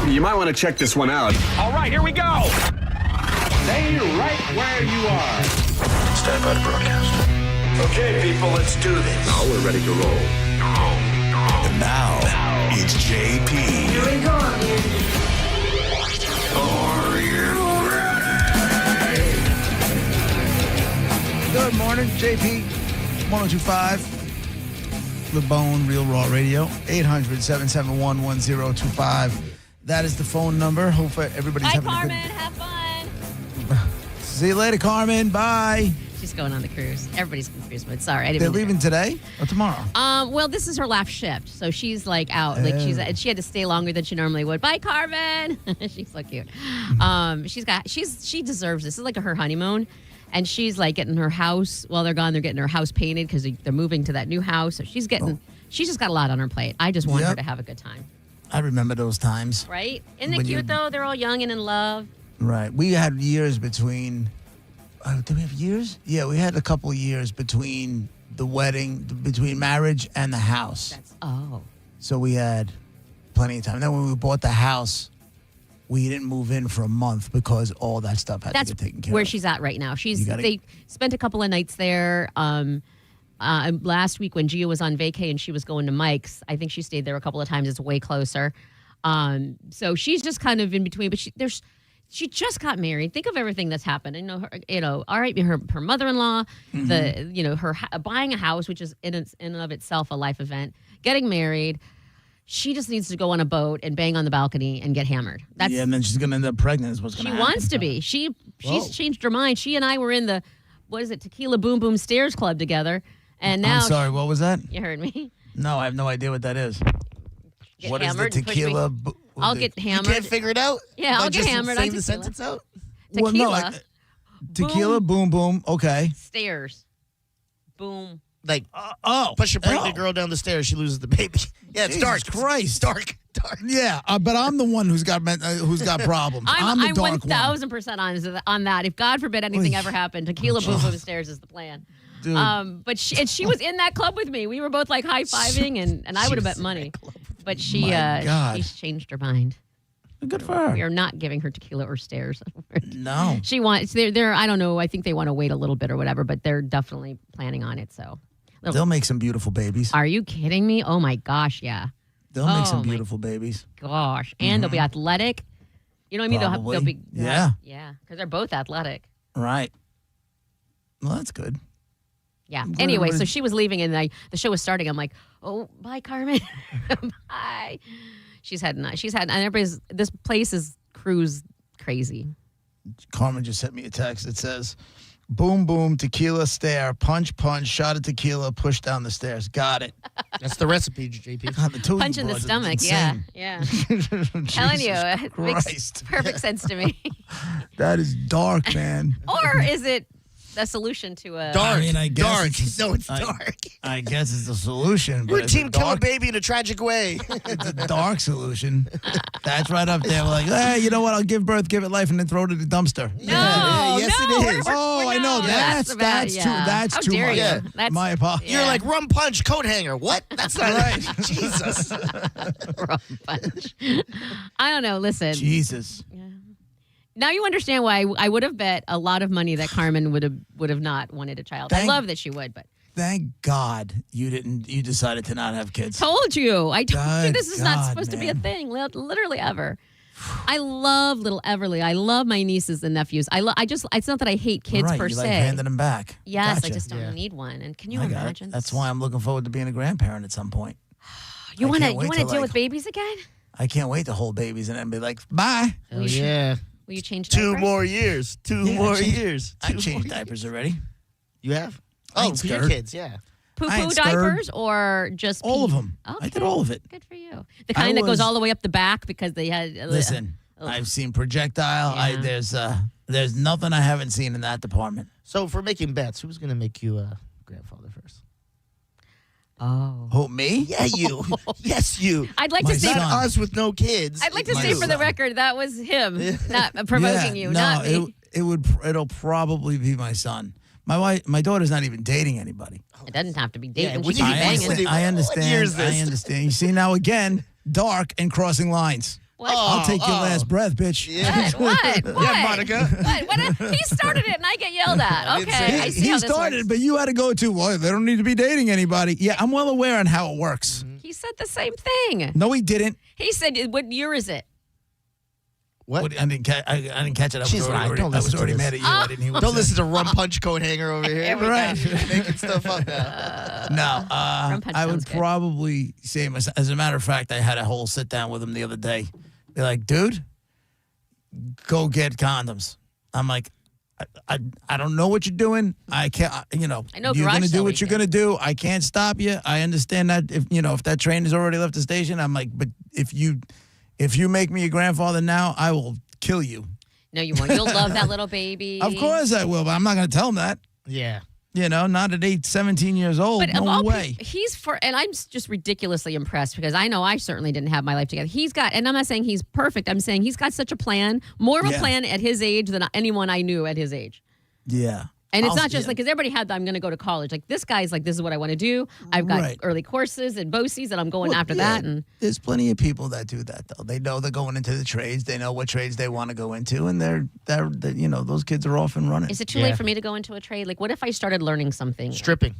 You might want to check this one out. All right, here we go. Stay right where you are. Stand by to broadcast. Okay, people, let's do this. Now we're ready to roll. And now, it's JP. Here we go, man. Are you ready? Good morning, JP. 1025, The Bone, Real Raw Radio. 800-771-1025. That is the phone number. Hope everybody's Bye, having Carmen. a Have fun. good... See you later, Carmen. Bye. She's going on the cruise. Everybody's confused, but sorry, I didn't. They're mean to- leaving today or tomorrow? Well, this is her last shift, so she's like out. Like she had to stay longer than she normally would. Bye, Carmen. She's so cute. She deserves this. This is like her honeymoon, and she's like getting her house. While they're gone, they're getting her house painted because they're moving to that new house. So she's getting. She's just got a lot on her plate. I just want her to have a good time. I remember those times. Right? Isn't it cute though? They're all young and in love. Right. We had years between. Did we have years? Yeah, we had a couple of years between the wedding, between marriage and the house. So we had plenty of time. Then when we bought the house, we didn't move in for a month because all that stuff had to get taken care of. Where she's at right now. They spent a couple of nights there. Last week when Gia was on vacay and she was going to Mike's, I think she stayed there a couple of times. It's way closer. So she's just kind of in between. But she just got married. Think of everything that's happened. All right, her mother-in-law, her buying a house, which is in and of itself a life event. Getting married. She just needs to go on a boat and bang on the balcony and get hammered. And then she's going to end up pregnant is what's going to happen. She wants to be. She's changed her mind. She and I were in the, Tequila Boom Boom Stairs Club together. And now... I'm sorry, what was that? You heard me? No, I have no idea what that is. What is the tequila? I'll get hammered. You can't figure it out? Yeah, I'll get hammered on Save the tequila. sentence out? Tequila. Tequila, boom, boom. Okay. Stairs. Boom. Like, push a pregnant girl down the stairs, she loses the baby. Yeah, it's Jesus dark. Christ. Dark. Yeah, but I'm the one who's got problems. I'm the dark one. 1,000% on that. If God forbid anything ever happened, Tequila Boom Boom Stairs is the plan. Dude. But she was in that club with me. We were both like high-fiving, and I would have bet money. But she's changed her mind. Good for her. We are not giving her tequila or stairs. No. She wants. They're. I don't know. I think they want to wait a little bit or whatever. But they're definitely planning on it. So they'll make some beautiful babies. Are you kidding me? Oh my gosh, yeah. They'll make some beautiful babies. Gosh, and they'll be athletic. You know what I mean? Probably. They'll be. Yeah. Yeah, because they're both athletic. Right. Well, that's good. Yeah. Anyway, so she was leaving and the show was starting. I'm like, oh, bye, Carmen. Bye. She's had, and everybody's, this place is cruise crazy. Carmen just sent me a text. It says, boom, boom, tequila stare, punch, punch, shot of tequila, push down the stairs. Got it. That's the recipe, JP. God, the Punch in the stomach. Yeah. Telling you, it makes perfect sense to me. That is dark, man. Or is it a solution to a... Dark. I mean, I guess dark. It's dark. I guess it's a solution. We're But team kill a baby in a tragic way. It's a dark solution. That's right up there. We're like, hey, you know what? I'll give birth, give it life, and then throw it in the dumpster. No, yes, no, it is. I know. That's How too dare much. you? Yeah. That's, My apologies. You're like rum punch, coat hanger. What? That's not right. Jesus. rum punch. I don't know. Listen. Jesus. Now you understand why I would have bet a lot of money that Carmen would have not wanted a child. I love that she would, but thank God you didn't. You decided to not have kids. Told you. I told you this is not supposed to be a man. thing. Literally ever. I love little Everly. I love my nieces and nephews. It's not that I hate kids right, per you se. like handing them back. Yes, Gotcha. I just don't need one. And can you I got imagine? it. That's why I'm looking forward to being a grandparent at some point. You want to to deal with babies again? I can't wait to hold babies and then be like, bye. Oh, yeah. Will you change 2 diapers? more years. 2 more years. I changed diapers already. You have? I Oh, ain't for your scared. kids, yeah. I Poo-poo ain't scared. diapers or just All of pee? them. Okay. I did all of it. Good for you. The kind that goes all the way up the back because they had... Listen, I've seen projectile. Yeah. There's nothing I haven't seen in that department. So for making bets, who's going to make you a grandfather first? Oh. Who, me? Yeah, you. Yes, you. I'd like My to say... son. Not us with no kids. I'd like to My say for the son. record, that was him, not provoking you, no, not me. it'll probably be my son. My daughter's not even dating anybody. It doesn't have to be dating. when She can you be bang banging. it- I What understand. year is this? I understand. You see now again, dark and crossing lines. What? I'll take your last breath, bitch. What? Yeah, Monica. What? He started it and I get yelled at. didn't Okay, say I it. see how He this started, works. but you had to go to, well, they don't need to be dating anybody. Yeah, I'm well aware on how it works. He said the same thing. No, he didn't. He said, "What year is it?" What? I didn't catch it. I She's was lying. already, Don't I was listen to already this. mad at you. I didn't hear what Don't you listen to Rum Punch coat hanger over here. Right. Making stuff up now. No, Rum punch I would sounds good. probably say, as a matter of fact, I had a whole sit down with him the other day. They're like, dude, go get condoms. I'm like, I don't know what you're doing. I can't, I know you're garage going to do sale what you're going to do. I can't stop you. I understand that if that train has already left the station, I'm like, but if you make me your grandfather now, I will kill you. No, you won't. You'll love that little baby. Of course I will, but I'm not going to tell him that. Yeah. Not at 17 years old. But of no all way. and I'm just ridiculously impressed because I know I certainly didn't have my life together. He's got, and I'm not saying he's perfect. I'm saying he's got such a plan, more of a plan at his age than anyone I knew at his age. Yeah. And it's not just like, because everybody had I'm going to go to college. Like this guy's like, this is what I want to do. I've got Right. early courses and BOCES and I'm going after that. And there's plenty of people that do that though. They know they're going into the trades. They know what trades they want to go into, and they're those kids are off and running. is it too late for me to go into a trade? Like what if I started learning something? Stripping.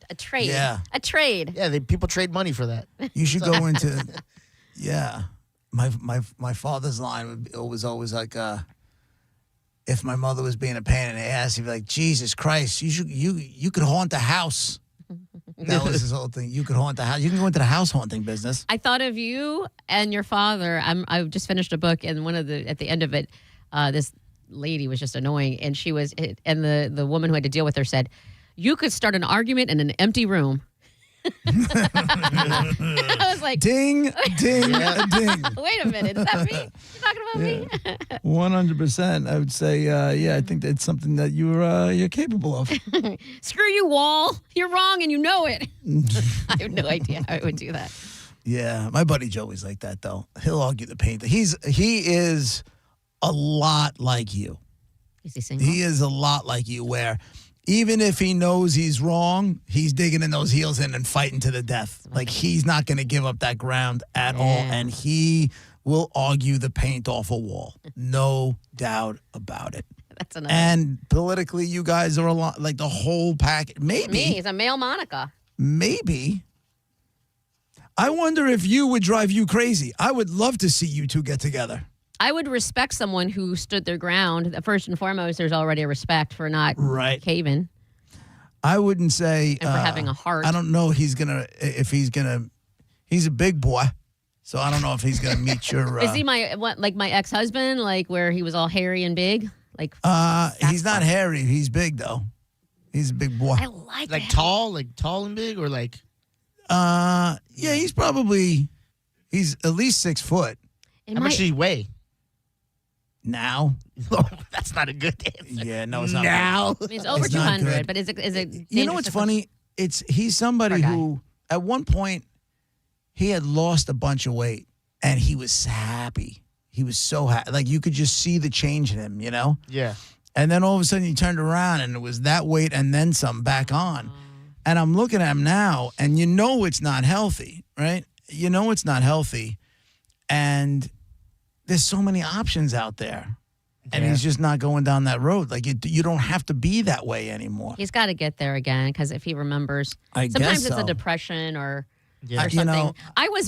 A trade. Yeah. A trade. Yeah, people trade money for that. You should go into. Yeah, my father's line was always like, if my mother was being a pain in the ass, he'd be like, Jesus Christ, you could haunt the house. That was his whole thing. You could haunt the house. You can go into the house haunting business. I thought of you and your father. I just finished a book, and at the end of it, this lady was just annoying, and the woman who had to deal with her said, "You could start an argument in an empty room." I was like, Ding, ding, ding. wait a minute, is that me? You talking about me? 100%. I would say, I think that's something that you're capable of. Screw you, Wall. You're wrong and you know it. I have no idea how I would do that. Yeah, my buddy Joey's like that though. He'll argue the paint. He is a lot like you. Is he single? He is a lot like you, where even if he knows he's wrong, he's digging in those heels and fighting to the death. Like he's not going to give up that ground at all, and he will argue the paint off a wall. No doubt about it. That's another. And politically, you guys are a lot like the whole package. Me, he's a male Monica. Maybe. I wonder if you would drive you crazy. I would love to see you two get together. I would respect someone who stood their ground. First and foremost, there's already a respect for not caving. I wouldn't say. And for having a heart. I don't know he's a big boy. So I don't know if he's going to meet your. Is he my ex-husband, like where he was all hairy and big? Like he's not hairy. He's big though. He's a big boy. I like Like that. tall and big, or like. Yeah, he's at least 6 foot It How much might- does he weigh? now. That's not a good answer. Yeah, no, it's not. Now. I mean, it's over It's not 200, good. but is it? You know what's funny? He's somebody Poor guy. who at one point he had lost a bunch of weight and he was happy. He was so happy. Like you could just see the change in him, you know? Yeah. And then all of a sudden he turned around and it was that weight and then some back on. And I'm looking at him now and you know it's not healthy, right? You know it's not healthy. And there's so many options out there. And he's just not going down that road. Like you don't have to be that way anymore. He's got to get there again because if he remembers, I sometimes guess it's a so. depression or Yeah. something. You know-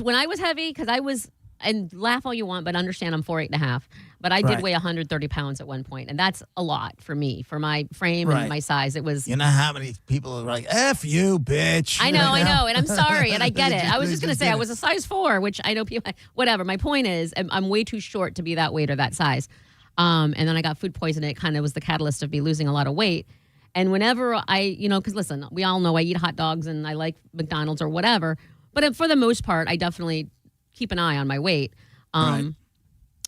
When I was heavy because I was, and laugh all you want, but understand I'm 4'8.5". But I did Right. weigh 130 pounds at one point, and that's a lot for me, for my frame Right. and my size. It was. You know how many people are like, F you, bitch. I know, and I'm sorry, and I get They it. I was they just gonna say did I it. was a size 4, which I know people. Whatever. My point is, I'm way too short to be that weight or that size. And then I got food poisoning. It kind of was the catalyst of me losing a lot of weight. And whenever because listen, we all know I eat hot dogs and I like McDonald's or whatever. But for the most part, I definitely keep an eye on my weight. Right.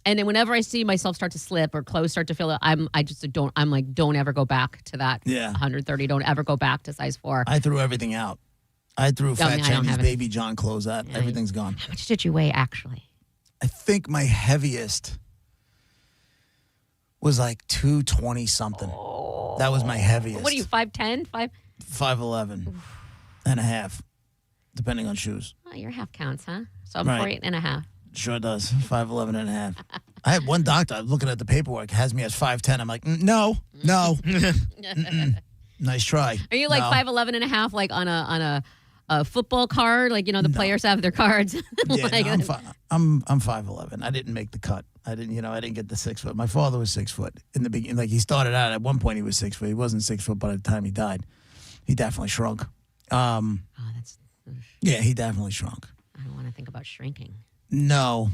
And then whenever I see myself start to slip or clothes start to feel it, I'm like, don't ever go back to that 130. Don't ever go back to size 4. I threw everything out. I threw Fat I don't Chinese have it. Baby John clothes out. Yeah, Everything's gone. How much did you weigh actually? I think my heaviest was like 220 something. That was my heaviest. What are you, 5'10"? 5'11" and a half, depending on shoes. Oh, your half counts, huh? So I'm Right. 4'8.5". Sure does. 5'11 and a half. I had one doctor looking at the paperwork, has me as 5'10. I'm like, no. Mm-mm. Nice try. Are you like No. 5'11 and a half, like on a football card? Like, the players have their cards. Yeah, Like, no, I'm 5'11. I didn't make the cut. I didn't get the 6 foot. My father was 6 foot in the beginning. Like he started out at one point he was 6 foot. He wasn't 6 foot by the time he died. He definitely shrunk. oh, that's. Yeah, he definitely shrunk. I don't want to think about shrinking. No,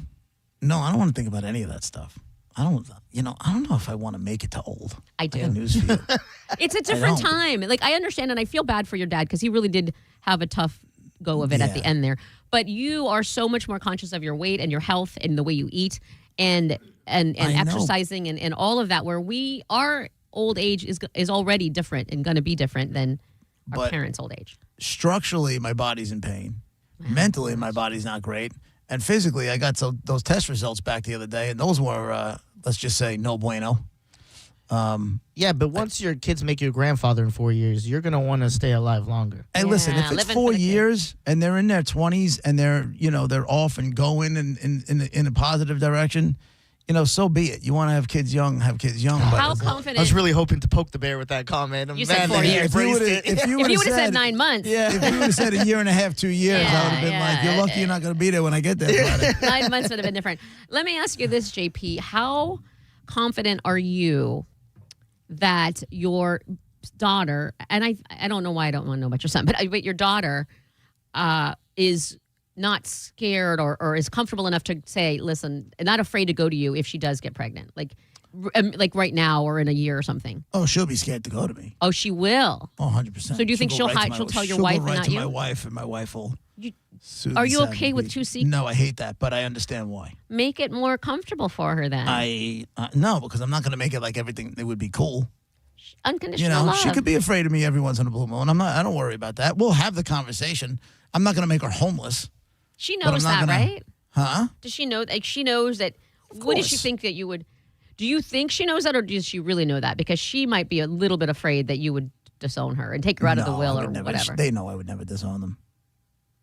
I don't want to think about any of that stuff. I don't know if I want to make it to old. I do. got news for you. It's a different don't. time. Like, I understand, and I feel bad for your dad because he really did have a tough go of it at the Yeah. end there. But you are so much more conscious of your weight and your health and the way you eat and I know. exercising and all of that, where our old age is already different and going to be different than our But- parents' old age. Structurally, my body's in pain. Mentally, my body's not great. And physically, I got those test results back the other day, and those were, let's just say, no bueno. Yeah, but once your kids make you a grandfather in 4 years, you're going to want to stay alive longer. Hey, listen, if it's living 4 for the kids. years and they're in their 20s and they're off and going in a positive direction, so be it. You want to have kids young, have kids young. But How confident? I was really hoping to poke the bear with that comment. I'm You said mad 4 that he years. embraced it. If you if you would would have said 9 months. if you would have said a year and a half, 2 years, I would have been like, you're lucky you're not going to be there when I get there. Friday. 9 months would have been different. Let me ask you this, JP. How confident are you that your daughter, and I don't know why I don't want to know about your son, but your daughter is not scared or is comfortable enough to say, listen, not afraid to go to you if she does get pregnant, like right now or in a year or something? Oh, she'll be scared to go to me. Oh, she will. Oh, 100%. So do you think she'll tell your wife and right not to you? my wife, and my wife will. soothe Are the you savage okay with beast. 2 secrets? No, I hate that, but I understand why. Make it more comfortable for her then. No, because I'm not going to make it like everything. It would be cool. Unconditional love. She could be afraid of me every once in a blue moon. I don't worry about that. We'll have the conversation. I'm not going to make her homeless. She but I'm knows not that, gonna- right? Huh? Does she know? Like, she knows that. What does she course. think that you would? Do you think she knows that, or does she really know that? Because she might be a little bit afraid that you would disown her and take her out of the No, will I or would never, whatever. They know I would never disown them.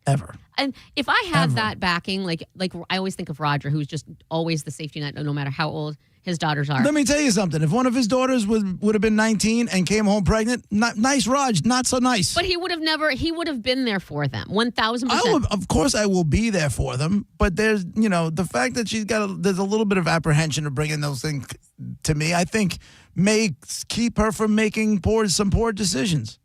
Ever. And if I had Ever. that backing, like I always think of Roger, who's just always the safety net, no matter how old his daughters are. Let me tell you something. If one of his daughters would have been 19 and came home pregnant, nice, Raj, not so nice. But he would have been there for them, 1,000%. Of course, I will be there for them. But there's, the fact that there's a little bit of apprehension of bringing those things to me, I think may keep her from making some poor decisions.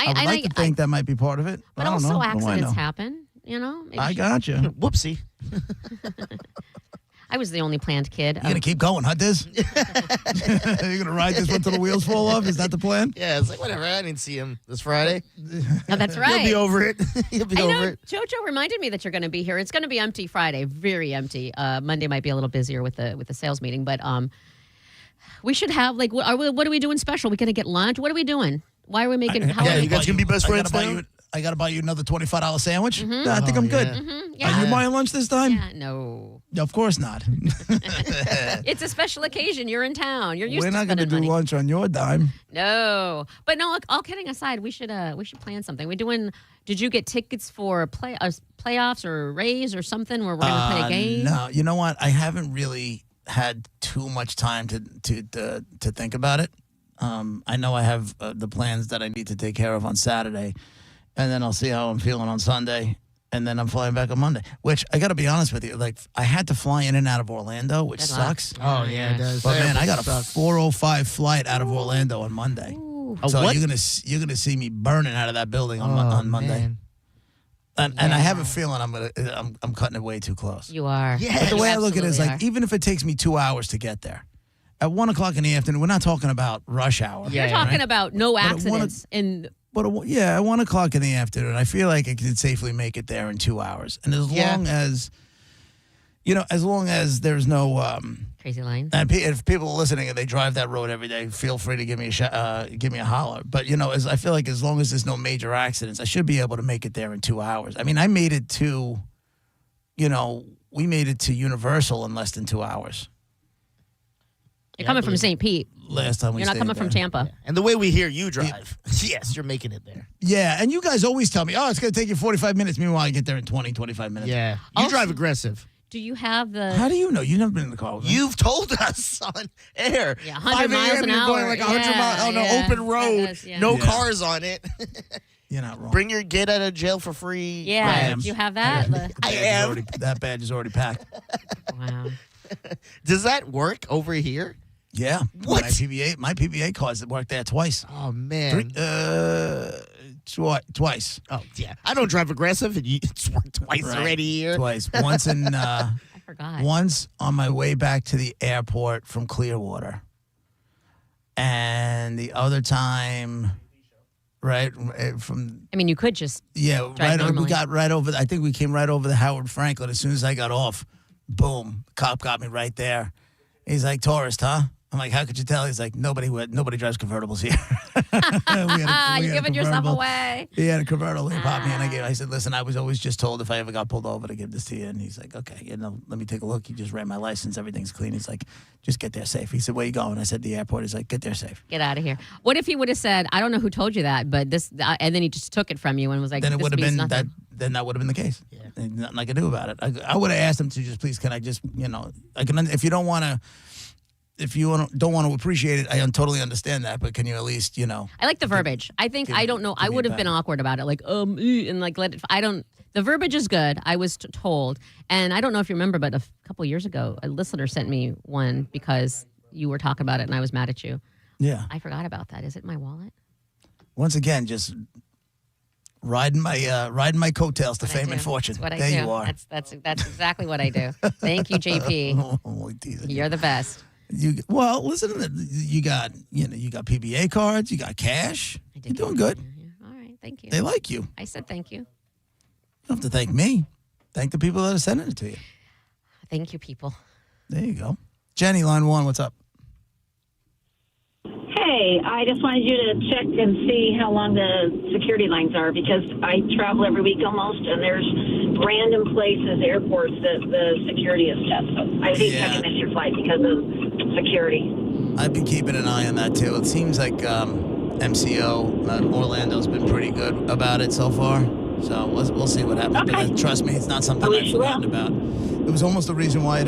I would like to think that might be part of it. But I don't also know. What do I know? accidents happen, Maybe I got you. You're Whoopsie. I was the only planned kid. going to keep going, huh, Diz? You're going to ride this one till the wheels fall off? Is that the plan? Yeah, it's like, whatever. I didn't see him this Friday. No, that's right. He'll be over it. He'll be I over know. it. Jojo reminded me that you're going to be here. It's going to be empty Friday, very empty. Monday might be a little busier with the sales meeting, but we should have what are we doing special? We going to get lunch? What are we doing? Why are we making? Yeah, you guys gonna be best friends now? I got to buy you another $25 sandwich? No, I think I'm good. Yeah. Are you buying lunch this time? Yeah, no. Of course not. It's a special occasion. You're in town. You're used We're to not going to spending do money. lunch on your dime. No, but no. Look, all kidding aside, we should plan something. We're doing. Did you get tickets for playoffs or Rays or something where we're going to play a game? No, you know what? I haven't really had too much time to think about it. I know I have the plans that I need to take care of on Saturday, and then I'll see how I'm feeling on Sunday, and then I'm flying back on Monday. Which I got to be honest with you, like I had to fly in and out of Orlando, which Good luck. sucks. Oh, yeah, it does. But man, I got a Suck. 4:05 flight out of Orlando on Monday. So what? you're gonna see me burning out of that building on Monday. Man. And I have a feeling I'm cutting it way too close. You are. Yeah. But the You way I look at it is absolutely like, are. even if it takes me 2 hours to get there, at 1 o'clock in the afternoon, we're not talking about rush hour. Yeah. You're talking about no But at 1 accidents and. But at 1 o'clock in the afternoon, I feel like I could safely make it there in 2 hours. And as long as there's no, Crazy lines. and if people are listening and they drive that road every day, feel free to give me a holler. But I feel like as long as there's no major accidents, I should be able to make it there in 2 hours. I mean, I made it to, we made it to Universal in less than 2 hours You're coming from St. Pete. last time we You're not stayed coming from there. Tampa. And the way we hear you drive, yes, you're making it there. Yeah, and you guys always tell me, oh, it's going to take you 45 minutes. Meanwhile, I get there in 20, 25 minutes. Yeah. You Also- drive aggressive. Do you have the? How do you know? You've never been in the car with me. You've told us on air. Yeah, 100 5 miles a.m. an You're going hour. like 100 miles on Yeah, an open road, that is, yeah. no Yeah. cars on it. You're not wrong. Bring your get out of jail for free. Yeah. badge. Do you have that? I Badge is am. that badge is already packed. Wow. Does that work over here? Yeah. What? My PBA cards that worked there twice. Oh man. Twice. Oh yeah. I don't drive aggressive, and it's worked twice Right. already here. Twice. Once in I forgot. once on my way back to the airport from Clearwater. And the other time right from I mean, you could just. yeah, Drive right we normally. got right over I think we came right over the Howard Franklin as soon as I got off. Boom. Cop got me right there. He's like, "Tourist, huh?" I'm like, "How could you tell?" He's like, Nobody drives convertibles here." You're giving yourself away. He had a convertible. He popped me and I said, "Listen, I was always just told if I ever got pulled over to give this to you." And he's like, "Okay, let me take a look." He just ran my license. Everything's clean. He's like, "Just get there safe." He said, "Where you going?" I said, "The airport." He's like, "Get there safe." Get out of here. What if he would have said, "I don't know who told you that, but this," and then he just took it from you and was like, Then it "This would have means been that. nothing." Then that would have been the case. Yeah. Ain't nothing I could do about it. I would have asked him to just please. Can I just I can if you don't want to. If you don't want to appreciate it, I totally understand that. But can you at least, I like the verbiage. I think I don't know. I me would a have been back. awkward about it, like and like let it. I don't. The verbiage is good. I was told, and I don't know if you remember, but a couple years ago, a listener sent me one because you were talking about it, and I was mad at you. yeah. I forgot about that. Is it my wallet? Once again, just riding my coattails to What I fame do. and fortune. That's what I There do. you are. That's exactly what I do. Thank you, JP. Only teasing you. You're the best. Listen to that. You got PBA cards. You got cash. I did You're doing get good. it. Yeah. All right. Thank you. They like you. You I said thank you. don't have to thank me. Thank the people that are sending it to you. Thank you, people. There you go. Jenny, line 1. What's up? Hey, I just wanted you to check and see how long the security lines are because I travel every week almost, and there's random places, airports that the security is tough. So I hate Yeah. to miss your flight because of security. I've been keeping an eye on that too. It seems like MCO Orlando's been pretty good about it so far. So we'll see what happens. Okay. But trust me, it's not something At I've least you will. forgotten about. It was almost the reason why I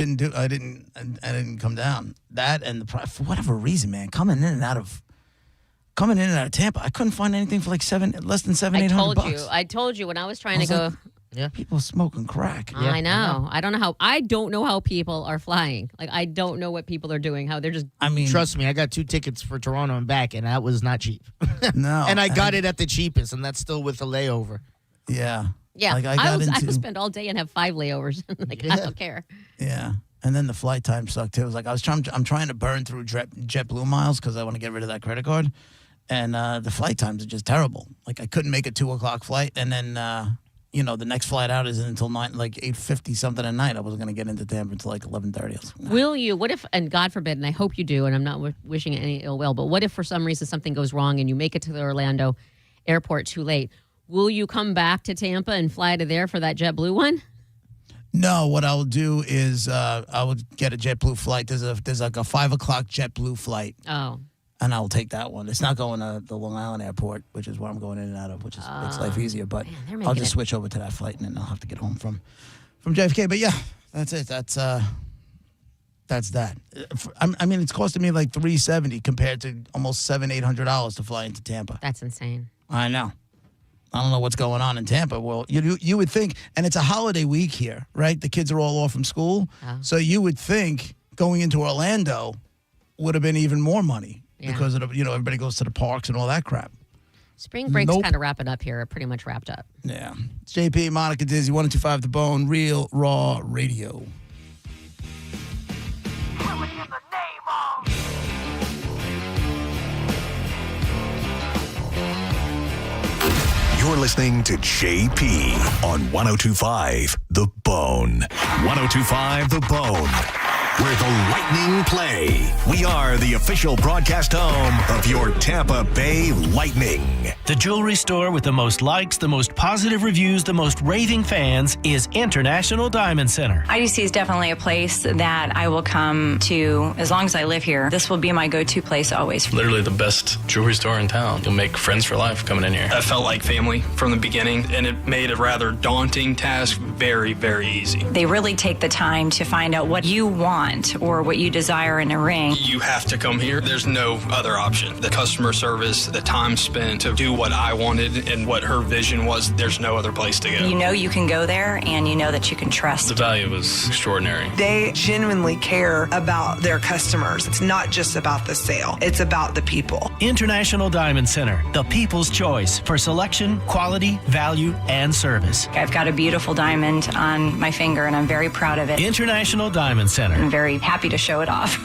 didn't come down. That and for whatever reason, man, coming in and out of Tampa, I couldn't find anything for like less than $700, $800. I told you when I was trying I to was go. like, people are smoking crack. Yeah, I know. I don't know how people are flying. Like I don't know what people are doing. How they're just. I mean, Trust me, I got 2 tickets for Toronto and back, and that was not cheap. no. and I got it at the cheapest, and that's still with a layover. Yeah. Yeah, Like I got would spend all day and have 5 layovers. Like I don't care. Yeah. And then the flight time sucked too. It was like I'm trying to burn through JetBlue miles because I want to get rid of that credit card. And the flight times are just terrible. Like I couldn't make a 2:00 flight, and then the next flight out isn't until 8:50 something at night. I wasn't going to get into Tampa until like 11:30. Will you? What if? And God forbid, and I hope you do. And I'm not wishing any ill will. But what if for some reason something goes wrong and you make it to the Orlando airport too late? Will you come back to Tampa and fly to there for that JetBlue one? No, what I'll do is I would get a JetBlue flight. There's like a 5:00 JetBlue flight. Oh, And I'll take that one. It's not going to the Long Island airport, which is where I'm going in and out of, which makes life easier. But man, they're I'll making just it- switch over to that flight, and then I'll have to get home from JFK. But yeah, that's it. That's that. I mean, it's costing me like $370 compared to almost $700-800 to fly into Tampa. that's insane. I know. I don't know what's going on in Tampa. Well, you would think, and it's a holiday week here, right? The kids are all off from school, so you would think going into Orlando would have been even more money because of everybody goes to the parks and all that crap. Spring break's Nope. kind of wrapping up here. Pretty much wrapped up. Yeah. It's JP, Monica Dizzy, 102.5 The Bone, Real Raw Radio. You're listening to JP on 102.5 The Bone. 102.5 The Bone, where the Lightning play. We are the official broadcast home of your Tampa Bay Lightning. The jewelry store with the most likes, the most positive reviews, the most raving fans is International Diamond Center. IDC is definitely a place that I will come to as long as I live here. This will be my go-to place always. Literally the best jewelry store in town. You'll make friends for life coming in here. I felt like family from the beginning, and it made a rather daunting task very, very easy. They really take the time to find out what you want or what you desire in a ring. You have to come here. There's no other option. The customer service, the time spent to do what I wanted and what her vision was, there's no other place to go. You know you can go there, and you know that you can trust. The value was extraordinary. They genuinely care about their customers. It's not just about the sale. It's about the people. International Diamond Center, the people's choice for selection, quality, value, and service. I've got a beautiful diamond on my finger, and I'm very proud of it. International Diamond Center. I'm very happy to show it off.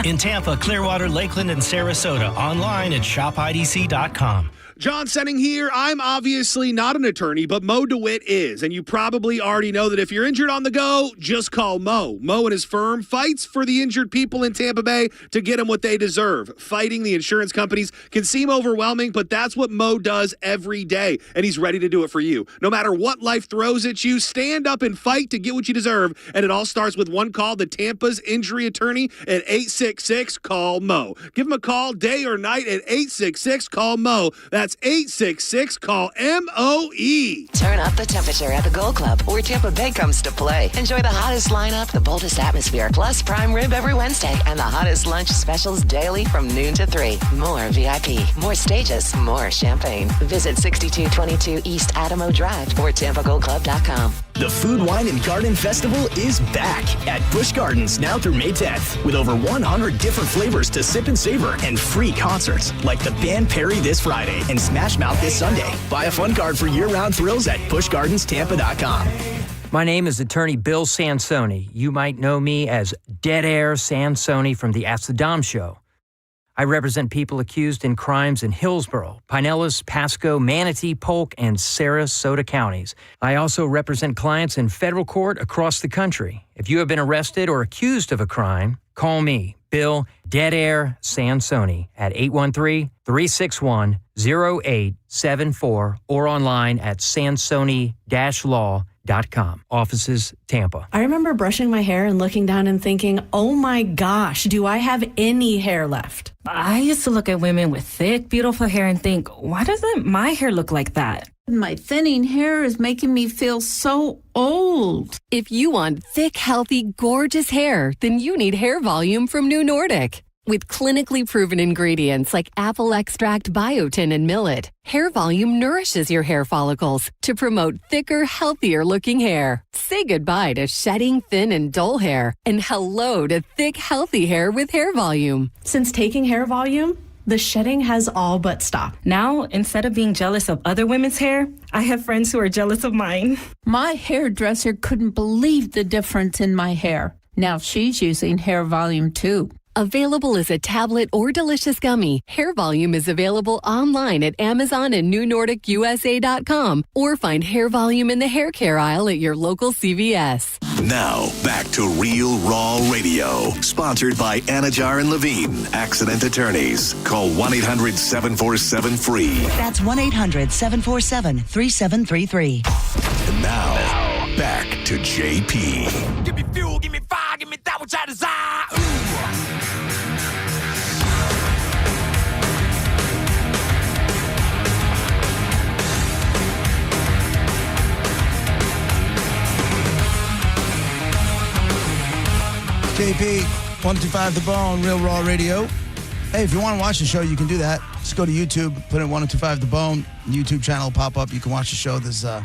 In Tampa, Clearwater, Lakeland, and Sarasota. Online at shopidc.com. John Senning here. I'm obviously not an attorney, but Mo DeWitt is. And you probably already know that if you're injured on the go, just call Mo. Mo and his firm fights for the injured people in Tampa Bay to get them what they deserve. Fighting the insurance companies can seem overwhelming, but that's what Mo does every day. And he's ready to do it for you. No matter what life throws at you, stand up and fight to get what you deserve. And it all starts with one call to Tampa's injury attorney at 866-CALL-MO. Give him a call day or night at 866-CALL-MO. That's 866-CALL-MOE. Turn up the temperature at the Gold Club, where Tampa Bay comes to play. Enjoy the hottest lineup, the boldest atmosphere, plus prime rib every Wednesday, and the hottest lunch specials daily from noon to 3. More VIP, more stages, more champagne. Visit 6222 East Adamo Drive or TampaGoldClub.com. The Food, Wine, and Garden Festival is back at Busch Gardens now through May 10th with over 100 different flavors to sip and savor and free concerts like the band Perry this Friday and Smash Mouth this Sunday. Buy a fun card for year-round thrills at BuschGardensTampa.com. My name is attorney Bill Sansoni. You might know me as Dead Air Sansoni from the Ask the Dom show. I represent people accused in crimes in Hillsborough, Pinellas, Pasco, Manatee, Polk, and Sarasota counties. I also represent clients in federal court across the country. If you have been arrested or accused of a crime, call me, Bill Dead Air Sansoni, at 813-361-0874 or online at sansoni-law.com. Offices, Tampa. I remember brushing my hair and looking down and thinking, oh my gosh, do I have any hair left? I used to look at women with thick, beautiful hair and think, why doesn't my hair look like that? My thinning hair is making me feel so old. If you want thick, healthy, gorgeous hair, then you need Hair Volume from New Nordic. With clinically proven ingredients like apple extract, biotin, and millet, Hair Volume nourishes your hair follicles to promote thicker, healthier looking hair. Say goodbye to shedding, thin, and dull hair, and hello to thick, healthy hair with Hair Volume. Since taking Hair Volume, the shedding has all but stopped. Now, instead of being jealous of other women's hair, I have friends who are jealous of mine. My hairdresser couldn't believe the difference in my hair. Now she's using Hair Volume too. Available as a tablet or delicious gummy, Hair Volume is available online at Amazon and NewNordicUSA.com, or find Hair Volume in the hair care aisle at your local CVS. Now, back to Real Raw Radio, sponsored by Anajar and Levine, Accident Attorneys. Call 1-800-747-FREE. That's 1-800-747-3733. And now, back to JP. Give me fuel, give me fire, give me that which I desire. JP, 125 The Bone, Real Raw Radio. Hey, if you want to watch the show, you can do that. Just go to YouTube, put in 125 The Bone. YouTube channel will pop up. You can watch the show. There's a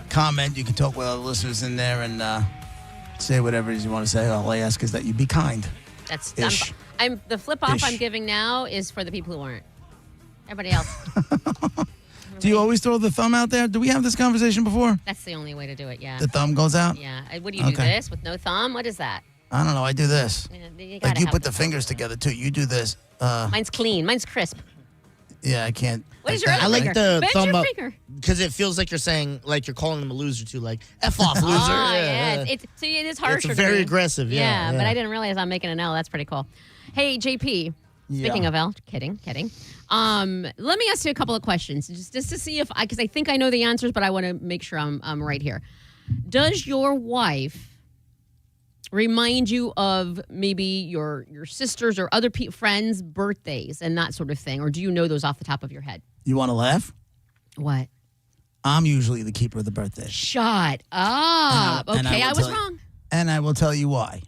comment. You can talk with other listeners in there and say whatever it is you want to say. All I ask is that you be kind. That's I'm the flip off I'm giving now is for the people who aren't. Everybody else. Do you always throw the thumb out there? Do we have this conversation before? That's the only way to do it, yeah. The thumb goes out? Yeah. What do you do this with no thumb? What is that? I don't know. I do this. You like you put the fingers together too. You do this. Mine's clean. Mine's crisp. Yeah, I can't. What is your other I like finger? the thumb up finger. because it feels like you're saying, like you're calling them a loser too, like F off, loser. Oh, yeah. It is harsher. It's very to me. aggressive, yeah. But I didn't realize I'm making an L. That's pretty cool. Hey, JP, Speaking of Elle, kidding. Let me ask you a couple of questions just to see because I think I know the answers, but I want to make sure I'm right here. Does your wife remind you of maybe your sisters or other friends' birthdays and that sort of thing, or do you know those off the top of your head? You want to laugh? What? I'm usually the keeper of the birthday. Shut up. Okay, I was wrong. And I will tell you why.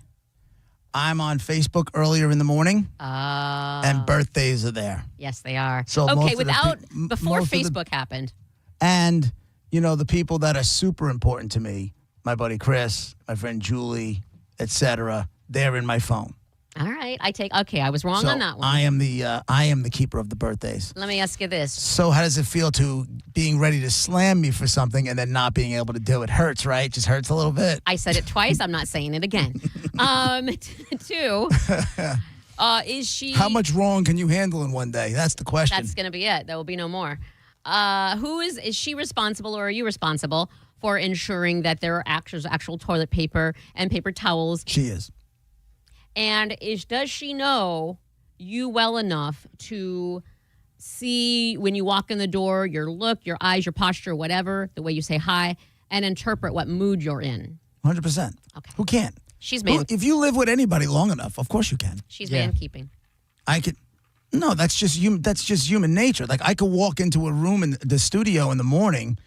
I'm on Facebook earlier in the morning, and birthdays are there. Yes, they are. So okay, before Facebook happened. And, the people that are super important to me, my buddy Chris, my friend Julie, etc., they're in my phone. All right, I was wrong on that one. I am the keeper of the birthdays. Let me ask you this. So how does it feel to being ready to slam me for something and then not being able to do it? Hurts, right? It just hurts a little bit. I said it twice. I'm not saying it again. Two, is she... How much wrong can you handle in one day? That's the question. That's going to be it. There will be no more. Is she responsible or are you responsible for ensuring that there are actual toilet paper and paper towels? She is. And does she know you well enough to see when you walk in the door, your look, your eyes, your posture, whatever, the way you say hi, and interpret what mood you're in? 100%. Okay. Who can't? She's man. If you live with anybody long enough, of course you can. She's man keeping. I could. No, that's just human nature. Like I could walk into a room in the studio in the morning,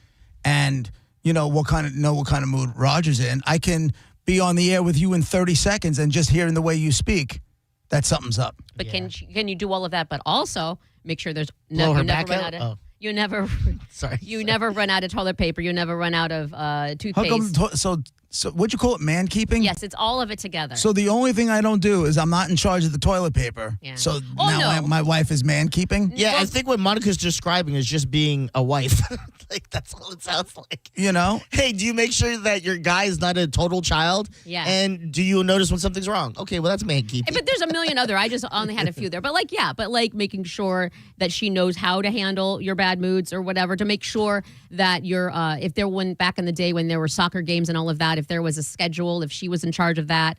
and know what kind of mood Roger's in. I can be on the air with you in 30 seconds and just hearing the way you speak, that something's up. But can you do all of that? But also make sure there's Blow her back run out? out of. You never. Sorry. You never run out of toilet paper. You never run out of toothpaste. How come, so what'd you call it? Man keeping? Yes, it's all of it together. So the only thing I don't do is I'm not in charge of the toilet paper. Yeah. So my wife is man keeping. Yeah, I think what Monica's describing is just being a wife. Like that's all it sounds like. Hey, do you make sure that your guy is not a total child? Yeah. And do you notice when something's wrong? Okay, well that's man keeping. But there's a million other. I just only had a few there. But making sure that she knows how to handle your bad moods or whatever, to make sure that you're if there went back in the day when there were soccer games and all of that, if there was a schedule, if she was in charge of that.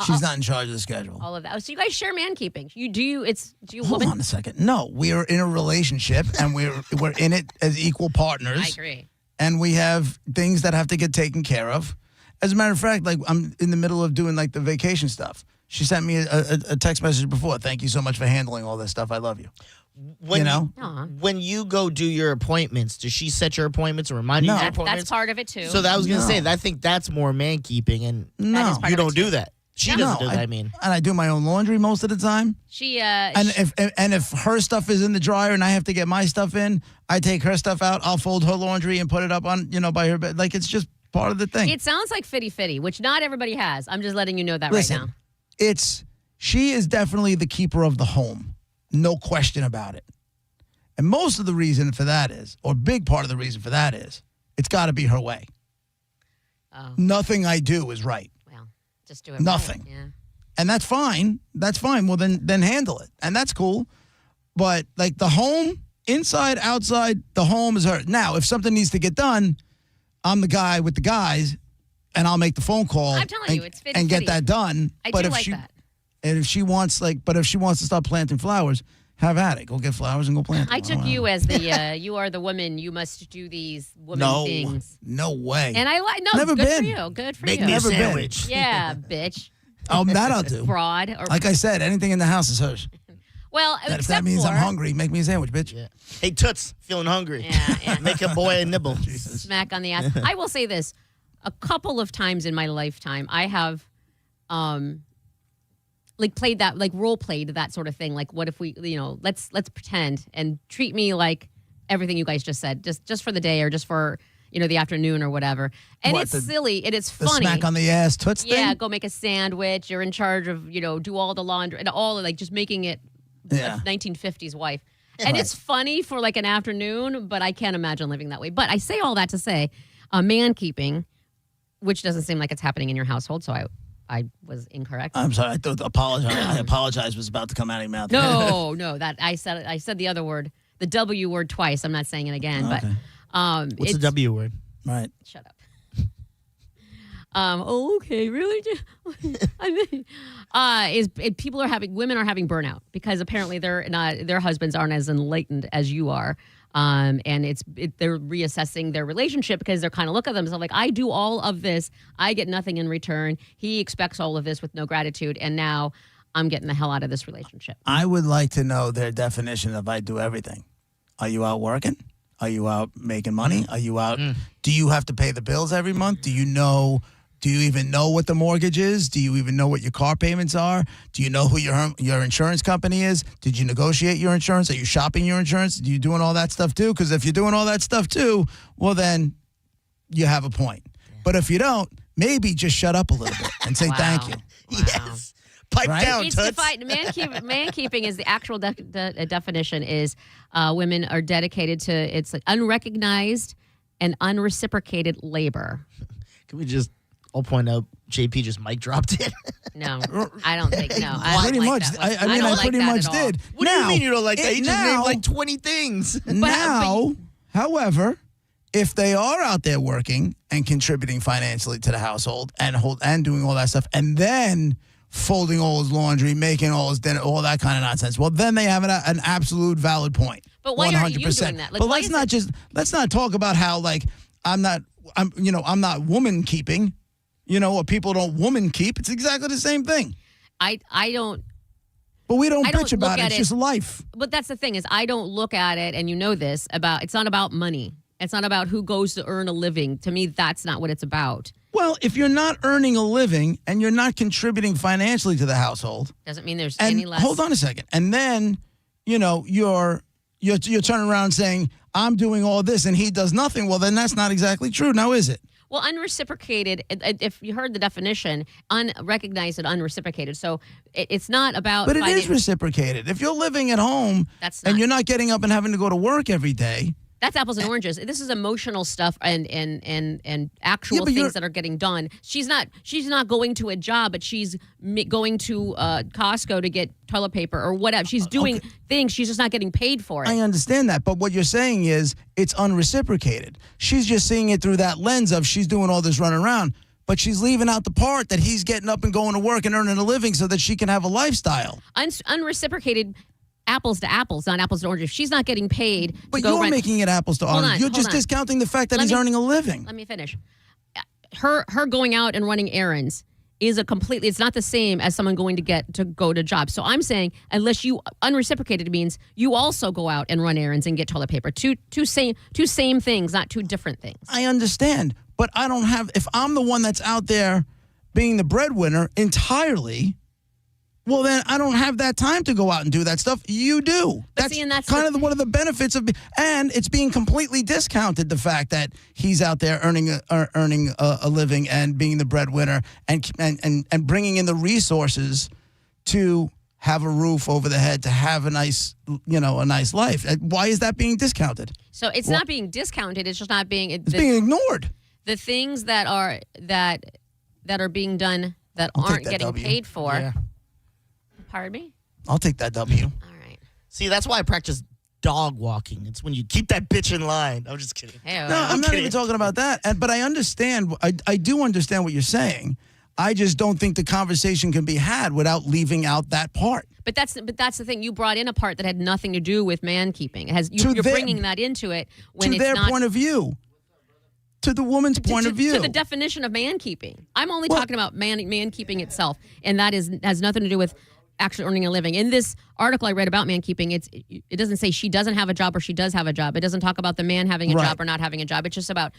She's not in charge of the schedule. All of that. So you guys share man keeping. Hold on a second. No, we are in a relationship and we're in it as equal partners. I agree. And we have things that have to get taken care of. As a matter of fact, like I'm in the middle of doing like the vacation stuff. She sent me a text message before. Thank you so much for handling all this stuff. I love you. When you go do your appointments, does she set your appointments or remind you of your appointments? That's part of it too. So that I was going to say, I think that's more man keeping, and you don't do that. She doesn't do that. I mean, and I do my own laundry most of the time. If her stuff is in the dryer and I have to get my stuff in, I take her stuff out. I'll fold her laundry and put it up on by her bed. Like it's just part of the thing. It sounds like fitty, which not everybody has. I'm just letting you know that right now. She is definitely the keeper of the home. No question about it. And most of the reason for that is, or a big part of the reason for that is, it's got to be her way. Oh. Nothing I do is right. Well, just do it. Nothing. Right. Yeah. And that's fine. That's fine. Well, then handle it. And that's cool. But like the home, inside, outside, the home is hers. Now, if something needs to get done, I'm the guy with the guys, and I'll make the phone call. I'm telling you, it's fitty. And get that done. I do like that. And if she wants to start planting flowers, have at it. Go get flowers and go plant them. I took you as the you are the woman. You must do these woman things. No way. And I like Never good been. for you. Good for Make you. me a Never sandwich. Yeah, bitch. That I'll do. Broad. Like I said, anything in the house is hers. Well, if that means I'm hungry, make me a sandwich, bitch. Yeah. Hey, Toots, feeling hungry. Yeah. Make a boy a nibble. Smack on the ass. I will say this. A couple of times in my lifetime, I have played that, role played that sort of thing. Like, what if we, let's pretend and treat me like everything you guys just said, just for the day or just for, the afternoon or whatever. And it's silly and it's funny. The smack on the ass toots thing? Yeah, go make a sandwich. You're in charge of, do all the laundry and all just making it a 1950s wife. And it's funny for like an afternoon, but I can't imagine living that way. But I say all that to say, man keeping, which doesn't seem like it's happening in your household, so I was incorrect. I'm sorry. I apologize was about to come out of your mouth. No. That I said the other word, the W word twice. I'm not saying it again. Okay. But what's the W word? Right. Shut up. Okay, really? Women are having burnout because apparently their husbands aren't as enlightened as you are. And they're reassessing their relationship because they're kind of look at themselves like, I do all of this. I get nothing in return. He expects all of this with no gratitude. And now I'm getting the hell out of this relationship. I would like to know their definition of I do everything. Are you out working? Are you out making money? Are you out? Do you have to pay the bills every month? Do you even know what the mortgage is? Do you even know what your car payments are? Do you know who your insurance company is? Did you negotiate your insurance? Are you shopping your insurance? Are you doing all that stuff too? Because if you're doing all that stuff too, well, then you have a point. But if you don't, maybe just shut up a little bit and say thank you. Wow. Yes. Pipe down, Toots. Man keeping is the actual definition is women are dedicated to it's like unrecognized and unreciprocated labor. Can we just... I'll point out, JP just mic dropped it. No, I don't think no. I pretty much did. What do you mean you don't like that? You just named like 20 things. However, if they are out there working and contributing financially to the household and doing all that stuff, and then folding all his laundry, making all his dinner, all that kind of nonsense, well, then they have an absolute valid point. But why 100%. Aren't you doing that? Like, but let's not talk about how like I'm not woman keeping. Or people don't woman keep. It's exactly the same thing. I don't. But we don't bitch about it. It's just life. But that's the thing is I don't look at it, and it's not about money. It's not about who goes to earn a living. To me, that's not what it's about. Well, if you're not earning a living and you're not contributing financially to the household. Doesn't mean there's any less. Hold on a second. And then, you're turning around saying, I'm doing all this and he does nothing. Well, then that's not exactly true. Now, is it? Well, unreciprocated, if you heard the definition, unrecognized and unreciprocated. So it's not about... But it is reciprocated. If you're living at home and you're not getting up and having to go to work every day... That's apples and oranges. This is emotional stuff and actual things that are getting done. She's not going to a job, but she's going to Costco to get toilet paper or whatever. She's doing things. She's just not getting paid for it. I understand that, but what you're saying is it's unreciprocated. She's just seeing it through that lens of she's doing all this running around, but she's leaving out the part that he's getting up and going to work and earning a living so that she can have a lifestyle. Unreciprocated. Apples to apples, not apples to oranges. If she's not getting paid, but you're making it apples to oranges. You're just discounting the fact that he's earning a living. Let me finish. Her going out and running errands is it's not the same as someone going to go to jobs. So I'm saying unless you unreciprocated means you also go out and run errands and get toilet paper. Two same things, not two different things. I understand, but I don't have. If I'm the one that's out there being the breadwinner entirely. Well, then I don't have that time to go out and do that stuff. You do. That's kind of one of the benefits of, and it's being completely discounted. The fact that he's out there earning a living and being the breadwinner and bringing in the resources to have a roof over the head, to have a nice life. Why is that being discounted? So it's not being discounted. It's just not being. It's being ignored. The things that are being done that aren't getting paid for. Yeah. Pardon me? I'll take that W. All right. See, that's why I practice dog walking. It's when you keep that bitch in line. I'm just kidding. Hey, no, I'm not even talking about that. But I understand. I do understand what you're saying. I just don't think the conversation can be had without leaving out that part. But that's the thing. You brought in a part that had nothing to do with man keeping. You're bringing that into it when it's not. To their point of view. To the woman's point of view. To the definition of man keeping. I'm only talking about man keeping itself, and that has nothing to do with actually earning a living. In this article I read about man keeping, it doesn't say she doesn't have a job or she does have a job. It doesn't talk about the man having a job or not having a job. It's just about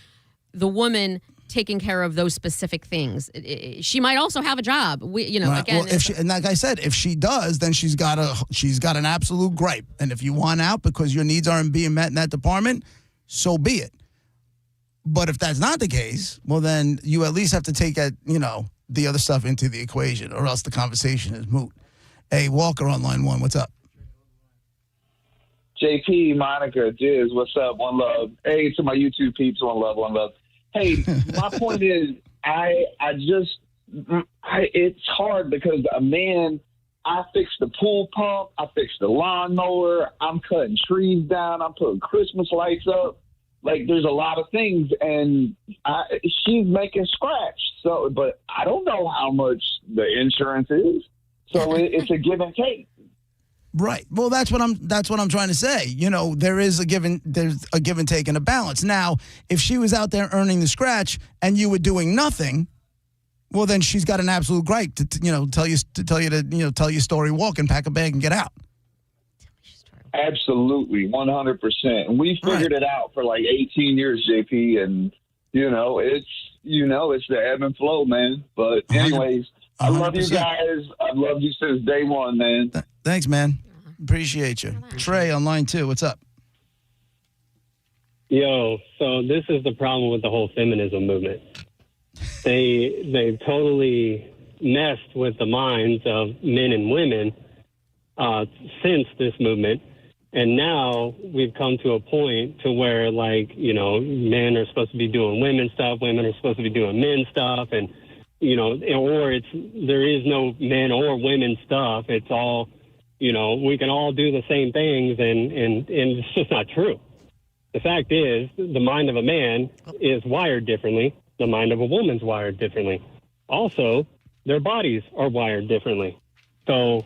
the woman taking care of those specific things. She might also have a job. Again. Well, and like I said, if she does, then she's got an absolute gripe. And if you want out because your needs aren't being met in that department, so be it. But if that's not the case, well, then you at least have to take the other stuff into the equation, or else the conversation is moot. Hey, Walker on line one, what's up? JP, Monica, Diz, what's up? One love. Hey, to my YouTube peeps, one love, one love. Hey, my point is, it's hard because a man, I fix the pool pump, I fix the lawnmower, I'm cutting trees down, I'm putting Christmas lights up. Like, there's a lot of things, and she's making scratch. So, but I don't know how much the insurance is. So it's a give and take. Right. Well, that's what I'm trying to say. You know, there's a give and take and a balance. Now, if she was out there earning the scratch and you were doing nothing, well, then she's got an absolute right to tell you to tell your story, walk and pack a bag and get out. Absolutely, 100%. And we figured it out for like 18 years, JP, and it's the ebb and flow, man. But anyways, 100%. I love you guys. I've loved you since day one, man. Thanks, man. Appreciate you. Trey on line 2. What's up? Yo, so this is the problem with the whole feminism movement. They totally messed with the minds of men and women since this movement. And now we've come to a point to where, like, men are supposed to be doing women's stuff, women are supposed to be doing men's stuff, and, or there is no men or women stuff. It's all, we can all do the same things, and it's just not true. The fact is, the mind of a man is wired differently. The mind of a woman's wired differently. Also, their bodies are wired differently. So,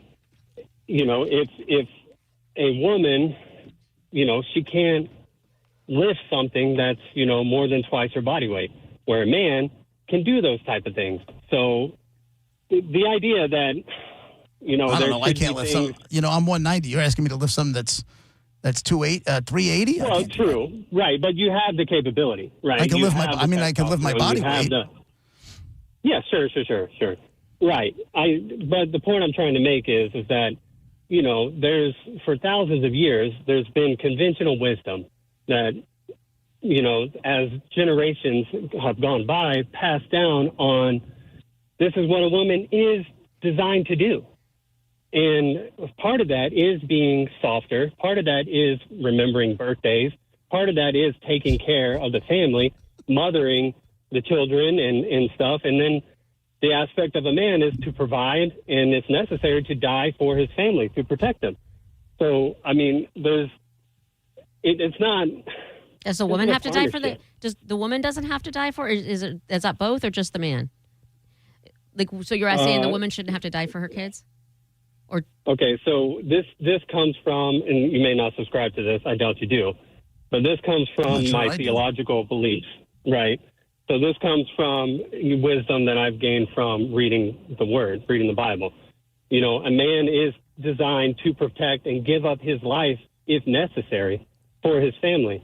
if a woman, she can't lift something that's, more than twice her body weight, where a man can do those type of things. So the idea that, I don't know. I can't lift something. I'm 190. You're asking me to lift something that's 380? Well, true. Right. But you have the capability, right? I can lift I can lift my body weight. Yeah, sure. Right. But the point I'm trying to make is that, there's, for thousands of years, there's been conventional wisdom that, as generations have gone by, passed down on this is what a woman is designed to do. And part of that is being softer. Part of that is remembering birthdays. Part of that is taking care of the family, mothering the children and stuff. And then the aspect of a man is to provide, and it's necessary to die for his family, to protect them. So, I mean, it's not... Does the woman have to die for does the woman doesn't have to die for, is that both or just the man? Like, so you're saying the woman shouldn't have to die for her kids? Or okay, so this comes from, and you may not subscribe to this, I doubt you do, but this comes from my theological beliefs, right? So this comes from wisdom that I've gained from reading the Word, reading the Bible. A man is designed to protect and give up his life, if necessary, for his family.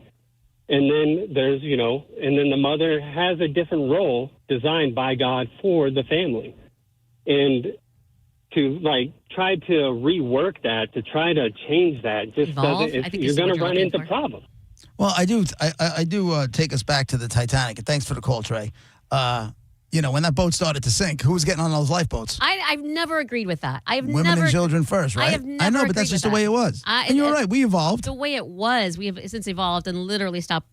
And then there's, and then the mother has a different role designed by God for the family. And to try to rework that, to try to change that, just doesn't, you're going to run into problems. Well, I do take us back to the Titanic, and thanks for the call, Trey. When that boat started to sink, who was getting on those lifeboats? I've never agreed with that. Women and children first, right? I know, but that's just the way it was. And you're right, we evolved. The way it was, we have since evolved and literally stopped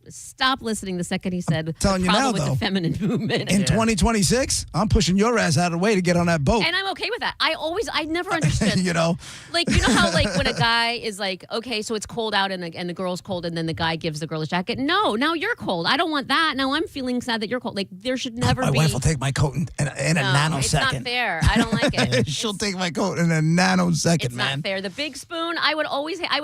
listening the second he said with the feminine movement. In 2026, I'm pushing your ass out of the way to get on that boat. And I'm okay with that. I never understood. How when a guy is like, okay, so it's cold out and the girl's cold, and then the guy gives the girl a jacket. No, now you're cold. I don't want that. Now I'm feeling sad that you're cold. Like, there should never be. My wife will take my coat in a nanosecond. It's not fair. I don't like it. She'll take my coat in a nanosecond, it's not fair. The big spoon, I would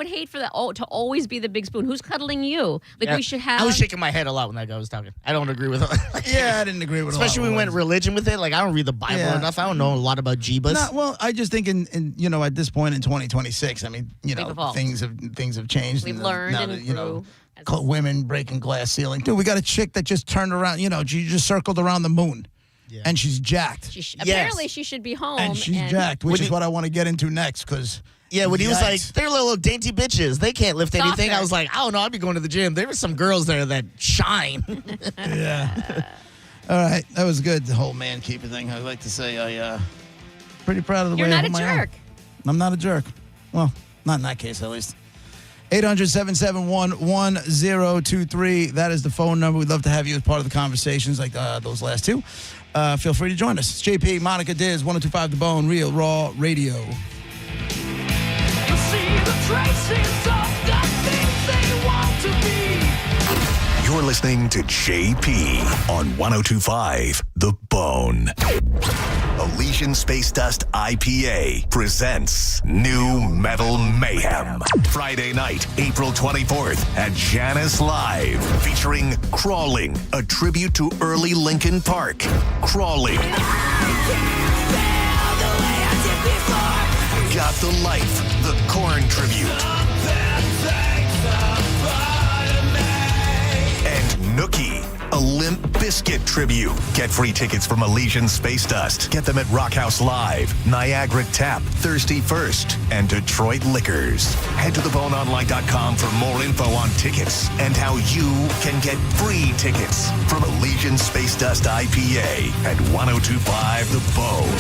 hate for that to always be the big spoon. Who's cuddling you? We should have. I was shaking my head a lot when that guy was talking. I don't agree with it. I didn't agree with it. Especially when we went religion with it. Like, I don't read the Bible enough. I don't know a lot about Jeebus. Well, I just think at this point in 2026, I mean, things have changed. We've learned and grew. Women breaking glass ceiling. Dude, we got a chick that just turned around, she just circled around the moon. Yeah. And she's jacked. Apparently, she should be home. And she's jacked, which is what I want to get into next. Because when he was like, they're little dainty bitches. They can't lift anything. I was like, I don't know. I'd be going to the gym. There were some girls there that shine. Yeah. All right. That was good, the whole man keeper thing. I'd like to say pretty proud of the way I hold my own. You're not a jerk. I'm not a jerk. Well, not in that case, at least. 800-771-1023. That is the phone number. We'd love to have you as part of the conversations like those last two. Feel free to join us. It's JP, Monica Diz, 102.5 The Bone, Real Raw Radio. You'll see the traces of the things they want to be. You're listening to JP on 102.5 The Bone. Elysian Space Dust IPA presents New Metal Mayhem. Friday night, April 24th at Janus Live, featuring Crawling, a tribute to early Linkin Park. Crawling. Got the Life, the Korn tribute. And Nookie, a Limp Bizkit tribute. Get free tickets from Elysian Space Dust. Get them at Rockhouse Live, Niagara Tap, Thirsty First, and Detroit Liquors. Head to theboneonline.com for more info on tickets and how you can get free tickets from Elysian Space Dust IPA at 102.5 The Bone.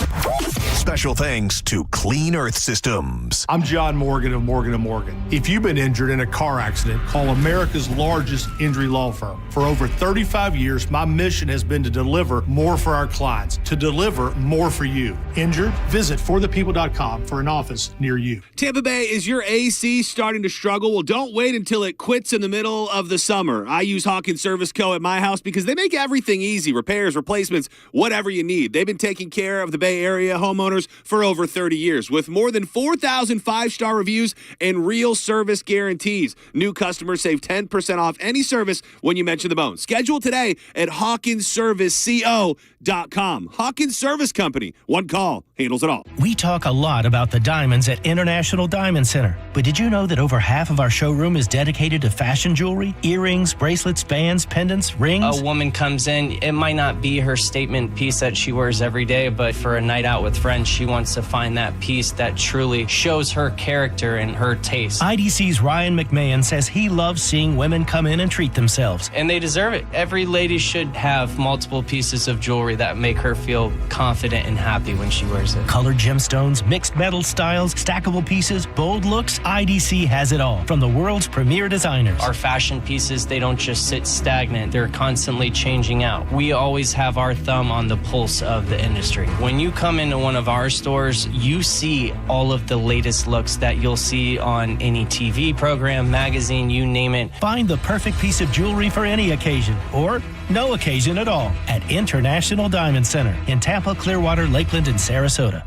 Special thanks to Clean Earth Systems. I'm John Morgan of Morgan & Morgan. If you've been injured in a car accident, call America's largest injury law firm. For over 35 years, my mission has been to deliver more for our clients, to deliver more for you. Injured? Visit forthepeople.com for an office near you. Tampa Bay, is your AC starting to struggle? Well, don't wait until it quits in the middle of the summer. I use Hawkins Service Co. at my house because they make everything easy. Repairs, replacements, whatever you need. They've been taking care of the Bay Area homeowners for over 30 years with more than 4,000 five-star reviews and real service guarantees. New customers save 10% off any service when you mention the Bone. Schedule today at HawkinsServiceCO.com. Hawkins Service Company. One call handles it all. We talk a lot about the diamonds at International Diamond Center, but did you know that over half of our showroom is dedicated to fashion jewelry? Earrings, bracelets, bands, pendants, rings? A woman comes in, it might not be her statement piece that she wears every day, but for a night out with friends, she wants to find that piece that truly shows her character and her taste. IDC's Ryan McMahon says he loves seeing women come in and treat themselves. And they deserve it. Every lady should have multiple pieces of jewelry that make her feel confident and happy when she wears it. Colored gemstones, mixed metal styles, stackable pieces, bold looks, IDC has it all from the world's premier designers. Our fashion pieces, they don't just sit stagnant. They're constantly changing out. We always have our thumb on the pulse of the industry. When you come into one of our stores, you see all of the latest looks that you'll see on any TV program, magazine, you name it. Find the perfect piece of jewelry for any occasion or no occasion at all at International Diamond Center in Tampa, Clearwater, Lakeland, and Sarasota.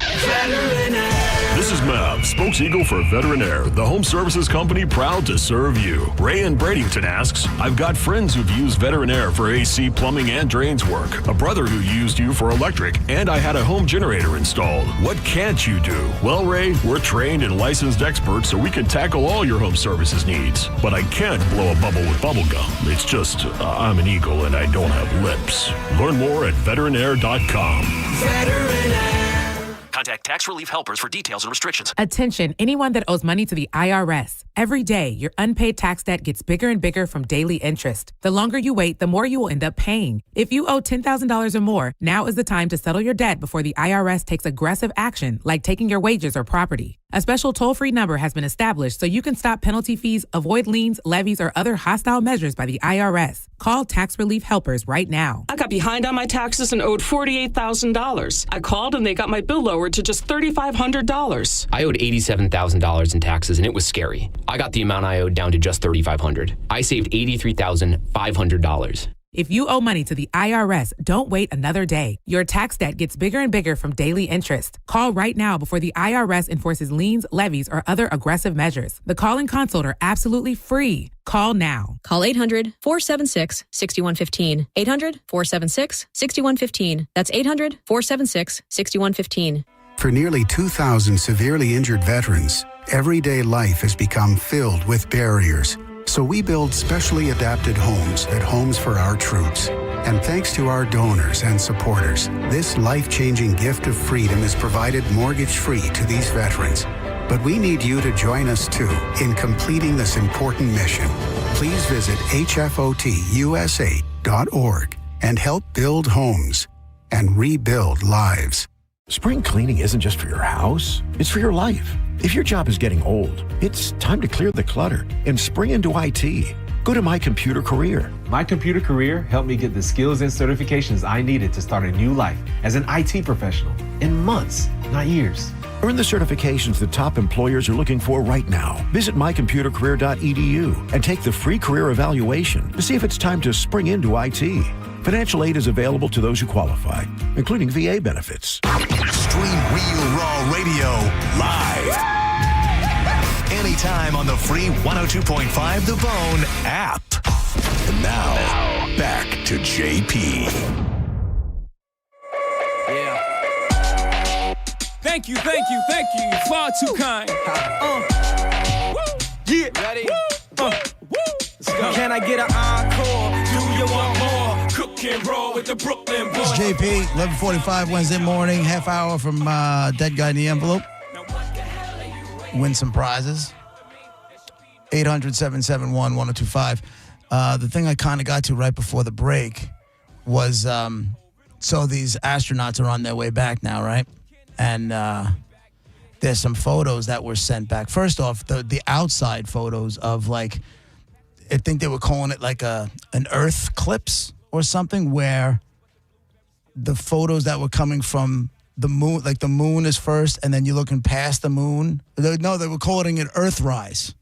This is Mav, spokes-eagle for Veterinaire, the home services company proud to serve you. Ray in Bradenton asks, I've got friends who've used Veterinaire for AC, plumbing, and drains work. A brother who used you for electric, and I had a home generator installed. What can't you do? Well, Ray, we're trained and licensed experts, so we can tackle all your home services needs. But I can't blow a bubble with bubble gum. It's just, I'm an eagle and I don't have lips. Learn more at veterinaire.com. Veterinaire. Contact Tax Relief Helpers for details and restrictions. Attention, anyone that owes money to the IRS. Every day, your unpaid tax debt gets bigger and bigger from daily interest. The longer you wait, the more you will end up paying. If you owe $10,000 or more, now is the time to settle your debt before the IRS takes aggressive action, like taking your wages or property. A special toll-free number has been established so you can stop penalty fees, avoid liens, levies, or other hostile measures by the IRS. Call Tax Relief Helpers right now. I got behind on my taxes and owed $48,000. I called and they got my bill lowered to just $3,500. I owed $87,000 in taxes and it was scary. I got the amount I owed down to just $3,500. I saved $83,500. If you owe money to the IRS, don't wait another day. Your tax debt gets bigger and bigger from daily interest. Call right now before the IRS enforces liens, levies, or other aggressive measures. The call and consult are absolutely free. Call now. Call 800-476-6115. 800-476-6115. That's 800-476-6115. For nearly 2,000 severely injured veterans, everyday life has become filled with barriers. So we build specially adapted homes at Homes for Our Troops. And thanks to our donors and supporters, this life-changing gift of freedom is provided mortgage-free to these veterans. But we need you to join us, too, in completing this important mission. Please visit hfotusa.org and help build homes and rebuild lives. Spring cleaning isn't just for your house, it's for your life. If your job is getting old, it's time to clear the clutter and spring into IT. Go to My Computer Career. My Computer Career helped me get the skills and certifications I needed to start a new life as an IT professional in months, not years. Earn the certifications the top employers are looking for right now. Visit mycomputercareer.edu and take the free career evaluation to see if it's time to spring into IT. Financial aid is available to those who qualify, including VA benefits. Stream Real Raw Radio live. Anytime on the free 102.5 The Bone app. And now, back to JP. Yeah. Thank you. You're far too kind. Yeah. Ready? Let's go. Can I get an encore? Do you want more? Cook and roll with the Brooklyn boys. It's JP, 11:45 Wednesday morning, half hour from Dead Guy in the Envelope. Win some prizes. 800-771-1025. The thing I kind of got to right before the break was, so these astronauts are on their way back now, right? And there's some photos that were sent back. First off, the outside photos of, like, I think they were calling it like an Earth eclipse or something, where the photos that were coming from the moon, like the moon is first, and then you're looking past the moon. No, they were calling it Earthrise.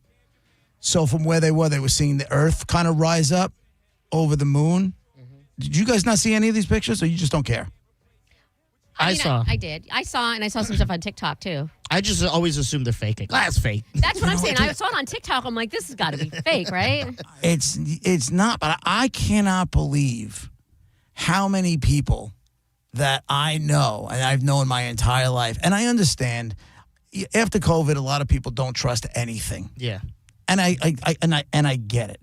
So from where they were seeing the Earth kind of rise up over the moon. Mm-hmm. Did you guys not see any of these pictures, or you just don't care? I saw. I did. I saw some stuff on TikTok, too. I just always assume they're fake. That's fake. That's what I'm saying. I saw it on TikTok. I'm like, this has got to be fake, right? It's not, but I cannot believe how many people that I know, and I've known my entire life, and I understand, after COVID, a lot of people don't trust anything. Yeah. And I get it.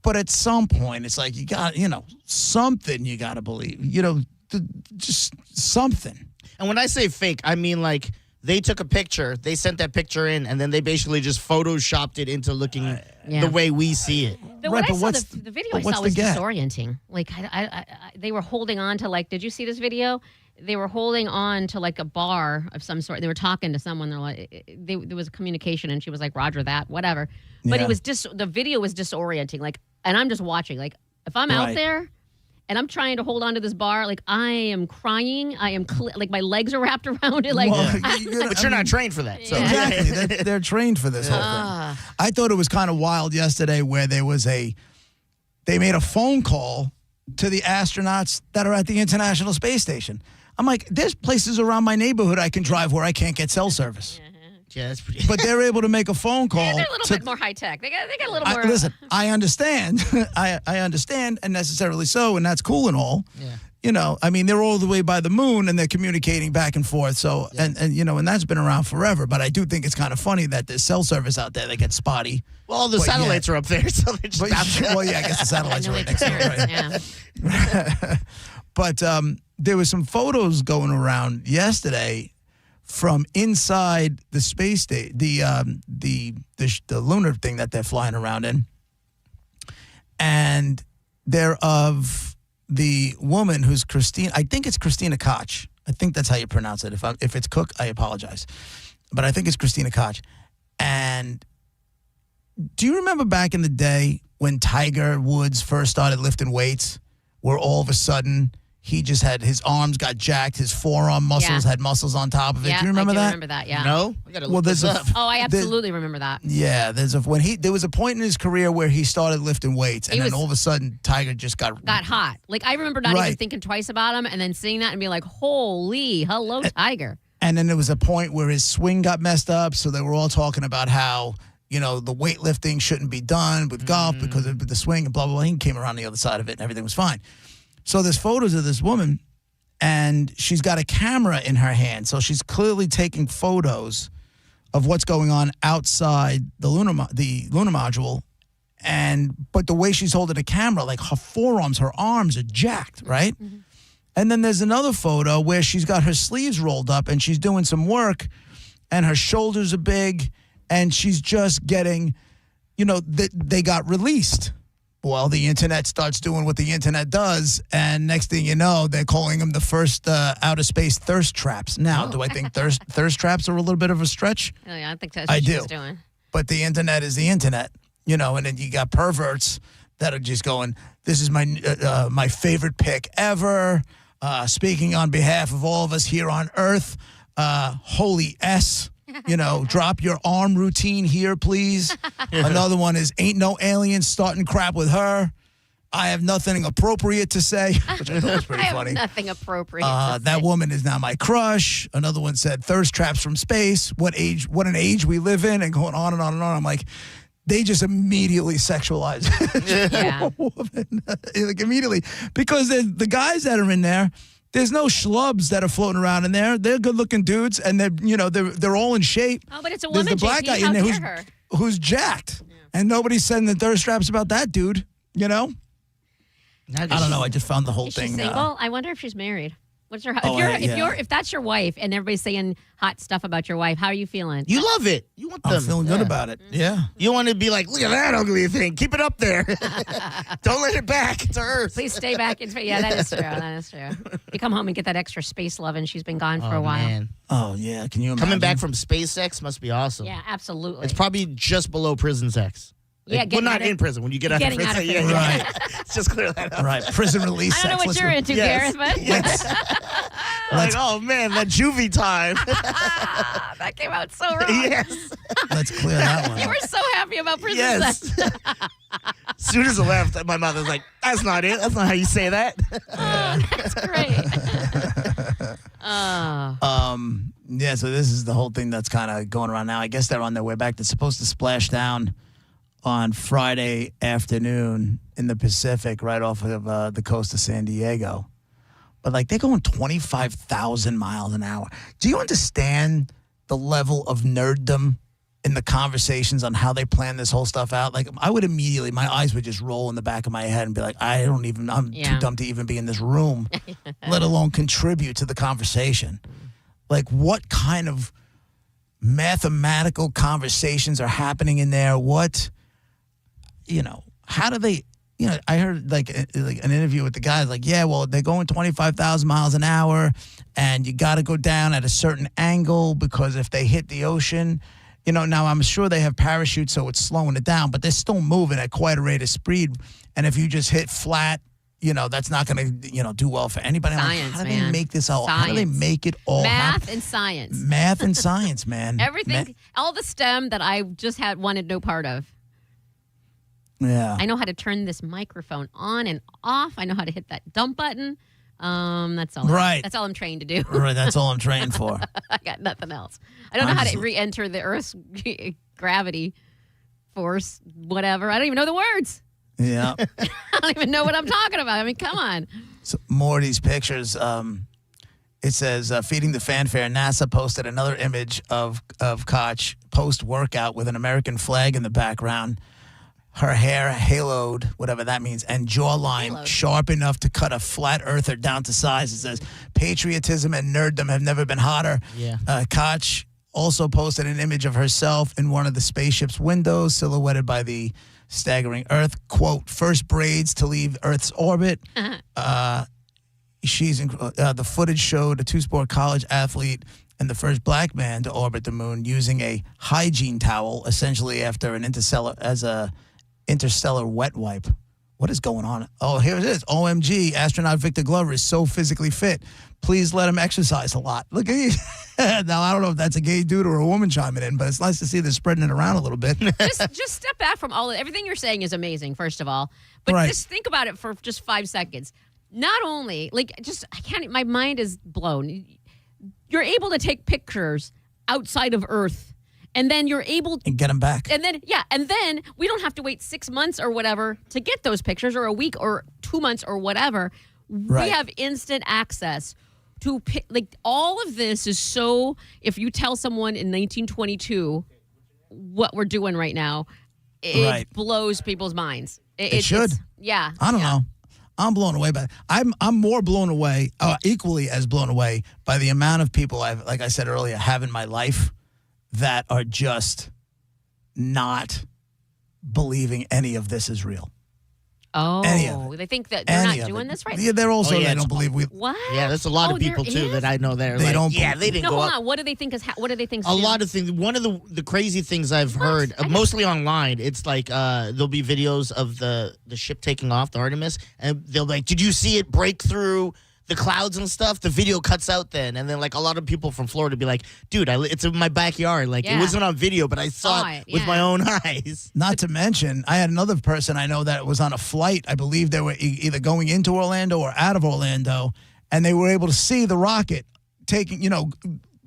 But at some point, it's like, you got, something you got to believe, just something. And when I say fake, I mean, like, they took a picture, they sent that picture in, and then they basically just photoshopped it into looking the way we see it. The video I saw was disorienting. Like, they were holding on to, like, did you see this video? They were holding on to, like, a bar of some sort. They were talking to someone. They're like, there was a communication, and she was like, Roger that, whatever. But it was the video was disorienting. Like, and I'm just watching. Like, if I'm out there and I'm trying to hold on to this bar, like, I am crying. I am like, my legs are wrapped around it. Like, but you're not trained for that. So. Exactly. They're trained for this whole thing. I thought it was kind of wild yesterday where they made a phone call to the astronauts that are at the International Space Station. I'm like, there's places around my neighborhood I can drive where I can't get cell service. Yeah, that's pretty. But they're able to make a phone call. Yeah, they're a little bit more high tech. They got a little more. Listen, I understand. I understand, and necessarily so, and that's cool and all. Yeah. I mean, they're all the way by the moon, and they're communicating back and forth. So, and that's been around forever. But I do think it's kind of funny that there's cell service out there that gets spotty. Well, the satellites are up there, so they're just well, yeah, I guess the satellites are right next to it, right? Yeah. But there was some photos going around yesterday from inside the space station, the lunar thing that they're flying around in, and they're of the woman who's Christine. I think it's Christina Koch. I think that's how you pronounce it. If it's Cook, I apologize, but I think it's Christina Koch. And do you remember back in the day when Tiger Woods first started lifting weights, where all of a sudden he just had his arms got jacked, his forearm muscles had muscles on top of it. Yeah, do you remember that? I remember that, yeah. No? I gotta look this up. Oh, I absolutely remember that. Yeah, there was a point in his career where he started lifting weights, and then all of a sudden Tiger just got hot. Like, I remember not even thinking twice about him, and then seeing that and being like, holy, hello, Tiger. And then there was a point where his swing got messed up, so they were all talking about how, the weightlifting shouldn't be done with golf because of the swing and blah, blah, blah. He came around the other side of it and everything was fine. So there's photos of this woman, and she's got a camera in her hand. So she's clearly taking photos of what's going on outside the lunar module. But the way she's holding the camera, like her forearms, her arms are jacked, right? Mm-hmm. And then there's another photo where she's got her sleeves rolled up and she's doing some work, and her shoulders are big, and she's just getting, they got released. Well, the internet starts doing what the internet does, and next thing you know, they're calling them the first outer space thirst traps. Now, do I think thirst traps are a little bit of a stretch? Oh, yeah, I think that's what she's doing. But the internet is the internet, and then you got perverts that are just going, this is my favorite pick ever. Speaking on behalf of all of us here on Earth, Holy S. Drop your arm routine here, please. Another one is ain't no alien starting crap with her. I have nothing appropriate to say, which I thought was pretty funny. Nothing appropriate. That woman is now my crush. Another one said thirst traps from space. What an age we live in, and going on and on and on. I'm like, they just immediately sexualize a woman. Like immediately. Because the guys that are in there's no schlubs that are floating around in there. They're good-looking dudes, and they're all in shape. Oh, but it's a woman. There's the black guy in there who's jacked, and nobody's sending the thirst traps about that dude. I don't know. I just found the whole Is thing. She single? I wonder if she's married. What's her? Oh, If that's your wife, and everybody's saying hot stuff about your wife, how are you feeling? You love it. You want them. I'm feeling good about it. Yeah. You want to be like, look at that ugly thing. Keep it up there. Don't let it back to Earth. Please stay back. Yeah, that is true. That is true. You come home and get that extra space love, and she's been gone for a while. Man. Oh, yeah. Can you imagine? Coming back from SpaceX must be awesome. Yeah, absolutely. It's probably just below prison sex. Yeah, well, not in prison. When you get out of prison. Yeah. Right. Let's just clear that up. Right. Prison release I don't know what you're into, Gareth, but like, oh man, that juvie time. That came out so wrong. Yes. Let's clear that one. You were so happy about prison Yes. sex. As soon as I left, my mother was like, "That's not it. That's not how you say that." That's great. Yeah, so this is the whole thing that's kind of going around now. I guess they're on their way back. They're supposed to splash down on Friday afternoon in the Pacific right off of the coast of San Diego. But, like, they're going 25,000 miles an hour. Do you understand the level of nerddom in the conversations on how they plan this whole stuff out? Like, I would immediately, my eyes would just roll in the back of my head and be like, I'm too dumb to even be in this room, let alone contribute to the conversation. Like, what kind of mathematical conversations are happening in there? How do they, I heard like an interview with the guys like, yeah, well, they're going 25,000 miles an hour and you got to go down at a certain angle because if they hit the ocean, now I'm sure they have parachutes, so it's slowing it down, but they're still moving at quite a rate of speed. And if you just hit flat, that's not going to, do well for anybody. Science, how do man. they make this all? Science. How do they make it all Math happen? and science. Math and science, man. Everything, all the STEM that I just wanted no part of. Yeah. I know how to turn this microphone on and off. I know how to hit that dump button. That's all. Right. That's all I'm trained to do. Right. That's all I'm trained for. I got nothing else. I don't know how to re-enter the Earth's gravity force, whatever. I don't even know the words. Yeah. I don't even know what I'm talking about. I mean, come on. So more of these pictures. It says, feeding the fanfare, NASA posted another image of Koch post-workout with an American flag in the background. Her hair haloed, whatever that means, and jawline sharp enough to cut a flat earther down to size. It says, patriotism and nerddom have never been hotter. Yeah. Koch also posted an image of herself in one of the spaceship's windows, silhouetted by the staggering Earth. Quote, first braids to leave Earth's orbit. The footage showed a two-sport college athlete and the first black man to orbit the moon using a hygiene towel, essentially after an interstellar wet wipe. What is going on? Oh, here it is. OMG, astronaut Victor Glover is so physically fit. Please let him exercise a lot. Look at you. Now, I don't know if that's a gay dude or a woman chiming in, but it's nice to see they're spreading it around a little bit. just step back from everything you're saying is amazing, first of all. But just think about it for just 5 seconds. Not only, my mind is blown. You're able to take pictures outside of Earth. And then you're able to get them back. And then we don't have to wait 6 months or whatever to get those pictures, or a week or 2 months or whatever. Right. We have instant access to all of this is so. If you tell someone in 1922 what we're doing right now, it blows people's minds. It should. Yeah. I don't know. I'm blown away by it. I'm more blown away, equally as blown away by the amount of people like I said earlier, have in my life that are just not believing any of this is real. Oh, they think that they're not doing this right? Yeah, they're also, they don't believe we. What? Yeah, there's a lot of people, too, that I know there. They don't. Yeah, they didn't go hold up. on. What do they think is what do they think? A lot of things. One of the crazy things I've heard, mostly online, it's like there'll be videos of the ship taking off, the Artemis, and they'll be like, did you see it break through the clouds and stuff, the video cuts out then. And then, like, a lot of people from Florida be like, dude, it's in my backyard. Like, it wasn't on video, but I saw it with my own eyes. Not to mention, I had another person I know that was on a flight. I believe they were either going into Orlando or out of Orlando, and they were able to see the rocket taking,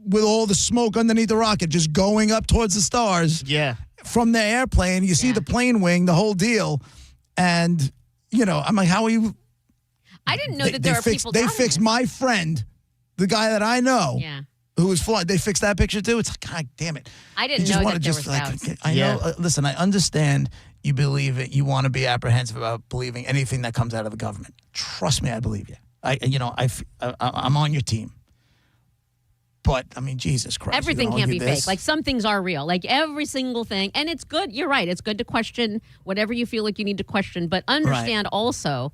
with all the smoke underneath the rocket, just going up towards the stars. Yeah. From the airplane. You see the plane wing, the whole deal. And, I'm like, how are you? I didn't know that there are people They down fixed there. my friend, the guy that I know, Yeah. who was flying. They fixed that picture too. It's like, God damn it. I didn't You know wanna that there was doubts. I know. Listen, I understand you believe it. You want to be apprehensive about believing anything that comes out of the government. Trust me, I believe you. I'm on your team. But, I mean, Jesus Christ. Everything can't be this. fake. Like, some things are real. Like, every single thing. And it's good. You're right. It's good to question whatever you feel like you need to question. But understand also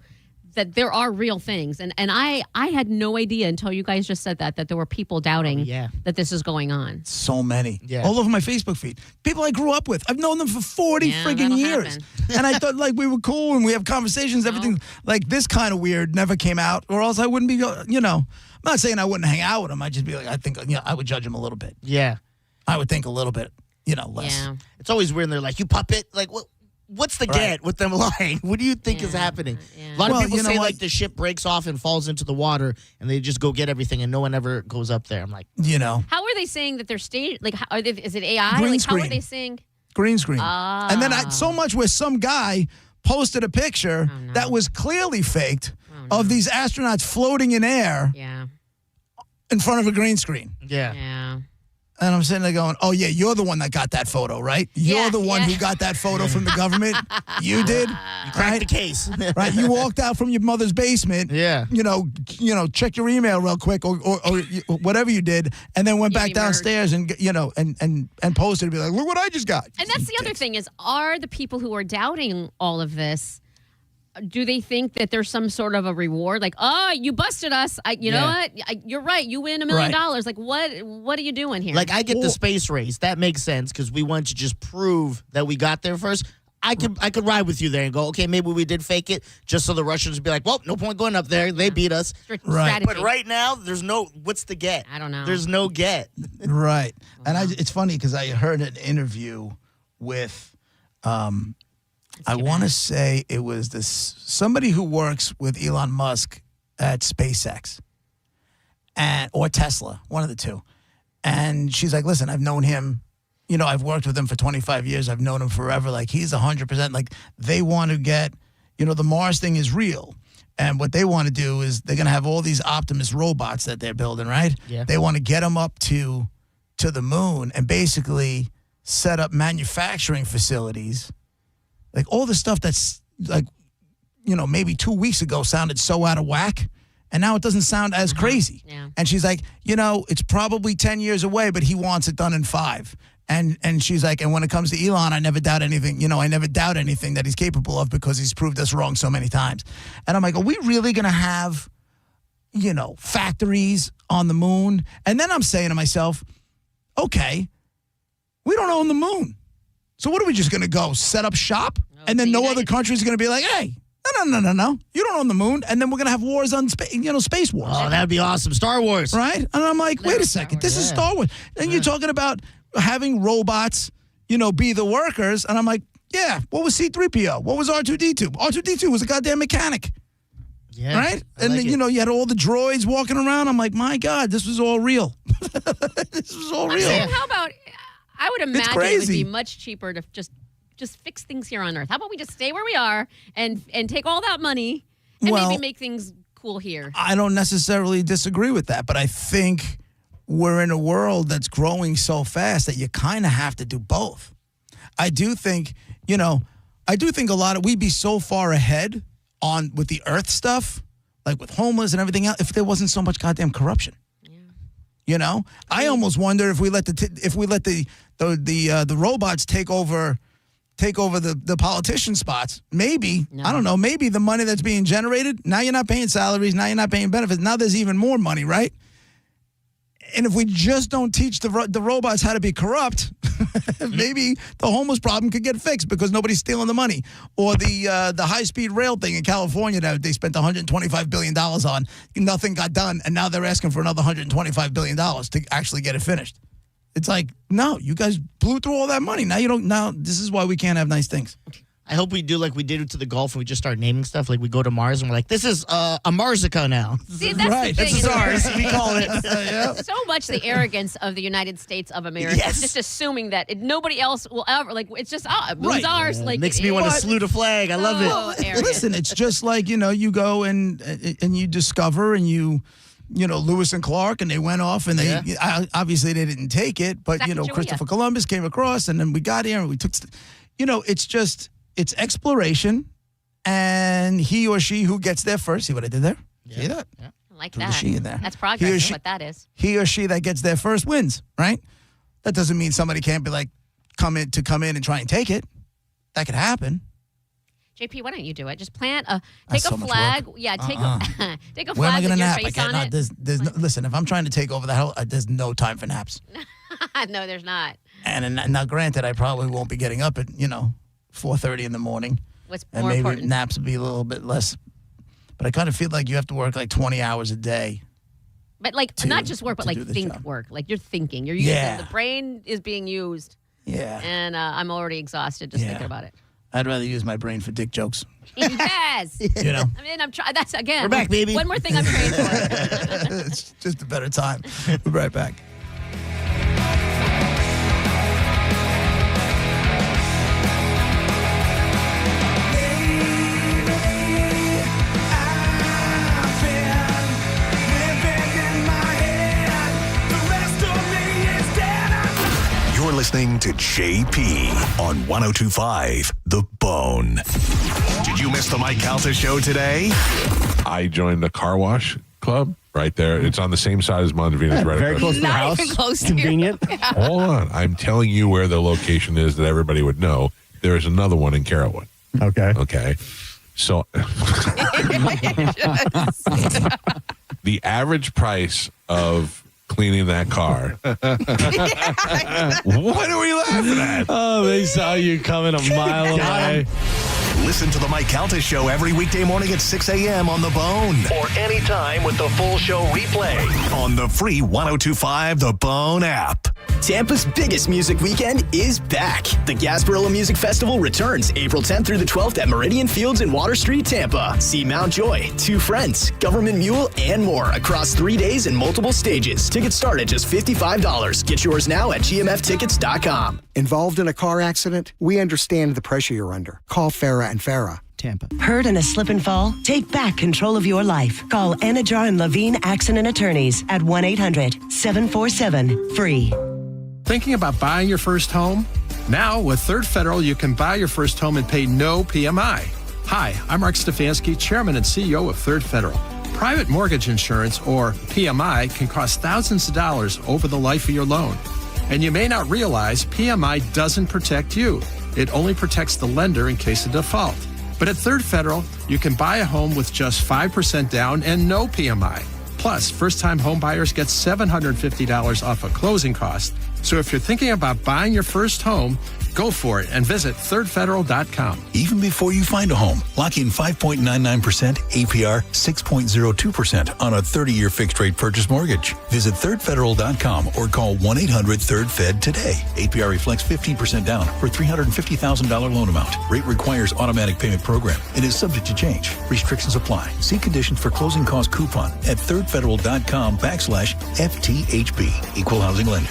that there are real things. And I had no idea until you guys just said that there were people doubting that this is going on. So many. Yeah. All over my Facebook feed. People I grew up with. I've known them for 40 friggin' years. And I thought, like, we were cool and we have conversations. Everything, like, this kind of weird never came out, or else I wouldn't be, I'm not saying I wouldn't hang out with him. I'd just be like, I think, I would judge him a little bit. Yeah. I would think a little bit, less. Yeah. It's always weird. And they're like, you puppet? Like, what's the get with them lying? What do you think is happening? A lot of people say, like, the ship breaks off and falls into the water, and they just go get everything, and no one ever goes up there. I'm like, How are they saying that they're staged? Like, is it AI? Green Like, screen. how are they saying? Green screen. And then so much where some guy posted a picture that was clearly faked of these astronauts floating in air in front of a green screen. Yeah. And I'm sitting there going, oh, yeah, you're the one that got that photo, right? You're the one who got that photo from the government. You did. You cracked the case. Right? You walked out from your mother's basement. Yeah. Check your email real quick or whatever you did, and then went back downstairs and, and posted and be like, look what I just got. And that's the other thing is, are the people who are doubting all of this, do they think that there's some sort of a reward? Like, oh, you busted us. You know what? You're right. You win $1 million. Like, what are you doing here? Like, I get the space race. That makes sense because we want to just prove that we got there first. I could ride with you there and go, okay, maybe we did fake it just so the Russians would be like, well, no point going up there. They beat us. Right. But right now, there's what's the get? I don't know. There's no get. Right. And it's funny because I heard an interview with, I want to say it was somebody who works with Elon Musk at SpaceX or Tesla, one of the two. And she's like, listen, I've known him. I've worked with him for 25 years. I've known him forever. Like, he's 100%. Like, they want to get, the Mars thing is real. And what they want to do is they're going to have all these Optimus robots that they're building, right? Yeah. They want to get them up to the moon and basically set up manufacturing facilities. Like, all the stuff that's, like, maybe 2 weeks ago sounded so out of whack, and now it doesn't sound as crazy. Yeah. And she's like, it's probably 10 years away, but he wants it done in 5. And she's like, and when it comes to Elon, I never doubt anything. I never doubt anything that he's capable of because he's proved us wrong so many times. And I'm like, are we really going to have, factories on the moon? And then I'm saying to myself, okay, we don't own the moon. So what are we just going to go set up shop? And then no other country is going to be like, hey, no. You don't own the moon. And then we're going to have wars on space wars. Oh, that'd be awesome. Star Wars. Right? And I'm like, wait a second. This is Star Wars. And you're talking about having robots, be the workers. And I'm like, yeah, what was C-3PO? What was R2-D2? R2-D2 was a goddamn mechanic. Yeah. Right? And then, you had all the droids walking around. I'm like, my God, this was all real. This was all real. How about, I would imagine it would be much cheaper to just fix things here on Earth. How about we just stay where we are and take all that money and maybe make things cool here? I don't necessarily disagree with that, but I think we're in a world that's growing so fast that you kind of have to do both. I do think, we'd be so far ahead with the Earth stuff, like with homeless and everything else, if there wasn't so much goddamn corruption. Yeah. I almost wonder if we let the robots take over the politician spots. Maybe, I don't know, maybe the money that's being generated, now you're not paying salaries, now you're not paying benefits, now there's even more money, right? And if we just don't teach the robots how to be corrupt, maybe the homeless problem could get fixed because nobody's stealing the money. Or the high-speed rail thing in California that they spent $125 billion on, nothing got done, and now they're asking for another $125 billion to actually get it finished. It's like, no, you guys blew through all that money. Now this is why we can't have nice things. I hope we do like we did to the golf and we just start naming stuff. Like we go to Mars and we're like, this is a Marsica now. See, that's the thing. This is ours. We call it. So much the arrogance of the United States of America. Yes. Just assuming that nobody else will ever, like, it's just, it's ours. Like, makes me want to salute a flag. I love it. Listen, it's just like, you go and you discover and Lewis and Clark, and they went off, and they obviously they didn't take it, but Christopher Columbus came across, and then we got here and we took. It's exploration, and he or she who gets there first. See what I did there? See that? I like Threw that. the she in there. That's progress. Is what that is. He or she that gets there first wins, right? That doesn't mean somebody can't be like come in and try and take it. That could happen. JP, why don't you do it? Just take a flag. Yeah, take a Where am I flag with your nap? face on it. Listen, if I'm trying to take over the house, there's no time for naps. No, there's not. And now, granted, I probably won't be getting up at 4:30 in the morning. What's and more maybe important? naps will be a little bit less. But I kind of feel like you have to work like 20 hours a day. But not just work, but like think job. Work. Like you're thinking. You're using the brain is being used. Yeah. And I'm already exhausted just thinking about it. I'd rather use my brain for dick jokes. Yes. I mean, I'm trying. That's again. We're back, baby. One more thing I'm trained for. It's just a better time. We'll be right back. You're listening to JP on 102.5 The Bone. Did you miss the Mike Calta show today? I joined the car wash club right there. It's on the same side as Mondavina's, right? Very close to the house. Close Convenient. Hold on. I'm telling you where the location is that everybody would know. There is another one in Carrollwood. Okay. So the average price of cleaning that car. What are we laughing at? Oh, they saw you coming a mile away. Listen to the Mike Calta Show every weekday morning at 6 a.m. on The Bone. Or anytime with the full show replay on the free 102.5 The Bone app. Tampa's biggest music weekend is back. The Gasparilla Music Festival returns April 10th through the 12th at Meridian Fields in Water Street, Tampa. See Mount Joy, Two Friends, Government Mule, and more across 3 days and multiple stages. Tickets start at just $55. Get yours now at gmftickets.com. Involved in a car accident? We understand the pressure you're under. Call Farah and Farah. Tampa. Hurt in a slip and fall? Take back control of your life. Call Anajar and Levine Accident Attorneys at 1-800-747-FREE. Thinking about buying your first home? Now, with Third Federal, you can buy your first home and pay no PMI. Hi, I'm Mark Stefanski, Chairman and CEO of Third Federal. Private mortgage insurance, or PMI, can cost thousands of dollars over the life of your loan. And you may not realize PMI doesn't protect you. It only protects the lender in case of default. But at Third Federal, you can buy a home with just 5% down and no PMI. Plus, first-time home buyers get $750 off of closing costs. So if you're thinking about buying your first home, go for it and visit thirdfederal.com. Even before you find a home, lock in 5.99% APR, 6.02% on a 30-year fixed-rate purchase mortgage. Visit thirdfederal.com or call 1-800-3rd-FED today. APR reflects 15% down for $350,000 loan amount. Rate requires automatic payment program and is subject to change. Restrictions apply. See conditions for closing cost coupon at thirdfederal.com/FTHB. Equal housing lender.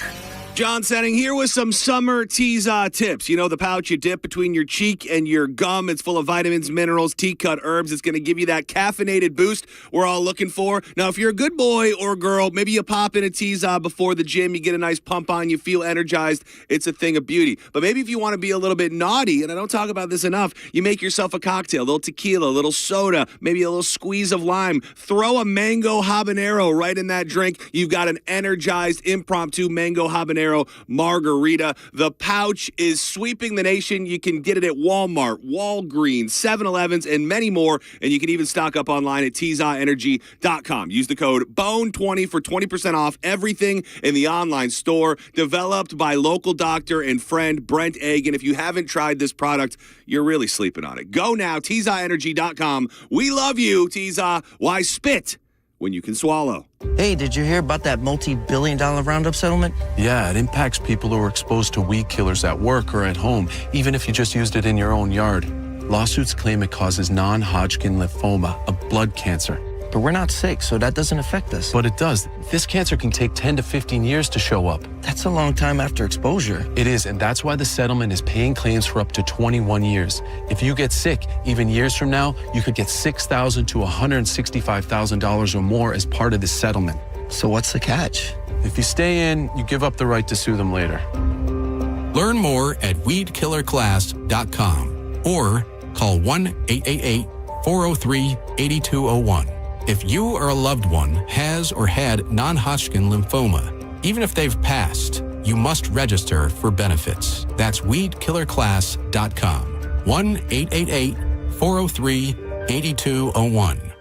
John Setting here with some summer Teaza tips. You know, the pouch you dip between your cheek and your gum. It's full of vitamins, minerals, tea-cut herbs. It's going to give you that caffeinated boost we're all looking for. Now, if you're a good boy or girl, maybe you pop in a Teaza before the gym. You get a nice pump on. You feel energized. It's a thing of beauty. But maybe if you want to be a little bit naughty, and I don't talk about this enough, you make yourself a cocktail. A little tequila, a little soda, maybe a little squeeze of lime. Throw a mango habanero right in that drink. You've got an energized impromptu mango habanero habanero margarita. The pouch is sweeping the nation. You can get it at Walmart, Walgreens, 7-Elevens, and many more. And you can even stock up online at TZAenergy.com. Use the code BONE20 for 20% off everything in the online store. Developed by local doctor and friend Brent Agan. If you haven't tried this product, you're really sleeping on it. Go now, TZAenergy.com. We love you, TZA. Why spit when you can swallow? Hey, did you hear about that multi-billion-dollar Roundup settlement? Yeah, it impacts people who are exposed to weed killers at work or at home, even if you just used it in your own yard. Lawsuits claim it causes non-Hodgkin lymphoma, a blood cancer. But we're not sick, so that doesn't affect us. But it does. This cancer can take 10 to 15 years to show up. That's a long time after exposure. It is, and that's why the settlement is paying claims for up to 21 years. If you get sick, even years from now, you could get $6,000 to $165,000 or more as part of this settlement. So what's the catch? If you stay in, you give up the right to sue them later. Learn more at weedkillerclass.com or call 1-888-403-8201. If you or a loved one has or had non-Hodgkin lymphoma, even if they've passed, you must register for benefits. That's weedkillerclass.com. 1-888-403-8201.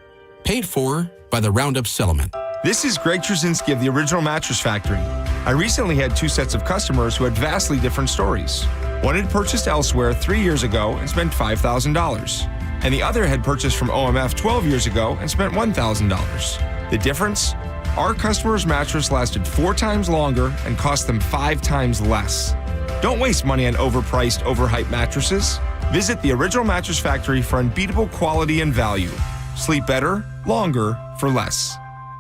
Paid for by the Roundup Settlement. This is Greg Trzynski of the Original Mattress Factory. I recently had two sets of customers who had vastly different stories. One had purchased elsewhere 3 years ago and spent $5,000. And the other had purchased from OMF 12 years ago and spent $1,000. The difference? Our customer's mattress lasted 4 times longer and cost them 5 times less. Don't waste money on overpriced, overhyped mattresses. Visit the Original Mattress Factory for unbeatable quality and value. Sleep better, longer, for less.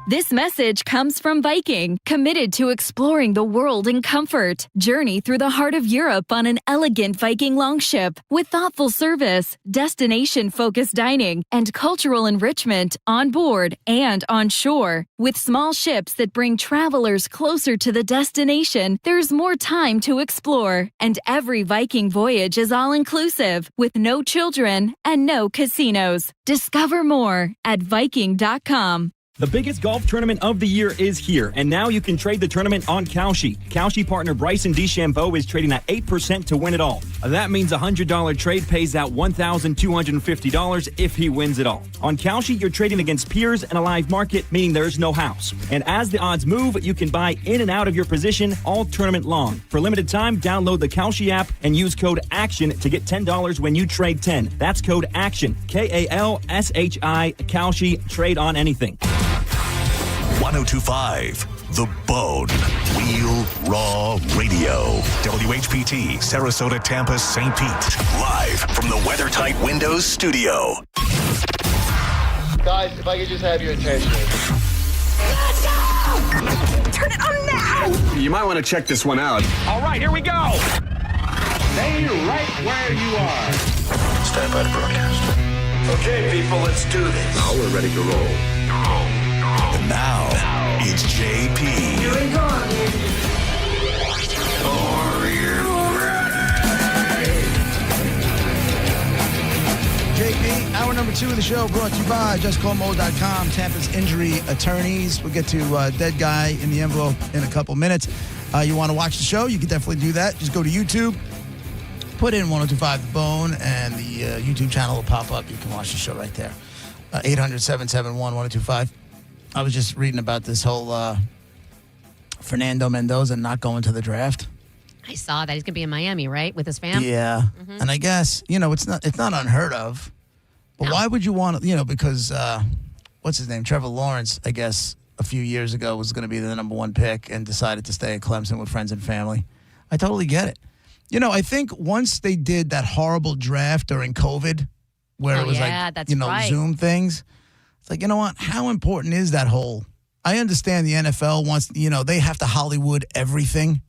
This message comes from Viking, committed to exploring the world in comfort. Journey through the heart of Europe on an elegant Viking longship with thoughtful service, destination-focused dining, and cultural enrichment on board and on shore. With small ships that bring travelers closer to the destination, there's more time to explore. And every Viking voyage is all-inclusive, with no children and no casinos. Discover more at Viking.com. The biggest golf tournament of the year is here, and now you can trade the tournament on Kalshi. Kalshi partner Bryson DeChambeau is trading at 8% to win it all. That means a $100 trade pays out $1,250 if he wins it all. On Kalshi, you're trading against peers and a live market, meaning there's no house. And as the odds move, you can buy in and out of your position all tournament long. For limited time, download the Kalshi app and use code ACTION to get $10 when you trade 10. That's code ACTION, Kalshi, Kalshi, trade on anything. 1025, The Bone, Real Raw Radio. WHPT, Sarasota, Tampa, St. Pete. Live from the WeatherTight Windows studio. Guys, if I could just have your attention. Let's go! Turn it on now! You might want to check this one out. All right, here we go! Stay right where you are. Stand by to broadcast. Okay, people, let's do this. Now we're ready to roll. And now, it's JP. Here we go. Are you ready? JP, hour number 2 of the show brought to you by JustCallMo.com, Tampa's injury attorneys. We'll get to Dead Guy in the Envelope in a couple minutes. You want to watch the show? You can definitely do that. Just go to YouTube, put in 1025 The Bone, and the YouTube channel will pop up. You can watch the show right there. 800-771-1025. I was just reading about this whole Fernando Mendoza not going to the draft. I saw that. He's going to be in Miami, right, with his fam? Yeah. Mm-hmm. And I guess, it's not unheard of. But why would you want to, because, what's his name? Trevor Lawrence, I guess, a few years ago was going to be the number 1 pick and decided to stay at Clemson with friends and family. I totally get it. I think once they did that horrible draft during COVID, where it was right. Zoom things, it's like, you know what? How important is that whole? I understand the NFL wants, they have to Hollywood everything.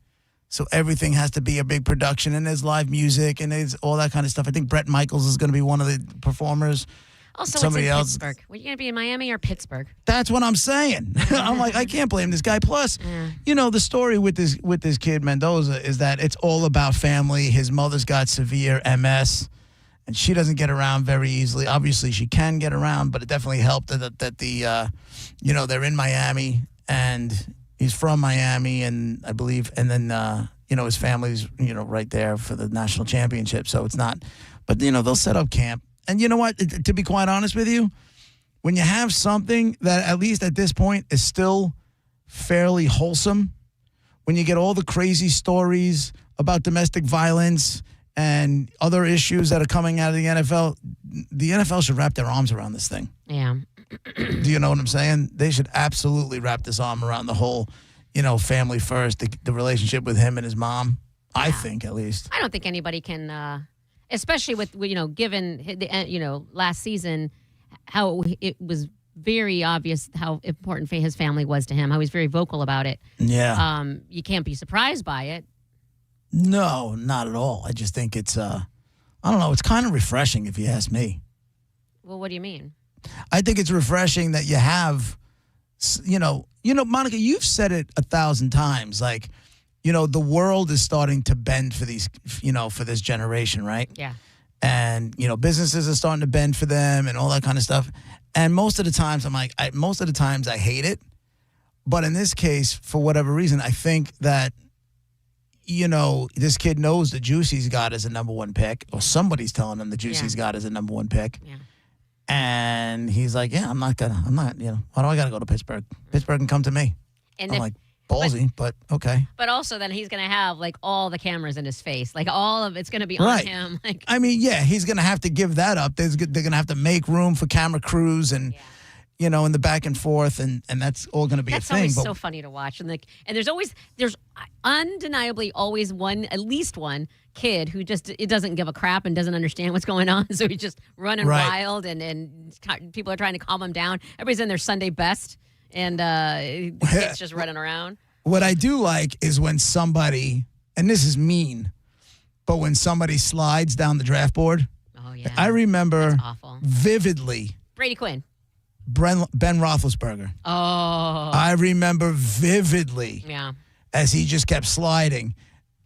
So everything has to be a big production, and there's live music, and there's all that kind of stuff. I think Bret Michaels is going to be one of the performers. Also, somebody it's in else. Pittsburgh. Were you going to be in Miami or Pittsburgh? That's what I'm saying. I'm like, I can't blame this guy. Plus, the story with this kid Mendoza is that it's all about family. His mother's got severe MS, and she doesn't get around very easily. Obviously, she can get around, but it definitely helped that they're in Miami, and He's from Miami, and I believe, and then his family's right there for the national championship. So it's not, but they'll set up camp. And you know what? To be quite honest with you, when you have something that at least at this point is still fairly wholesome, when you get all the crazy stories about domestic violence and other issues that are coming out of the NFL should wrap their arms around this thing. Yeah. Do you know what I'm saying? They should absolutely wrap this arm around the whole, family first, the relationship with him and his mom. Yeah. I think, at least. I don't think anybody can, especially with, given the, last season, how it was very obvious how important his family was to him, how he's very vocal about it. Yeah. You can't be surprised by it. No, not at all. I just think it's, I don't know, it's kind of refreshing if you ask me. Well, what do you mean? I think it's refreshing that you have, Monica, you've said it 1,000 times. Like, the world is starting to bend for these, for this generation, right? Yeah. And, businesses are starting to bend for them and all that kind of stuff. And most of the times I hate it. But in this case, for whatever reason, I think that, this kid knows the juice he's got as a number one pick, or somebody's telling him the juice he's got as a number one pick. Yeah. And he's like, yeah, I'm not, why do I got to go to Pittsburgh? Pittsburgh can come to me. And I'm like, ballsy, but okay. But also then he's going to have like all the cameras in his face. Like all of it's going to be on him. Like, I mean, yeah, he's going to have to give that up. They're going to have to make room for camera crews and, in the back and forth. And that's all going to be a thing. That's always so funny to watch. And there's undeniably always at least one kid who it doesn't give a crap and doesn't understand what's going on. So he's just running wild and people are trying to calm him down. Everybody's in their Sunday best. And the kid's just running around. What I do like is when somebody, and this is mean, but when somebody slides down the draft board. Oh, yeah. I remember vividly. Brady Quinn. Ben Roethlisberger. Oh. I remember vividly. Yeah. As he just kept sliding.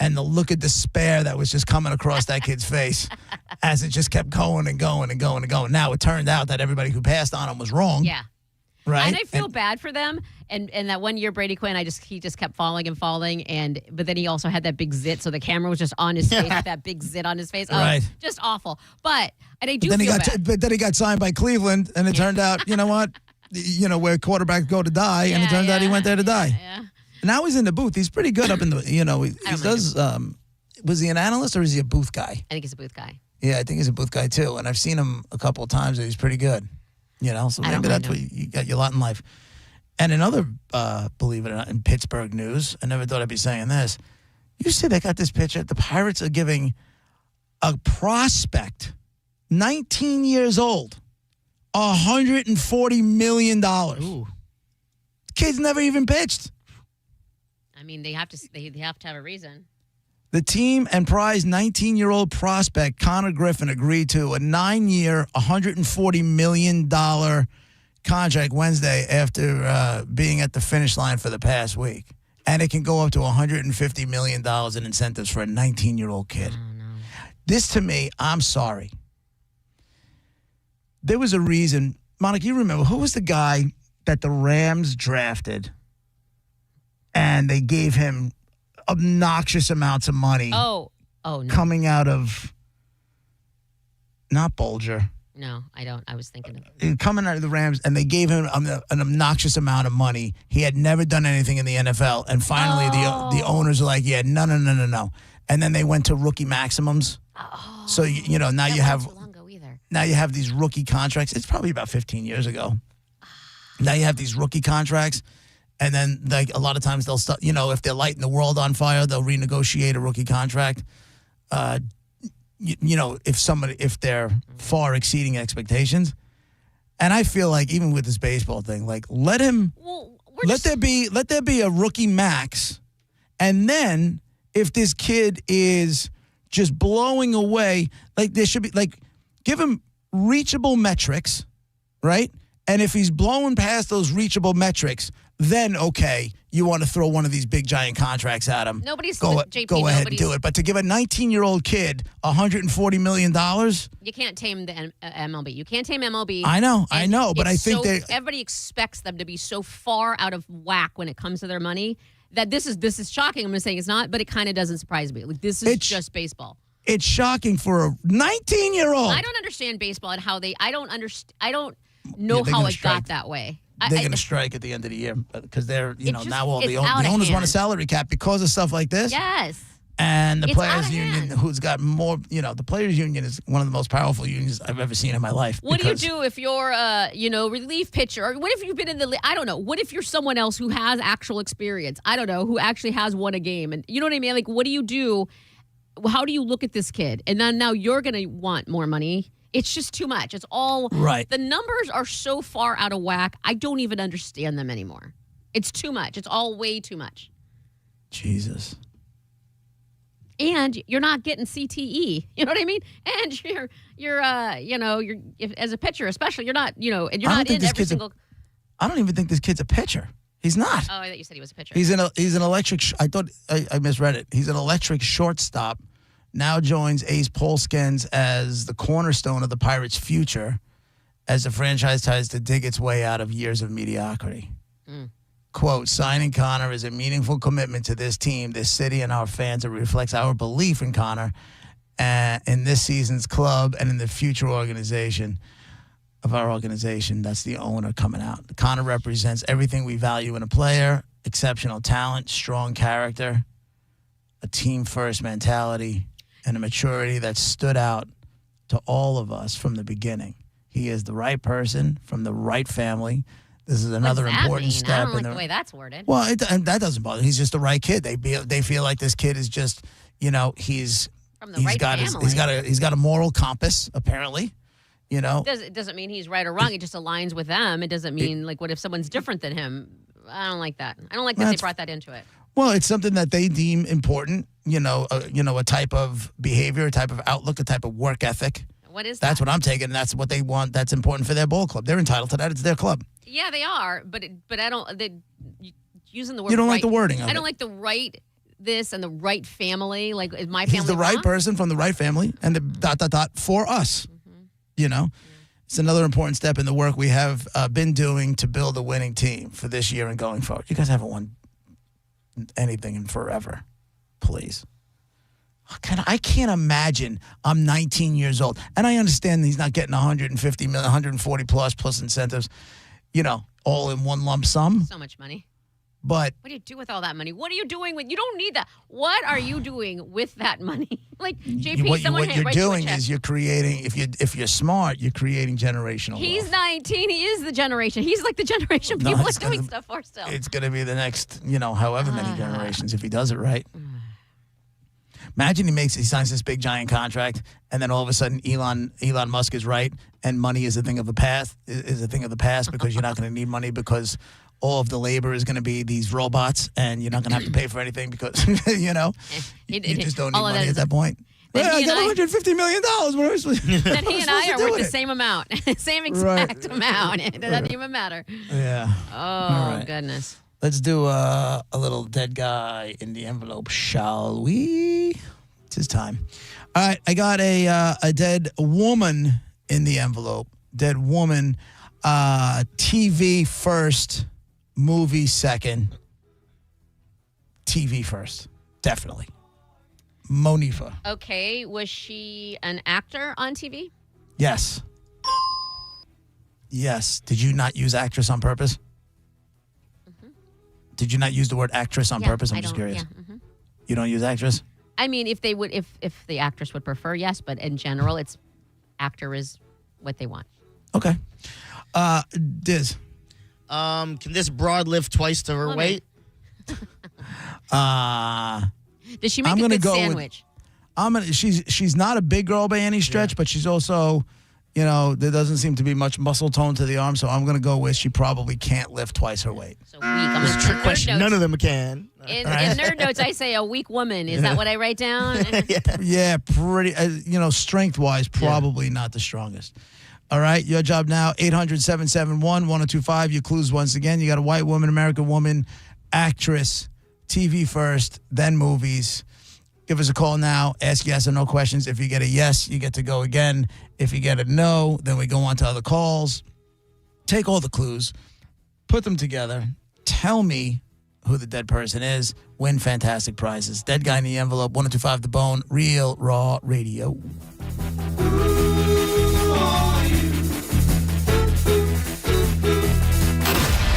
And the look of despair that was just coming across that kid's face as it just kept going and going and going and going. Now, it turned out that everybody who passed on him was wrong. Yeah. Right. And I feel bad for them. And that 1 year Brady Quinn, he just kept falling and falling. But then he also had that big zit. So the camera was just on his face with that big zit on his face. Oh, right. Just awful. But I do feel bad. But then he got signed by Cleveland. And it turned out, you know what? Where quarterbacks go to die. And it turned out he went there to die. Yeah. And now he's in the booth. He's pretty good up in the, he does, was he an analyst or is he a booth guy? I think he's a booth guy. Yeah, I think he's a booth guy too. And I've seen him a couple of times and he's pretty good. So maybe that's what you got your lot in life. And another, believe it or not, in Pittsburgh news, I never thought I'd be saying this. You see they got this picture. The Pirates are giving a prospect, 19 years old, $140 million. Ooh. The kid's never even pitched. I mean, they have to have a reason. The team and prized 19-year-old prospect Connor Griffin agreed to a 9-year, $140 million contract Wednesday after being at the finish line for the past week. And it can go up to $150 million in incentives for a 19-year-old kid. Oh, no. This, to me, I'm sorry. There was a reason. Monica, you remember, who was the guy that the Rams drafted and they gave him obnoxious amounts of money. Oh, no. Coming out of, not Bolger. No, I don't. I was thinking of coming out of the Rams, and they gave him an obnoxious amount of money. He had never done anything in the NFL, and finally the owners are like, yeah, no. And then they went to rookie maximums. Oh, so now you have too long ago either. Now you have these rookie contracts. It's probably about 15 years ago. Now you have these rookie contracts. And then, like, a lot of times they'll start, if they're lighting the world on fire, they'll renegotiate a rookie contract. If they're far exceeding expectations. And I feel like even with this baseball thing, like, let there be a rookie max. And then if this kid is just blowing away, like, there should be, like, give him reachable metrics, right? And if he's blowing past those reachable metrics, then okay, you want to throw one of these big giant contracts at him. Nobody's go ahead and nobody's- do it. But to give a 19-year-old kid $140 million, You can't tame the MLB. You can't tame MLB. I know, And but I it's think so, everybody expects them to be so far out of whack when it comes to their money that this is shocking. I'm not saying it's not, but it kind of doesn't surprise me. Like, this is just baseball. it's shocking for a 19-year-old. I don't understand baseball and how they. I don't know they're how gonna it strike. got that way. They're going to strike at the end of the year because they're, now all it's the out of owners want a hand. salary cap because of stuff like this. Yes. And the It's out players of union, who's got more, the players union is one of the most powerful unions I've ever seen in my life. What do you do if you're a, relief pitcher? Or what if you've been in the, I don't know. What if you're someone else who has actual experience? I don't know, who actually has won a game. And you know what I mean? Like, what do you do? How do you look at this kid? And then now you're going to want more money. It's just too much. It's all, right. The numbers are so far out of whack. I don't even understand them anymore. It's too much. It's all way too much. Jesus. And you're not getting CTE. You know what I mean? And you're as a pitcher, especially, you're not, and you're not in every single. I don't even think this kid's a pitcher. He's not. Oh, I thought you said he was a pitcher. He's an electric. I thought I misread it. He's an electric shortstop. Now joins Ace Polskens as the cornerstone of the Pirates' future, as the franchise tries to dig its way out of years of mediocrity. Quote, signing Connor is a meaningful commitment to this team, this city, and our fans. It reflects our belief in Connor, in this season's club, and in the future organization of our organization. That's the owner coming out. Connor represents everything we value in a player: exceptional talent, strong character, a team-first mentality, and a maturity that stood out to all of us from the beginning. He is the right person from the right family. This is another important step. I don't like the way that's worded. Well, and that doesn't bother. He's just the right kid. They feel like this kid is just, he's from the right family. He's got a moral compass, apparently. It doesn't mean he's right or wrong. It just aligns with them. It doesn't mean what if someone's different than him? I don't like that. I don't like that they brought that into it. Well, it's something that they deem important. A type of behavior, a type of outlook, a type of work ethic. What is That's what I'm taking, and that's what they want. That's important for their ball club. They're entitled to that. It's their club. Yeah, they are, but I don't. Using the word. You don't right, like the wording of I don't it. like the right this and the right family. Like, is my family He's the right wrong? person from the right family, and the ... for us. It's another important step in the work we have been doing to build a winning team for this year and going forward. You guys haven't won anything in forever. Please. I can't imagine I'm 19 years old. And I understand he's not getting 150 million, 140 plus incentives, all in one lump sum. So much money. But what do you do with all that money? What are you doing with? You don't need that. What are you doing with that money? Like, JP, what someone you're write you a doing check. is you're creating, if you're smart, you're creating generational He's wealth. 19. He is the generation. He's like the generation No, people are it's doing gonna- stuff for still. It's going to be the next, however many generations if he does it right. Imagine he signs this big giant contract, and then all of a sudden Elon Musk is right, and money is a thing of the past. Is a thing of the past because you're not going to need money because all of the labor is going to be these robots, and you're not going to have to pay for anything because you just don't need all of money that at that point. Then Well, I he got and I- $150 million. What am I supposed to Then he and I are do worth with the it? same amount, same exact amount. It doesn't even matter. Yeah. Oh, All right. goodness. Let's do a little dead guy in the envelope, shall we? It's his time. All right, I got a dead woman in the envelope. Dead woman, TV first, movie second. TV first, definitely. Monifa. Okay, was she an actor on TV? Yes. Yes. Did you not use actress on purpose? Did you not use the word actress on purpose? I'm just curious. Yeah. You don't use actress? I mean, if they would, if the actress would prefer, yes, but in general, it's actor is what they want. Okay. Diz. Can this broad lift twice to her weight? Does she make I'm a gonna good go sandwich? She's not a big girl by any stretch, but she's also, there doesn't seem to be much muscle tone to the arm, so I'm gonna go with she probably can't lift twice her weight. So weak. I'm It's a trick question. None of them can. In nerd notes, I say a weak woman. Is that what I write down? Yeah, pretty. Strength wise, probably not the strongest. All right, your job now, 800-771-1025. Your clues once again. You got a white woman, American woman, actress, TV first, then movies. Give us a call now. Ask yes or no questions. If you get a yes, you get to go again. If you get a no, then we go on to other calls. Take all the clues, put them together, tell me who the dead person is, win fantastic prizes. Dead Guy in the Envelope, 1025 The Bone, Real Raw Radio.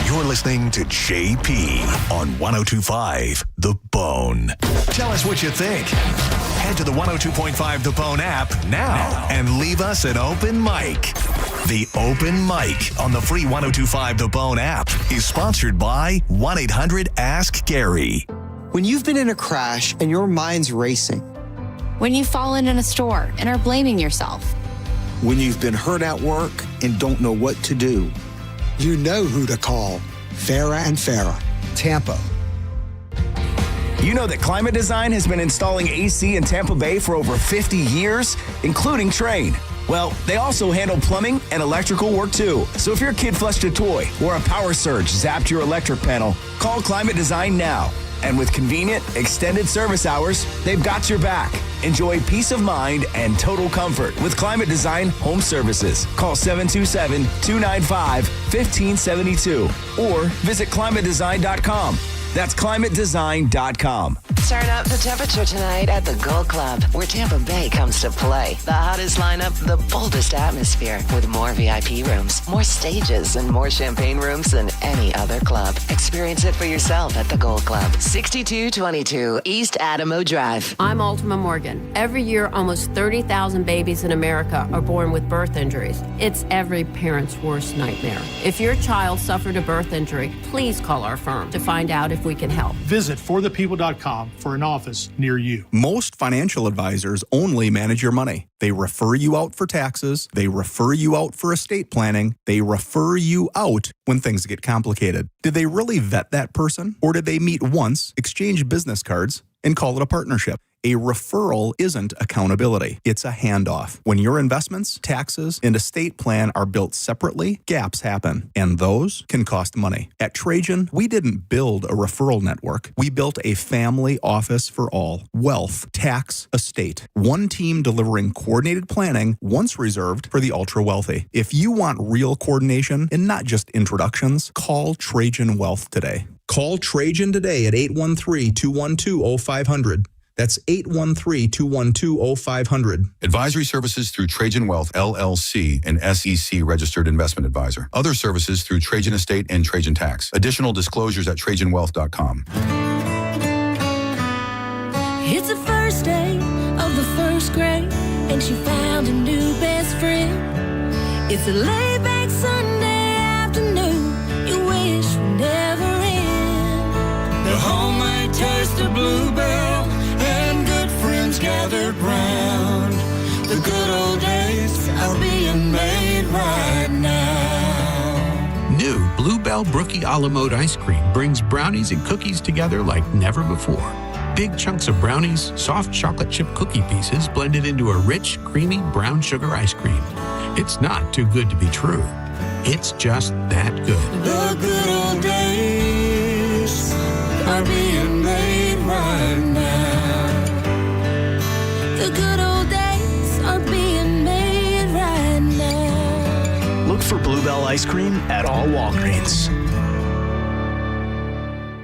You're listening to JP on 1025 The Bone. Tell us what you think. Head to the 102.5 The Bone app now and leave us an open mic. The Open Mic on the free 1025 The Bone app is sponsored by 1-800-ASK-GARY. When you've been in a crash and your mind's racing. When you've fallen in a store and are blaming yourself. When you've been hurt at work and don't know what to do. You know who to call. Farah and Farah, Tampa. You know that Climate Design has been installing AC in Tampa Bay for over 50 years, including Trane. Well, they also handle plumbing and electrical work too. So if your kid flushed a toy or a power surge zapped your electric panel, call Climate Design now. And with convenient, extended service hours, they've got your back. Enjoy peace of mind and total comfort with Climate Design Home Services. Call 727-295-1572 or visit climatedesign.com. That's climatedesign.com. Turn up the temperature tonight at the Gold Club, where Tampa Bay comes to play. The hottest lineup, the boldest atmosphere, with more VIP rooms, more stages, and more champagne rooms than any other club. Experience it for yourself at the Gold Club, 6222 East Adamo Drive. I'm Ultima Morgan. Every year, almost 30,000 babies in America are born with birth injuries. It's every parent's worst nightmare. If your child suffered a birth injury, please call our firm to find out if we can help. Visit forthepeople.com for an office near you. Most financial advisors only manage your money. They refer you out for taxes. They refer you out for estate planning. They refer you out when things get complicated. Did they really vet that person? Or did they meet once, exchange business cards, and call it a partnership? A referral isn't accountability. It's a handoff. When your investments, taxes, and estate plan are built separately, gaps happen, and those can cost money. At Trajan, we didn't build a referral network. We built a family office for all. Wealth, tax, estate. One team delivering coordinated planning, once reserved for the ultra-wealthy. If you want real coordination and not just introductions, call Trajan Wealth today. Call Trajan today at 813-212-0500. That's 813-212-0500. Advisory services through Trajan Wealth, LLC, an SEC registered investment advisor. Other services through Trajan Estate and Trajan Tax. Additional disclosures at TrajanWealth.com. It's the first day of the first grade, and she found a new best friend. It's a laid-back Sunday afternoon you wish would never end. The homemade taste of Bluebell and good friends gathered round. The good old days are being made right now. New Bluebell Brookie a la mode ice cream brings brownies and cookies together like never before. Big chunks of brownies, soft chocolate chip cookie pieces blended into a rich, creamy brown sugar ice cream. It's not too good to be true. It's just that good. The good old days are being made right now. The good old days are being made right now. Look for Bluebell ice cream at all Walgreens.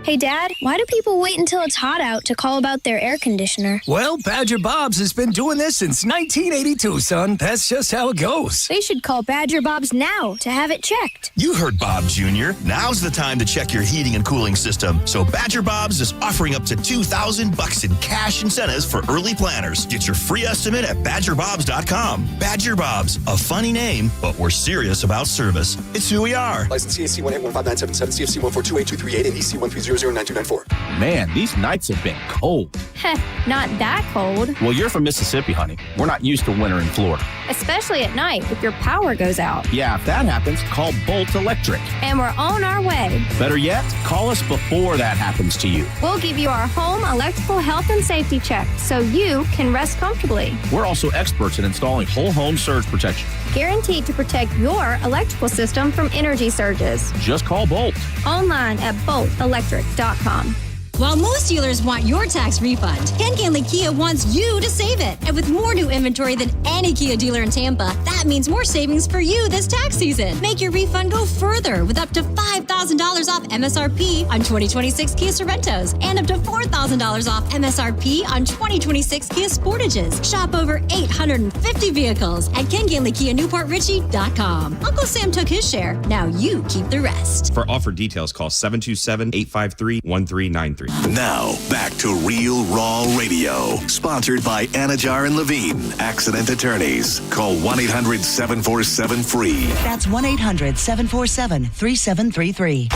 Hey, Dad, why do people wait until it's hot out to call about their air conditioner? Well, Badger Bob's has been doing this since 1982, son. That's just how it goes. They should call Badger Bob's now to have it checked. You heard Bob Jr. Now's the time to check your heating and cooling system. So Badger Bob's is offering up to $2,000 in cash incentives for early planners. Get your free estimate at badgerbobs.com. Badger Bob's, a funny name, but we're serious about service. It's who we are. License CAC 1815977, CFC 1428238, and EC 1300924. Man, these nights have been cold. Heh, not that cold. Well, you're from Mississippi, honey. We're not used to winter in Florida. Especially at night if your power goes out. Yeah, if that happens, call Bolt Electric. And we're on our way. Better yet, call us before that happens to you. We'll give you our home electrical health and safety check so you can rest comfortably. We're also experts in installing whole home surge protection. Guaranteed to protect your electrical system from energy surges. Just call Bolt. Online at boltelectric.com. While most dealers want your tax refund, Ken Canley Kia wants you to save it. And with more new inventory than any Kia dealer in Tampa, that means more savings for you this tax season. Make your refund go further with up to $5,000 off MSRP on 2026 Kia Sorrentos and up to $4,000 off MSRP on 2026 Kia Sportages. Shop over 850 vehicles at KenGanleyKiaNewportRichie.com. Uncle Sam took his share. Now you keep the rest. For offer details, call 727-853-1393. Now, back to Real Raw Radio. Sponsored by Anajar and Levine, accident attorneys. Call 1-800-747-FREE. That's 1-800-747-3733.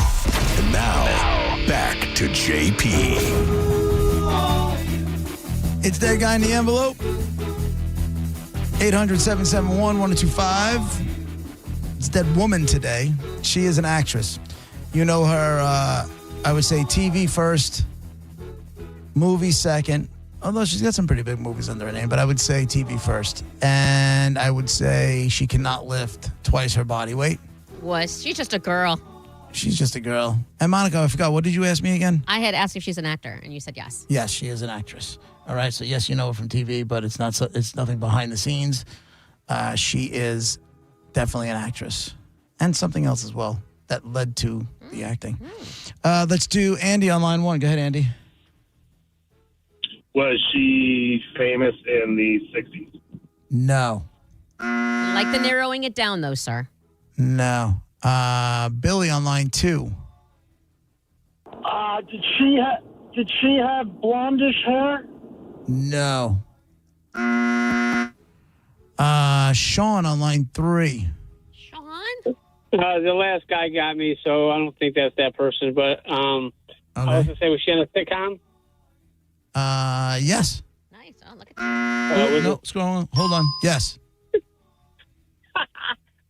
And now, back to JP. It's that guy in the envelope. 800-771-1025. It's that woman today. She is an actress. You know her, I would say TV first, movie second. Although she's got some pretty big movies under her name, but I would say TV first. And I would say she cannot lift twice her body weight. She's just a girl. She's just a girl. And Monica, I forgot, what did you ask me again? I had asked if she's an actor, and you said yes. Yes, she is an actress. All right, so yes, you know her from TV, but it's nothing behind the scenes. She is definitely an actress. And something else as well that led to the acting. Let's do Andy on line one. Go ahead, Andy. Was she famous in the 60s? No. Like the narrowing it down, though, sir. No. Billy on line two. Did she have blondish hair? No. Sean on line three. The last guy got me, so I don't think that's that person. But I was going to say, was she in a sitcom? Yes. Nice. Oh, look at that. No, scroll on. Hold on. Yes.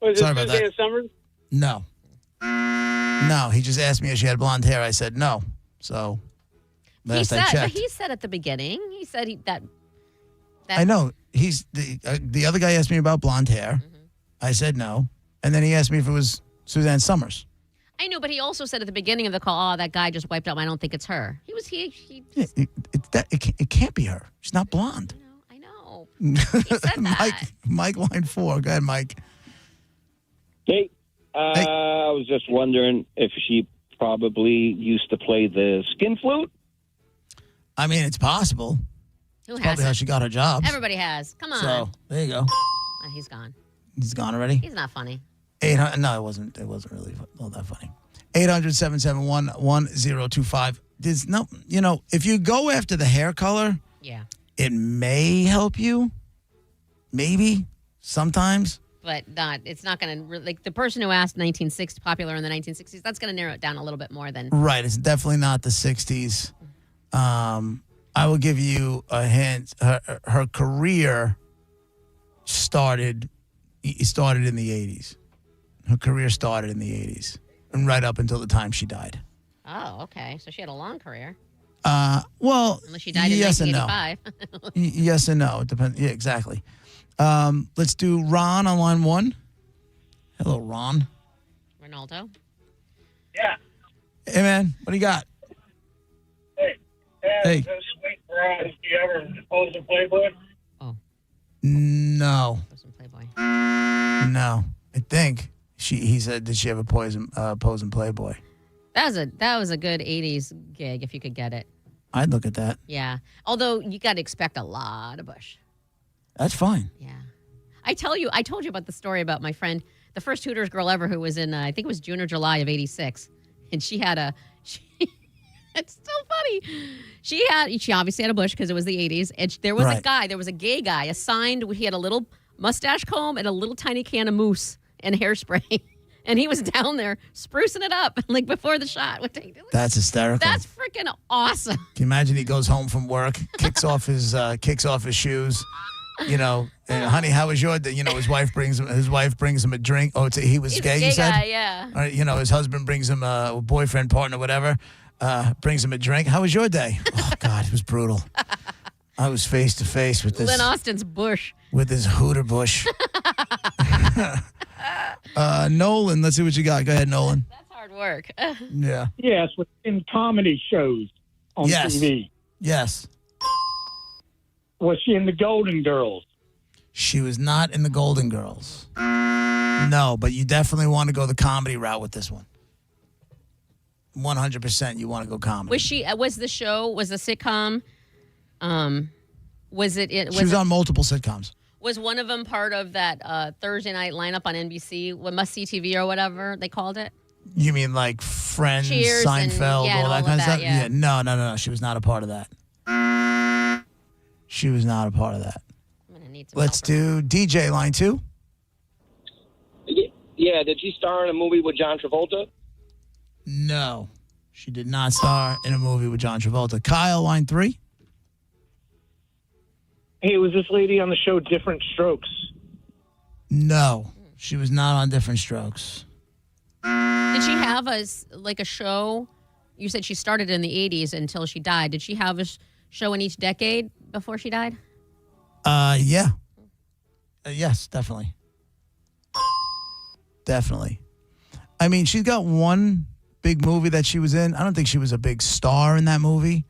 Was Sorry it about Tuesday that. and Summers? No. No, he just asked me if she had blonde hair. I said no. So last I checked. He said at the beginning, he said that I know. He's the other guy asked me about blonde hair. Mm-hmm. I said no. And then he asked me if it was Suzanne Summers. I know, but he also said at the beginning of the call, "Oh, that guy just wiped out. I don't think it's her." It can't be her. She's not blonde. I know. He said that. Mike, line four. Go ahead, Mike. Hey, I was just wondering if she probably used to play the skin flute. I mean, it's possible. Who It's has probably how she got her job. Everybody has. Come on. So there you go. He's gone. He's gone already. He's not funny. 800. No, it wasn't. It wasn't really all that funny. 800-771-1025. There's no. You know, if you go after the hair color, yeah, it may help you. Maybe sometimes. But it's not going to, like the person who asked 1960, popular in the 1960s, that's going to narrow it down a little bit more than. Right. It's definitely not the 60s. I will give you a hint. Her career started in the 80s. Her career started in the 80s and right up until the time she died. Oh, okay. So she had a long career. Well, unless she died in yes and no. 1985. Yes and no. It depends. Yeah, exactly. Let's do Ron on line one. Hello, Ron. Ronaldo. Yeah. Hey, man. What do you got? Hey. Sweet Verizon, do you ever pose in Playboy? No. Playboy. No. I think he said, did she have a pose in Playboy? That was a good 80s gig if you could get it. I'd look at that. Yeah. Although you got to expect a lot of bush. That's fine. Yeah. I told you about the story about my friend, the first Hooters girl ever who was in, I think it was June or July of 86. And she had it's so funny. She obviously had a bush because it was the 80s. And there was a guy, there was a gay guy assigned. He had a little mustache comb and a little tiny can of mousse and hairspray. And he was down there sprucing it up, like before the shot. That's hysterical. That's freaking awesome. Can you imagine he goes home from work, kicks off his shoes, and honey, how was your day? His wife brings him a drink. Oh, he was gay, you said? Guy, yeah. Or, his husband brings him a boyfriend, partner, whatever, brings him a drink. How was your day? Oh, God, it was brutal. I was face to face with this. Lynn Austin's bush. With his hooter bush. Nolan, let's see what you got. Go ahead, Nolan. That's hard work. Yeah. Yes, in comedy shows on TV. Yes. Was she in the Golden Girls? She was not in the Golden Girls. No, but you definitely want to go the comedy route with this one. 100% you want to go comedy. Was the sitcom, she was on multiple sitcoms. Was one of them part of that Thursday night lineup on NBC, Must See TV or whatever they called it? You mean like Friends, Cheers, Seinfeld, and all that kind of stuff? Yeah. No. She was not a part of that. She was not a part of that. I'm gonna need some Let's do DJ line 2. Yeah, did she star in a movie with John Travolta? No, she did not star in a movie with John Travolta. Kyle, line 3. Hey, was this lady on the show Different Strokes? No, she was not on Different Strokes. Did she have a show? You said she started in the 80s until she died. Did she have a show in each decade before she died? Yeah. Yes, definitely. Definitely. I mean, she's got one big movie that she was in. I don't think she was a big star in that movie.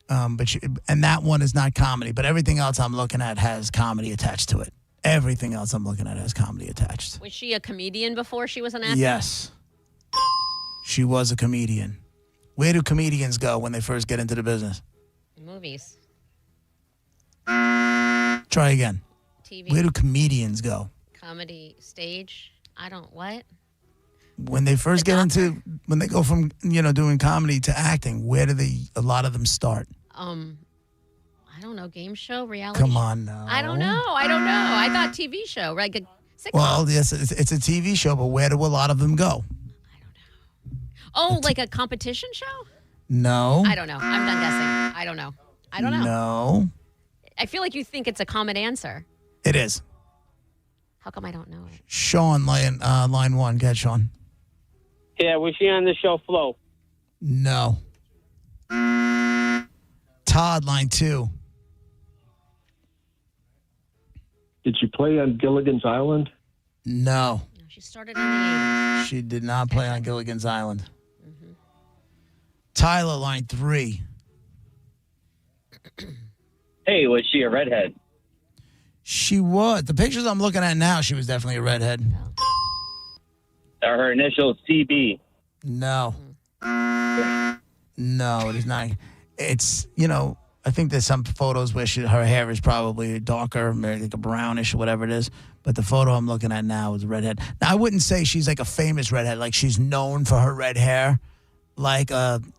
But that one is not comedy. But everything else I'm looking at has comedy attached to it. Everything else I'm looking at has comedy attached. Was she a comedian before she was an actor? Yes. She was a comedian. Where do comedians go when they first get into the business? Movies. Try again. TV. Where do comedians go? Comedy stage. What? When they first when they go from, doing comedy to acting, where do a lot of them start? I don't know, game show, reality Come show? on now. I don't know. I thought TV show, like a sitcom. Well, yes, it's a TV show, but where do a lot of them go? Oh, like a competition show? No. I don't know. I'm done guessing. I don't know. No. I feel like you think it's a common answer. It is. How come I don't know it? Sean, line 1. Go ahead, Sean. Yeah, was she on the show Flow? No. Todd, line 2. Did she play on Gilligan's Island? No. She started in the 80s. She did not play on Gilligan's Island. Mm-hmm. Tyler, line 3. Hey, was she a redhead? She was. The pictures I'm looking at now, she was definitely a redhead. Are her initials CB? No. No, it is not. It's, I think there's some photos where her hair is probably darker, maybe like a brownish or whatever it is. But the photo I'm looking at now is a redhead. Now, I wouldn't say she's like a famous redhead, like she's known for her red hair, like,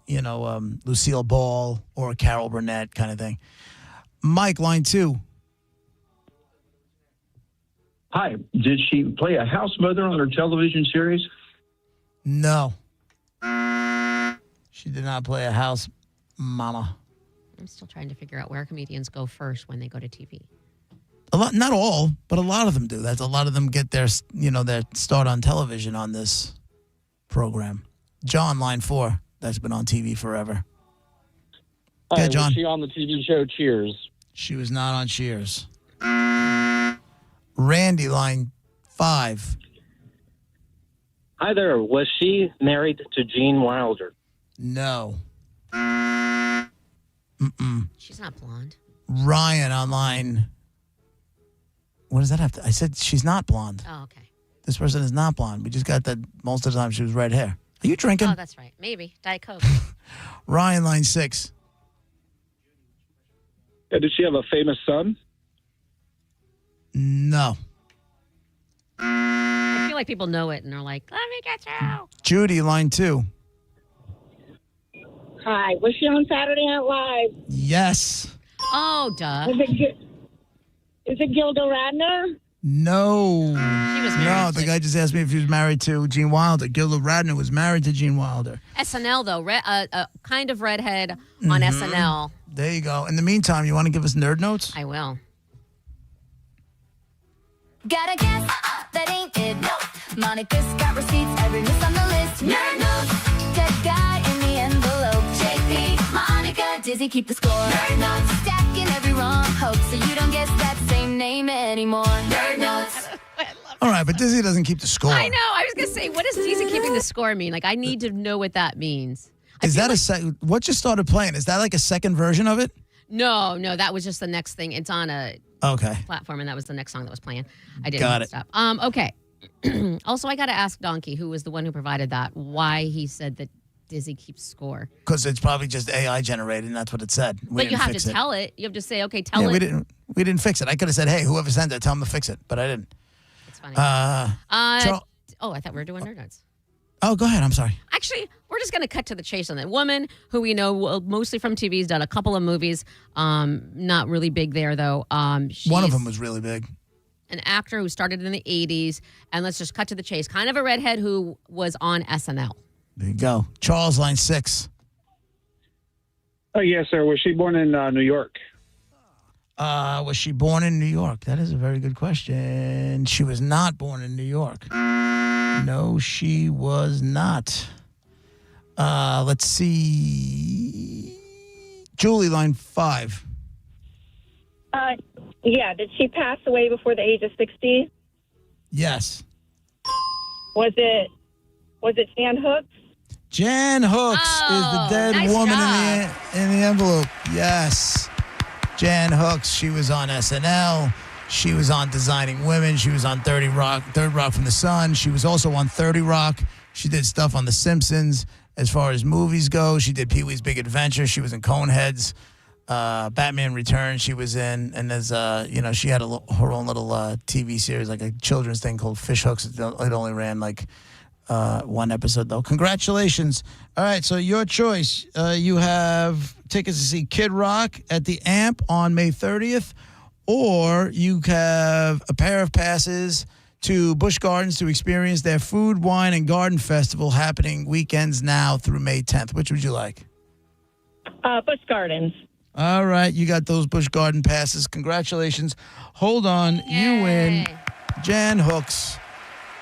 Lucille Ball or Carol Burnett kind of thing. Mike, line 2. Hi. Did she play a house mother on her television series? No. She did not play a house mama. I'm still trying to figure out where comedians go first when they go to TV. Not all, but a lot of them do. That's a lot of them get their start on television on this program. John, line 4. That's been on TV forever. Hi, John. Was she on the TV show Cheers? She was not on Cheers. Randy, line 5. Hi there. Was she married to Gene Wilder? No. Mm-mm. She's not blonde. Ryan on line. What does that have to? I said she's not blonde. Oh, okay. This person is not blonde. We just got that most of the time she was red hair. Are you drinking? Oh, that's right. Maybe. Diet Coke. Ryan, line 6. Yeah, did she have a famous son? No. I feel like people know it and they're like, let me get you. Judy, line 2. Hi. Was she on Saturday Night Live? Yes. Oh, duh. Is it Gilda Radner? No. She was No, married. the guy just asked me if he was married to Gene Wilder. Gilda Radner was married to Gene Wilder. SNL though, kind of redhead on SNL. There you go. In the meantime, you want to give us nerd notes? I will. Gotta guess that ain't it. No. Monica's got receipts, every miss on the list. Nerd notes. Dead guy in the envelope. JP, Monica, Dizzy, keep the score. Nerd notes. Stacking every wrong hope so you don't guess that same name anymore. Nerd notes. All right, but Dizzy doesn't keep the score. I know. I was gonna say, what does Dizzy keeping the score mean? Like, I need to know what that means. Is that what just started playing? Is that like a second version of it? No, that was just the next thing. It's on a platform, and that was the next song that was playing. I didn't Got it. stop. Okay. Also, I got to ask Donkey, who was the one who provided that, why he said that Dizzy keeps score. Because it's probably just AI generated, and that's what it said. But you have to tell it. You have to say, okay, tell it. We didn't fix it. I could have said, hey, whoever sent it, tell them to fix it, but I didn't. It's funny. I thought we were doing nerd notes. Oh, go ahead. I'm sorry. Actually, we're just going to cut to the chase on that woman who we know mostly from TV, has done a couple of movies. Not really big there, though. One of them was really big. An actor who started in the 80s. And let's just cut to the chase. Kind of a redhead who was on SNL. There you go. Charles, line 6. Oh, yes, sir. Was she born in New York? Was she born in New York? That is a very good question. She was not born in New York. No, she was not. Let's see. Julie, line 5. Yeah. Did she pass away before the age of 60? Yes. Was it Jan Hooks? Jan Hooks is the dead woman in the envelope. Yes. Jan Hooks. She was on SNL. She was on Designing Women. She was on Third Rock from the Sun. She was also on 30 Rock. She did stuff on The Simpsons. As far as movies go, she did Pee-wee's Big Adventure. She was in Coneheads. Batman Returns she was in. And there's, she had her own little TV series, like a children's thing called Fish Hooks. It only ran like one episode, though. Congratulations. All right, so your choice. You have tickets to see Kid Rock at the Amp on May 30th. Or you have a pair of passes to Busch Gardens to experience their Food, Wine, and Garden Festival happening weekends now through May 10th. Which would you like? Busch Gardens. All right, you got those Busch Garden passes. Congratulations. Hold on, you win. Jan Hooks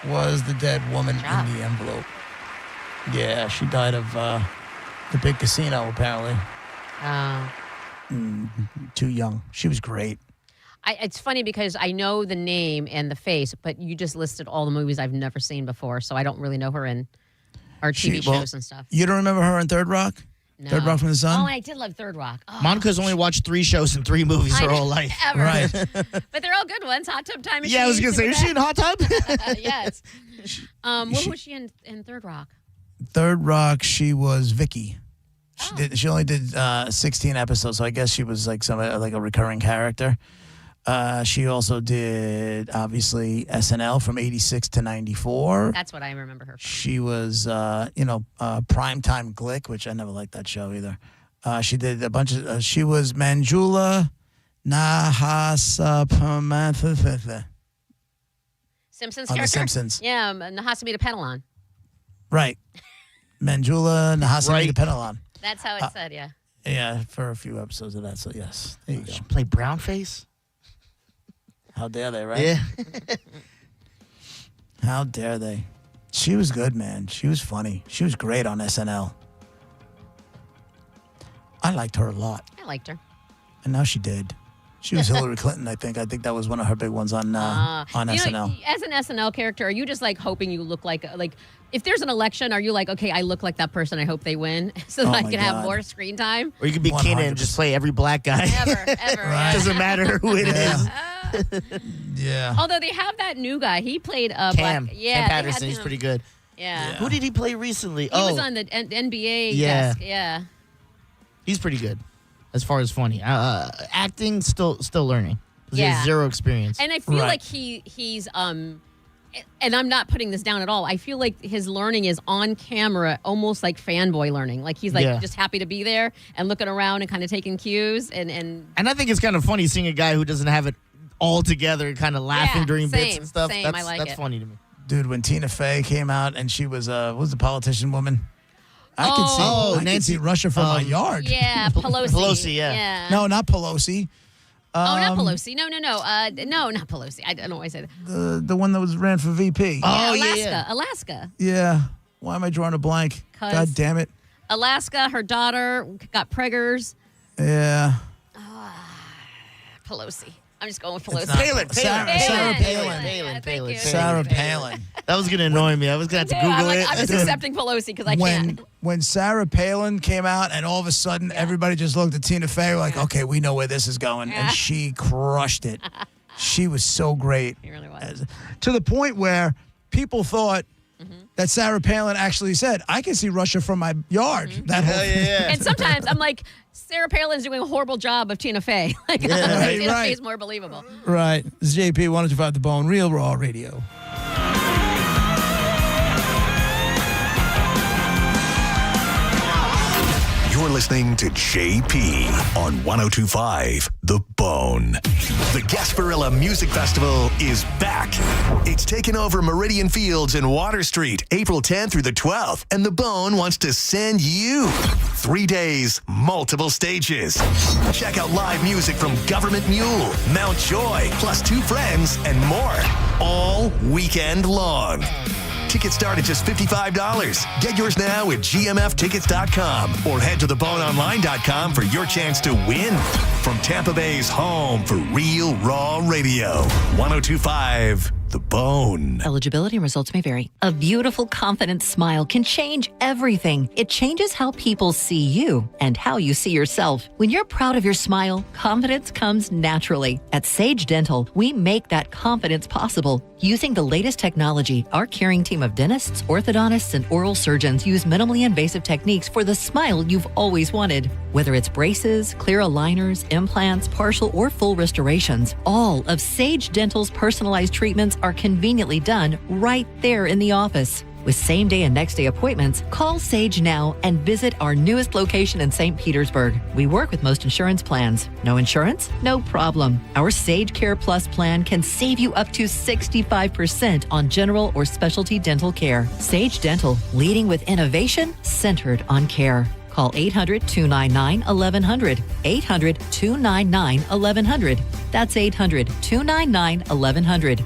was the dead woman in the envelope. Yeah, she died of the big casino, apparently. Too young. She was great. It's funny because I know the name and the face, but you just listed all the movies I've never seen before, so I don't really know her in our TV shows and stuff. You don't remember her in Third Rock? No. Third Rock from the Sun? Oh, I did love Third Rock. Oh. Monica's only watched 3 shows and 3 movies her whole life. Ever. Right. But they're all good ones. Hot Tub Time Machine. Yeah, I was going to say, is she in Hot Tub? Yes. What was she in Third Rock? Third Rock, she was Vicky. She only did 16 episodes, so I guess she was like a recurring character. She also did, obviously, SNL from 86 to 94. That's what I remember her from. She was, Primetime Glick, which I never liked that show either. She did a bunch of, she was Manjula Nahasapamatha. Simpsons on character? The Simpsons. Yeah, Nahasamita Penelon. Right. Manjula Nahasamita Penelon. That's how it said, yeah. Yeah, for a few episodes of that, so yes. There you go. She played Brownface? How dare they, right? Yeah. How dare they? She was good, man. She was funny. She was great on SNL. I liked her a lot. I liked her. And now she did. She was Hillary Clinton, I think. I think that was one of her big ones on SNL. As an SNL character, are you just like hoping you look like if there's an election, are you like, okay, I look like that person, I hope they win so that I can have more screen time? Or you could be Kenan and just play every black guy. Ever. Right. Doesn't matter who it is. Yeah. Although they have that new guy. He played Cam. Black. Cam Patterson. He's pretty good. Yeah. Who did he play recently? He was on the NBA desk. Yeah. He's pretty good as far as funny. Acting, still learning. He has 0 experience. And I feel like he's and I'm not putting this down at all. I feel like his learning is on camera, almost like fanboy learning. Like he's like just happy to be there and looking around and kind of taking cues. And I think it's kind of funny seeing a guy who doesn't have it all together, kind of laughing during bits and stuff. Same. I like that's it. funny to me. Dude, when Tina Fey came out and she was what was the politician woman? I can see Russia from my yard. Yeah, Pelosi. Pelosi, yeah. No, not Pelosi. Not Pelosi. No. No, not Pelosi. I don't know why I say that. The one that ran for VP. Alaska. Yeah. Why am I drawing a blank? God damn it. Alaska, her daughter got preggers. Yeah. Pelosi. I'm just going with Pelosi. Sarah Palin. Sarah Palin. That was going to annoy me. I was going to have to Google it. I'm just accepting Pelosi because I can't. When Sarah Palin came out and all of a sudden everybody just looked at Tina Fey like, okay, we know where this is going. And she crushed it. She was so great. She really was. To the point where people thought that Sarah Palin actually said, I can see Russia from my yard. That whole thing. And sometimes I'm like, Sarah Palin's doing a horrible job of Tina Fey. Tina Fey is more believable. Right. This is JP 1025 The Bone, Real Raw Radio. You're listening to JP on 1025 The Bone. The Gasparilla Music Festival is back. It's taken over Meridian Fields in Water Street, April 10th through the 12th, and The Bone wants to send you 3 days, multiple stages. Check out live music from Government Mule, Mount Joy, plus 2 Friends, and more, all weekend long. Tickets start at just $55. Get yours now at gmftickets.com or head to theboneonline.com for your chance to win. From Tampa Bay's home for Real Raw Radio, 1025 The Bone. Eligibility and results may vary. A beautiful, confident smile can change everything. It changes how people see you and how you see yourself. When you're proud of your smile, confidence comes naturally. At Sage Dental, we make that confidence possible. Using the latest technology, our caring team of dentists, orthodontists, and oral surgeons use minimally invasive techniques for the smile you've always wanted. Whether it's braces, clear aligners, implants, partial or full restorations, all of Sage Dental's personalized treatments are conveniently done right there in the office. With same-day and next-day appointments, call Sage now and visit our newest location in St. Petersburg. We work with most insurance plans. No insurance? No problem. Our Sage Care Plus plan can save you up to 65% on general or specialty dental care. Sage Dental, leading with innovation centered on care. Call 800-299-1100. 800-299-1100. That's 800-299-1100.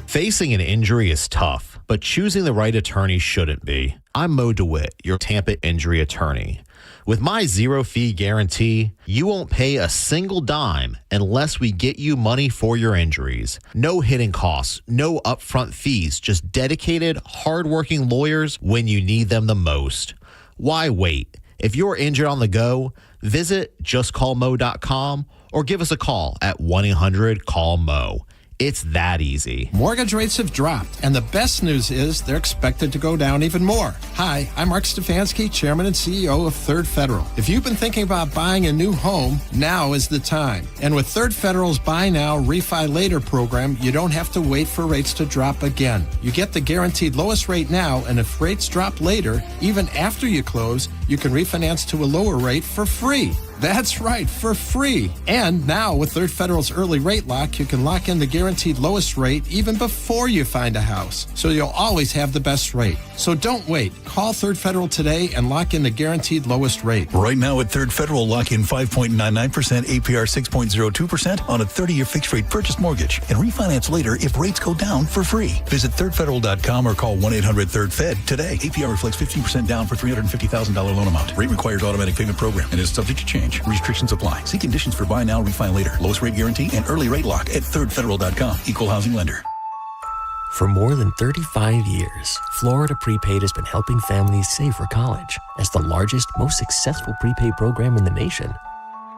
Facing an injury is tough, but choosing the right attorney shouldn't be. I'm Mo DeWitt, your Tampa injury attorney. With my zero-fee guarantee, you won't pay a single dime unless we get you money for your injuries. No hidden costs, no upfront fees, just dedicated, hardworking lawyers when you need them the most. Why wait? If you're injured on the go, visit justcallmo.com or give us a call at 1-800-CALL-MO. It's that easy. Mortgage rates have dropped, and the best news is they're expected to go down even more. Hi, I'm Mark Stefanski, Chairman and CEO of Third Federal. If you've been thinking about buying a new home, now is the time. And with Third Federal's Buy Now, Refi Later program, you don't have to wait for rates to drop again. You get the guaranteed lowest rate now, and if rates drop later, even after you close, you can refinance to a lower rate for free. That's right, for free. And now with Third Federal's early rate lock, you can lock in the guaranteed lowest rate even before you find a house. So you'll always have the best rate. So don't wait. Call Third Federal today and lock in the guaranteed lowest rate. Right now at Third Federal, lock in 5.99%, APR 6.02% on a 30-year fixed rate purchase mortgage and refinance later if rates go down for free. Visit thirdfederal.com or call 1-800-3rd-FED today. APR reflects 15% down for $350,000 loan amount. Rate requires automatic payment program and is subject to change. Restrictions apply. See conditions for buy now, refi later. Lowest rate guarantee and early rate lock at thirdfederal.com. Equal housing lender. For more than 35 years, Florida Prepaid has been helping families save for college. As the largest, most successful prepaid program in the nation,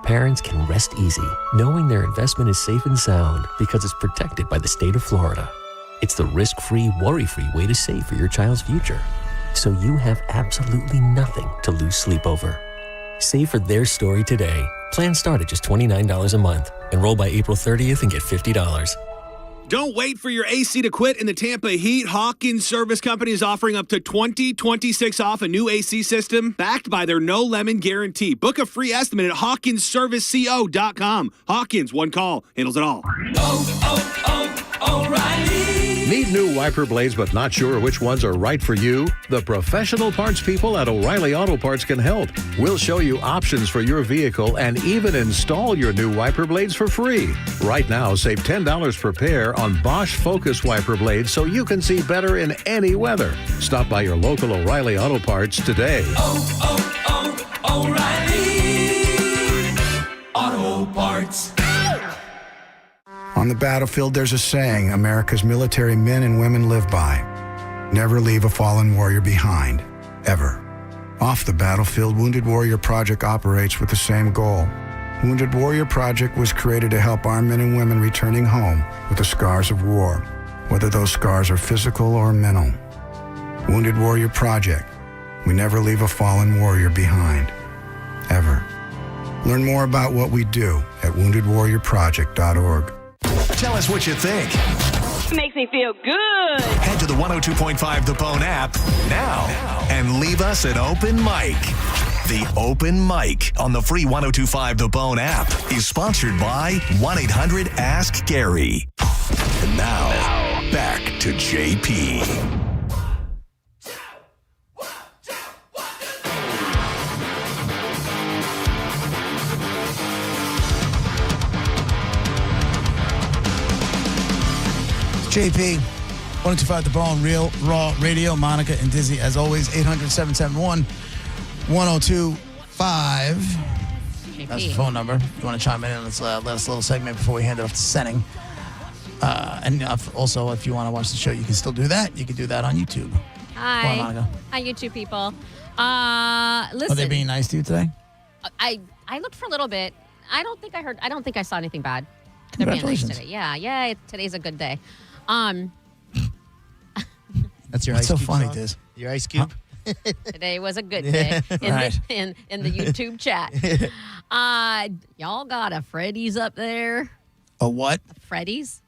parents can rest easy knowing their investment is safe and sound because it's protected by the state of Florida. It's the risk-free, worry-free way to save for your child's future, so you have absolutely nothing to lose sleep over. Save for their story today. Plans start at just $29 a month. Enroll by April 30th and get $50. Don't wait for your AC to quit in the Tampa heat. Hawkins Service Company is offering up to $20.26 off a new AC system backed by their no lemon guarantee. Book a free estimate at HawkinsServiceCO.com. Hawkins, one call, handles it all. O'Reilly. Need new wiper blades but not sure which ones are right for you? The professional parts people at O'Reilly Auto Parts can help. We'll show you options for your vehicle and even install your new wiper blades for free. Right now, save $10 per pair on Bosch Focus wiper blades so you can see better in any weather. Stop by your local O'Reilly Auto Parts today. O'Reilly Auto Parts. On the battlefield, there's a saying America's military men and women live by. Never leave a fallen warrior behind, ever. Off the battlefield, Wounded Warrior Project operates with the same goal. Wounded Warrior Project was created to help our men and women returning home with the scars of war, whether those scars are physical or mental. Wounded Warrior Project. We never leave a fallen warrior behind, ever. Learn more about what we do at woundedwarriorproject.org. Tell us what you think. Makes me feel good. Head to the 102.5 The Bone app now and leave us an open mic. The Open Mic on the free 102.5 The Bone app is sponsored by 1-800-ASK-GARY. And now, back to JP. JP, 102.5 The Bone, Real Raw Radio. Monica and Dizzy, as always, 800-771-1025. That's the phone number. If you want to chime in on this last little segment before we hand it off to Senning. And also, if you want to watch the show, you can still do that. You can do that on YouTube. Hi. Come on, Monica. Hi, YouTube people. Listen. Are they being nice to you today? I looked for a little bit. I don't think I saw anything bad. They're being nice today. Yeah. Today's a good day. That's your What's ice so cube funny, song? Diz? Your ice cube? Today was a good day Right. in the YouTube chat. Y'all got a Freddy's up there? A what? Freddy's?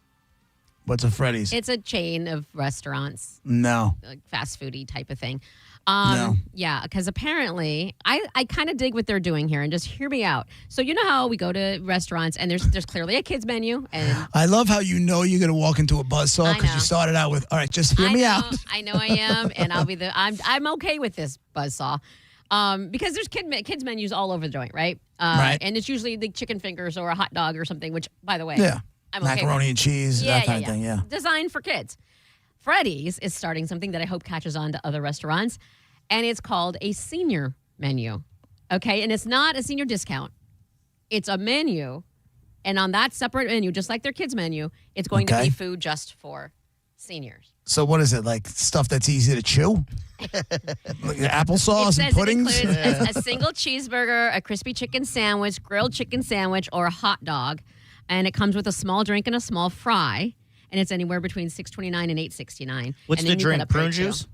What's a Freddy's? It's a chain of restaurants. No. Like fast foodie type of thing. No. Yeah, because apparently I kind of dig what they're doing here, and just hear me out. So you know how we go to restaurants and there's clearly a kids menu, and I love how you know you're going to walk into a buzzsaw because you started out with, all right, just hear me out. I know I am, and I'll be I'm okay with this buzzsaw. Because there's kids menus all over the joint, right? Right. And it's usually the chicken fingers or a hot dog or something, which, by the way, Yeah. I'm okay Macaroni with. and cheese, that kind of thing, yeah. Designed for kids. Freddy's is starting something that I hope catches on to other restaurants, and it's called a senior menu. Okay, and it's not a senior discount. It's a menu, and on that separate menu, just like their kids menu, it's going to be food just for seniors. So what is it, like stuff that's easy to chew? Like applesauce and puddings? It includes a single cheeseburger, a crispy chicken sandwich, grilled chicken sandwich, or a hot dog. And it comes with a small drink and a small fry. And it's anywhere between $6.29 and $8.69. What's and the drink? Prune juice?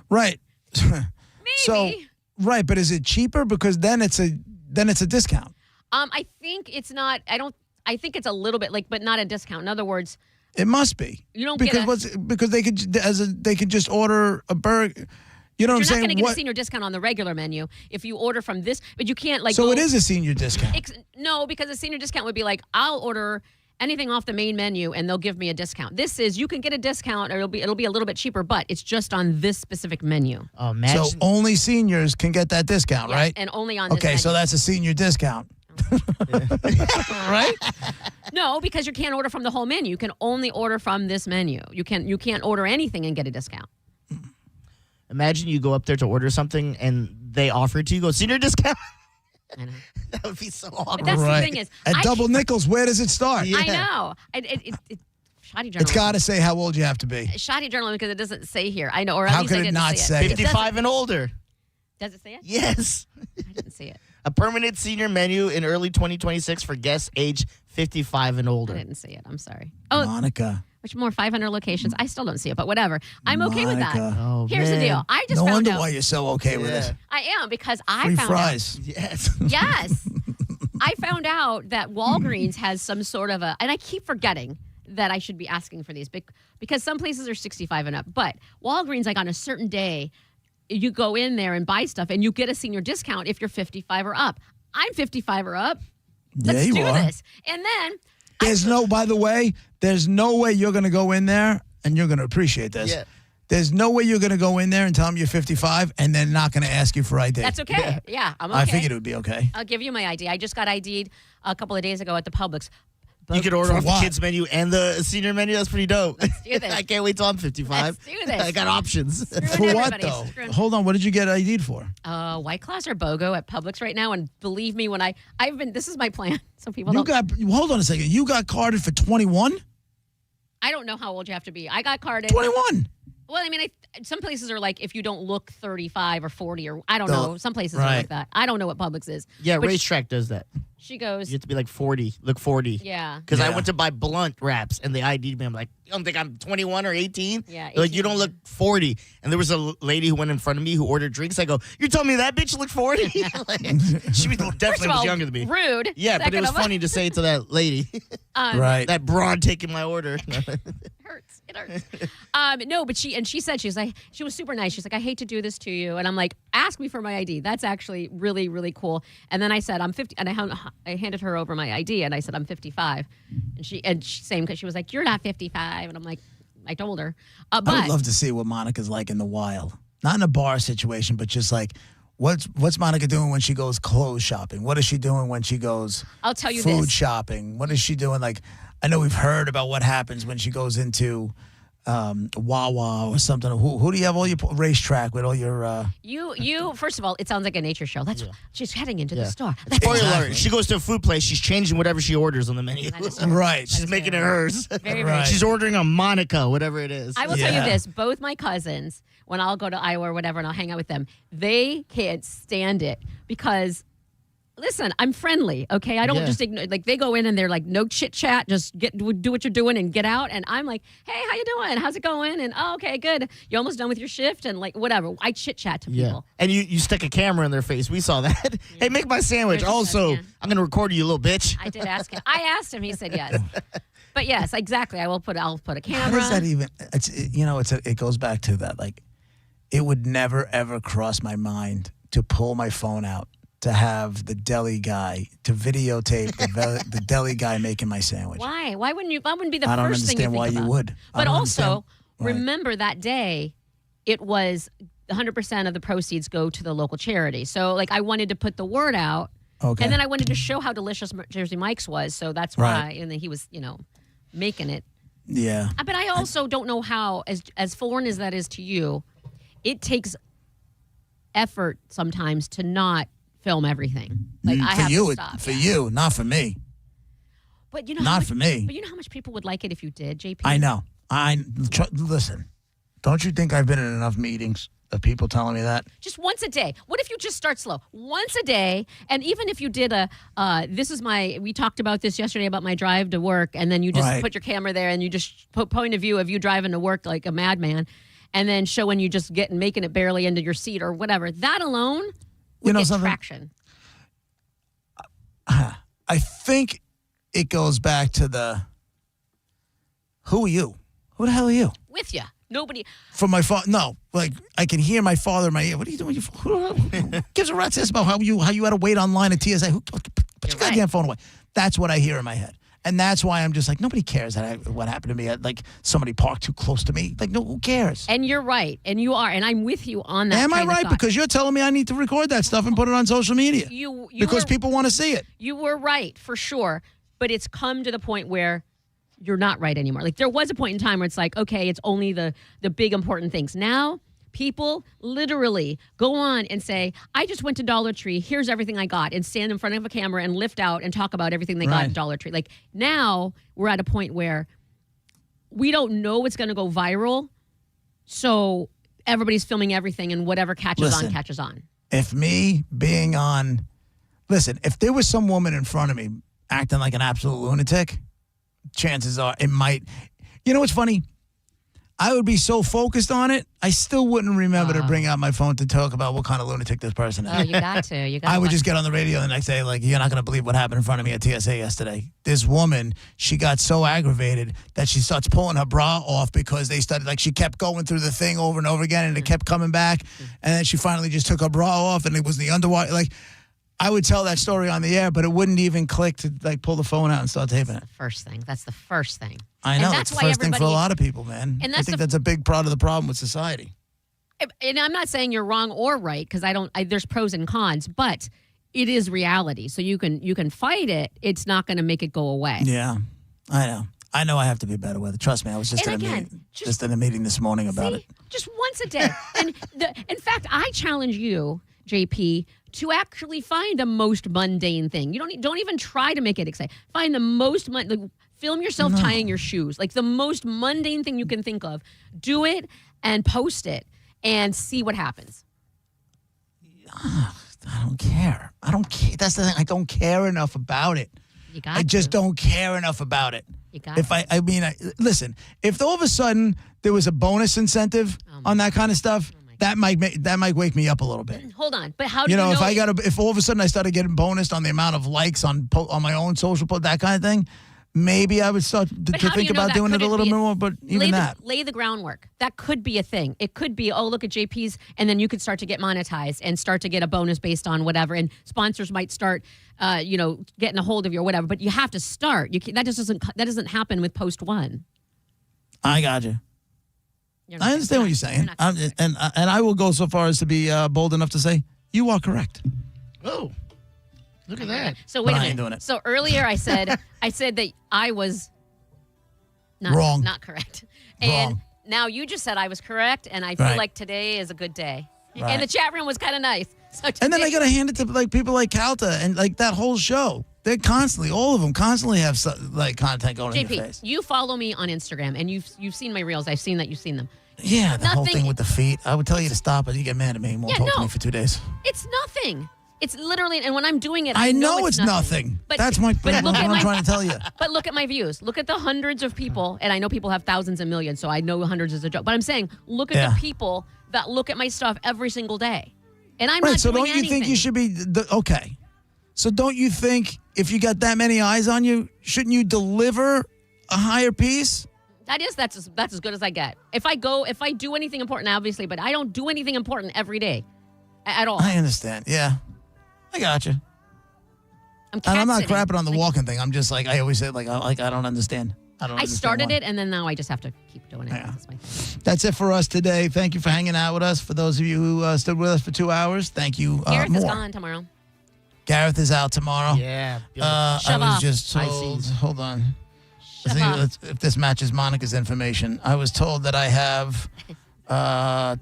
Right. Maybe. So, right, but is it cheaper? Because then it's a discount. I think it's not. I think it's a little bit but not a discount. In other words, It must be. You don't because because they could just order a burger. You know what I'm saying? You're not going to get a senior discount on the regular menu if you order from this, but you can't So it is a senior discount. No, because a senior discount would be like, I'll order anything off the main menu and they'll give me a discount. This is, you can get a discount or it'll be a little bit cheaper, but it's just on this specific menu. Oh, imagine. So only seniors can get that discount, right? And only on this Okay, so menu. that's a senior discount. Right? No, because you can't order from the whole menu. You can only order from this menu. You can't order anything and get a discount. Imagine you go up there to order something and they offer it to you, go, senior discount? I know. That would be so awkward. But that's the thing is, At double nickels, where does it start? I know. Shoddy journalism. It's got to say how old you have to be. Shoddy journalism because it doesn't say here. I know, or at How least could I it didn't not see say it. it? 55 and older. Does it say it? Yes. I didn't see it. A permanent senior menu in early 2026 for guests age 55 and older. I didn't see it. I'm sorry. Oh, Monica. Which more 500 locations? I still don't see it, but whatever. I'm okay with that. Monica. Oh, Here's the man. deal. I just No found wonder out. why you're so okay with it. I am because I Free found fries. out. Yes. Yes. I found out that Walgreens has some sort of and I keep forgetting. that I should be asking for these because some places are 65 and up. But Walgreens, like on a certain day, you go in there and buy stuff and you get a senior discount if you're 55 or up. I'm 55 or up. Let's do this. And then by the way, there's no way you're going to go in there and you're going to appreciate this. Yeah. There's no way you're going to go in there and tell them you're 55 and they're not going to ask you for ID. That's okay. Yeah, I'm okay. I figured it would be okay. I'll give you my ID. I just got ID'd a couple of days ago at the Publix. You could order off the kids menu and the senior menu. That's pretty dope. Let's do this. I can't wait till I'm 55. Let's do this. I got options. For what, though? Hold on. What did you get ID'd for? White Claws or BOGO at Publix right now. And believe me, when this is my plan. So people hold on a second. You got carded for 21? I don't know how old you have to be. I got carded. 21. Well, I mean, some places are like if you don't look 35 or 40 or I don't know. Some places are like that. I don't know what Publix is. Yeah, Racetrack does that. She goes. You have to be like 40. Look 40. Yeah. Because I went to buy blunt wraps and they ID'd me. I'm like, you don't think I'm 21 or 18? Yeah. 18. They're like, you don't look 40. And there was a lady who went in front of me who ordered drinks. I go, you're telling me that bitch looked 40? She definitely was younger than me. Rude. Yeah, but it was funny to say it to that lady. Right. That broad taking my order. Hurts. It hurts. No, but she said, she was super nice. She's like, I hate to do this to you. And I'm like, ask me for my ID. That's actually really, really cool. And then I said, I'm 50. And I handed her over my ID and I said, I'm 55. And she same, because she was like, you're not 55. And I'm like, I told her. But I would love to see what Monica's like in the wild. Not in a bar situation, but just like, what's Monica doing when she goes clothes shopping? What is she doing when she goes I'll tell you food this. shopping? What is she doing? Like, I know we've heard about what happens when she goes into Wawa or something. Who do you have all your Racetrack with all your? You first of all, it sounds like a nature show. That's she's heading into the store. Spoiler alert! She goes to a food place. She's changing whatever she orders on the menu. Right. She's making it hers. Very, very She's ordering a Monica, whatever it is. I will tell you this: both my cousins, when I'll go to Iowa or whatever, and I'll hang out with them, they can't stand it because. Listen, I'm friendly, okay? I don't just ignore. Like they go in and they're like, no chit chat, just do what you're doing and get out. And I'm like, hey, how you doing? How's it going? And okay, good. You almost done with your shift and like whatever. I chit chat to people. And you stick a camera in their face. We saw that. Hey, make my sandwich. Also, I'm gonna record you, little bitch. I did ask him. I asked him. He said yes. But yes, exactly. I'll put a camera. How does that even? It goes back to that. Like, it would never ever cross my mind to pull my phone out. To have the deli guy to videotape the deli guy making my sandwich. Why? Why wouldn't you? That wouldn't be the I don't first thing you understand think why about. You would. But also, remember that day, it was 100% of the proceeds go to the local charity. So, like, I wanted to put the word out, and then I wanted to show how delicious Jersey Mike's was. So that's why, and then he was, making it. Yeah. But I also don't know how, as foreign as that is to you, it takes effort sometimes to not film everying. Like I have to stop. For you, not for me. But for me. But you know how much people would like it if you did, JP? I know. Listen, don't you think I've been in enough meetings of people telling me that? Just once a day. What if you just start slow? Once a day, and even if you did we talked about this yesterday about my drive to work, and then you just put your camera there and you just put point of view of you driving to work like a madman, and then showing you just making it barely into your seat or whatever. That alone would get traction. I think it goes back to who are you? Who the hell are you? With you. Nobody. From my father. No, like I can hear my father in my ear. What are you doing? Who gives a rat's ass about how you had to wait online at TSA? Put your goddamn phone away. That's what I hear in my head. And that's why I'm just like, nobody cares what happened to me. Like somebody parked too close to me. Like, no, who cares? And you're right. And you are. And I'm with you on that. Am I right? Because you're telling me I need to record that stuff and put it on social media. Because people want to see it. You were right, for sure. But it's come to the point where you're not right anymore. Like there was a point in time where it's like, okay, it's only the big important things. Now, people literally go on and say, I just went to Dollar Tree. Here's everything I got. And stand in front of a camera and lift out and talk about everything they got at Dollar Tree. Like now we're at a point where we don't know what's going to go viral. So everybody's filming everything and whatever catches on, catches on. If me being on, if there was some woman in front of me acting like an absolute lunatic, chances are it might, you know what's funny? I would be so focused on it, I still wouldn't remember to bring out my phone to talk about what kind of lunatic this person is. Oh, you got to. I would just get on the radio the next day, like, you're not going to believe what happened in front of me at TSA yesterday. This woman, she got so aggravated that she starts pulling her bra off because they started, like, she kept going through the thing over and over again, and it kept coming back. And then she finally just took her bra off, and it was the underwire. Like, I would tell that story on the air, but it wouldn't even click to, like, pull the phone out and start taping it. That's the first thing. I know. It's the first thing for a lot of people, man. And I think that's a big part of the problem with society. And I'm not saying you're wrong or right, because there's pros and cons, but it is reality. So you can fight it. It's not going to make it go away. Yeah, I know. I know I have to be better with it. Trust me. I was just in a meeting this morning about it. Just once a day. And in fact, I challenge you, JP, to actually find the most mundane thing. You don't even try to make it exciting. Find the most film yourself tying your shoes. Like the most mundane thing you can think of. Do it and post it and see what happens. I don't care. That's the thing. I don't care enough about it. I just don't care enough about it. Listen, if all of a sudden there was a bonus incentive on that kind of stuff, that might wake me up a little bit. Hold on, but how do you know? If all of a sudden I started getting bonused on the amount of likes on my own social post, that kind of thing, maybe I would start to think about doing it a little more. But even lay the groundwork. That could be a thing. It could be, oh, look at JP's, and then you could start to get monetized and start to get a bonus based on whatever, and sponsors might start, getting a hold of you or whatever. But you have to start. That doesn't happen with post one. I got you. I understand what you're saying, and I will go so far as to be bold enough to say you are correct. Oh, look at that! So wait a minute. Doing it. So earlier I said that I was wrong, not correct, and now you just said I was correct, and I feel like today is a good day. Right. And the chat room was kind of nice. So and then I got to hand it to people like Calta and like that whole show. They're all of them constantly have content going in your face. You follow me on Instagram, and you've seen my reels. I've seen that you've seen them. Yeah, the whole thing with the feet. I would tell you to stop it. You get mad at me and won't talk to me for 2 days. It's nothing. It's literally, and when I'm doing it, I know it's nothing. But that's what I'm trying to tell you. But look at my views. Look at the hundreds of people, and I know people have thousands and millions, so I know hundreds is a joke. But I'm saying, look at the people that look at my stuff every single day, and I'm not doing anything. So don't you think you should be okay? So don't you think if you got that many eyes on you, shouldn't you deliver a higher piece? That's as good as I get. If I do anything important, obviously, but I don't do anything important every day at all. I understand. Yeah. I got you. I'm not crapping on the walking thing. I'm just I always say, I don't understand. I started it, and then now I just have to keep doing it. Yeah. That's it for us today. Thank you for hanging out with us. For those of you who stood with us for 2 hours, thank you. Gareth is gone tomorrow. Gareth is out tomorrow. Yeah. I was just told. Hold on. If this matches Monica's information, I was told that I have I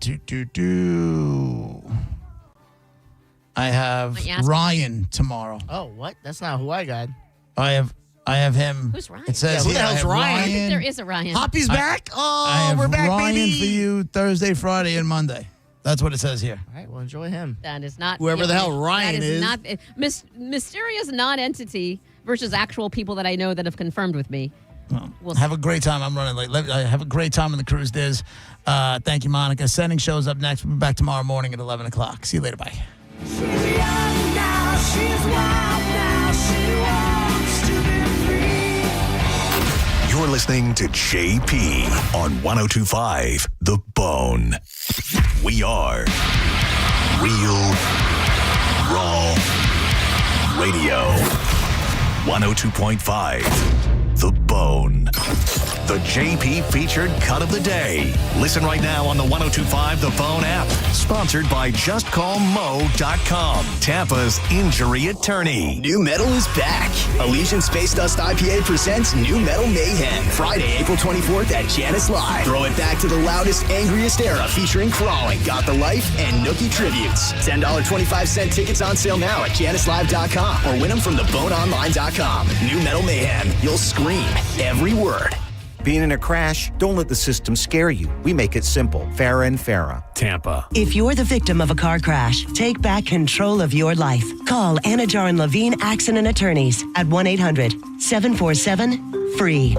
have Ryan tomorrow. Oh, what? That's not who I got. I have him. Who's Ryan? It says who the hell's Ryan? I think there is a Ryan. Hoppy's back. We're back, Ryan baby. for you Thursday, Friday, and Monday. That's what it says here. All right, well, enjoy him. That is not whoever the hell Ryan is. Not mysterious non-entity versus actual people that I know that have confirmed with me. Well, have a great time. I'm running late. Have a great time in the cruise days. Thank you, Monica. Sending shows up next. We'll be back tomorrow morning at 11 o'clock. See you later. Bye. She's young now, she's wild now, she wants to be free. You're listening to JP on 102.5 The Bone. We are Real Raw Radio. 102.5 The Bone. The JP featured cut of the day. Listen right now on the 102.5 The Bone app. Sponsored by JustCallMo.com. Tampa's injury attorney. New Metal is back. Elysian Space Dust IPA presents New Metal Mayhem. Friday, April 24th at Janice Live. Throw it back to the loudest, angriest era featuring Crawling, Got the Life, and Nookie tributes. $10 25-cent tickets on sale now at JaniceLive.com or win them from theboneonline.com. New Metal Mayhem. You'll scream every word. Being in a crash, don't let the system scare you. We make it simple. Farah and Farah. Tampa. If you're the victim of a car crash, take back control of your life. Call Anajar and Levine Accident Attorneys at 1-800-747-FREE.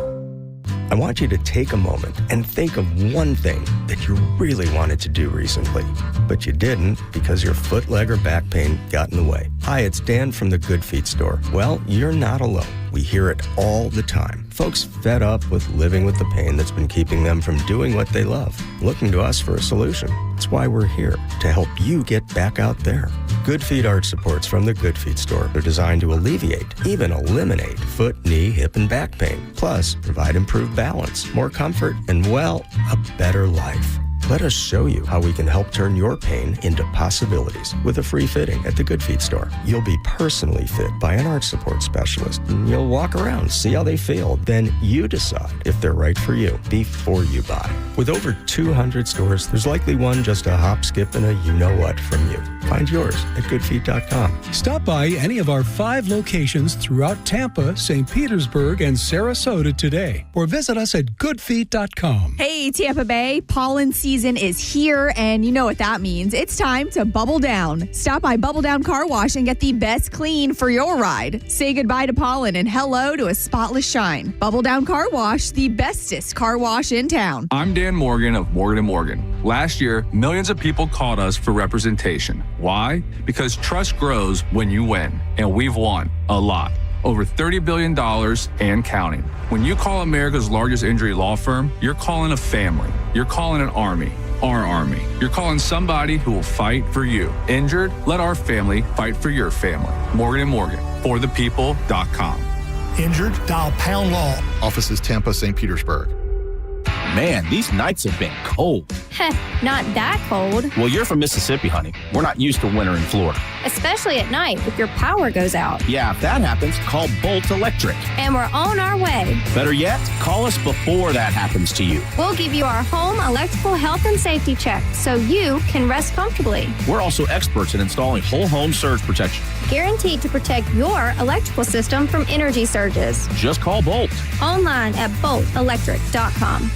I want you to take a moment and think of one thing that you really wanted to do recently, but you didn't because your foot, leg, or back pain got in the way. Hi, it's Dan from the Good Feet store. Well, you're not alone. We hear it all the time. Folks fed up with living with the pain that's been keeping them from doing what they love, looking to us for a solution. That's why we're here, to help you get back out there. Good Feet arch supports from the Good Feet store are designed to alleviate, even eliminate, foot, knee, hip, and back pain. Plus, provide improved balance, more comfort, and, well, a better life. Let us show you how we can help turn your pain into possibilities with a free fitting at the Good Feet store. You'll be personally fit by an arch support specialist, and you'll walk around, see how they feel. Then you decide if they're right for you before you buy. With over 200 stores, there's likely one just a hop, skip, and a you-know-what from you. Find yours at goodfeet.com. Stop by any of our 5 locations throughout Tampa, St. Petersburg, and Sarasota today, or visit us at goodfeet.com. Hey, Tampa Bay, pollen season is here, and you know what that means. It's time to bubble down. Stop by Bubble Down Car Wash and get the best clean for your ride. Say goodbye to pollen and hello to a spotless shine. Bubble Down Car Wash, the bestest car wash in town. I'm Dan Morgan of Morgan & Morgan. Last year, millions of people called us for representation. Why? Because trust grows when you win, and we've won a lot. Over $30 billion and counting. When you call America's largest injury law firm, you're calling a family. You're calling an army. Our army. You're calling somebody who will fight for you. Injured? Let our family fight for your family. Morgan & Morgan. ForThePeople.com. Injured? Dial Pound Law. Offices Tampa, St. Petersburg. Man, these nights have been cold. Heh, not that cold. Well, you're from Mississippi, honey. We're not used to winter in Florida. Especially at night if your power goes out. Yeah, if that happens, call Bolt Electric. And we're on our way. Better yet, call us before that happens to you. We'll give you our home electrical health and safety check so you can rest comfortably. We're also experts in installing whole home surge protection. Guaranteed to protect your electrical system from energy surges. Just call Bolt. Online at boltelectric.com.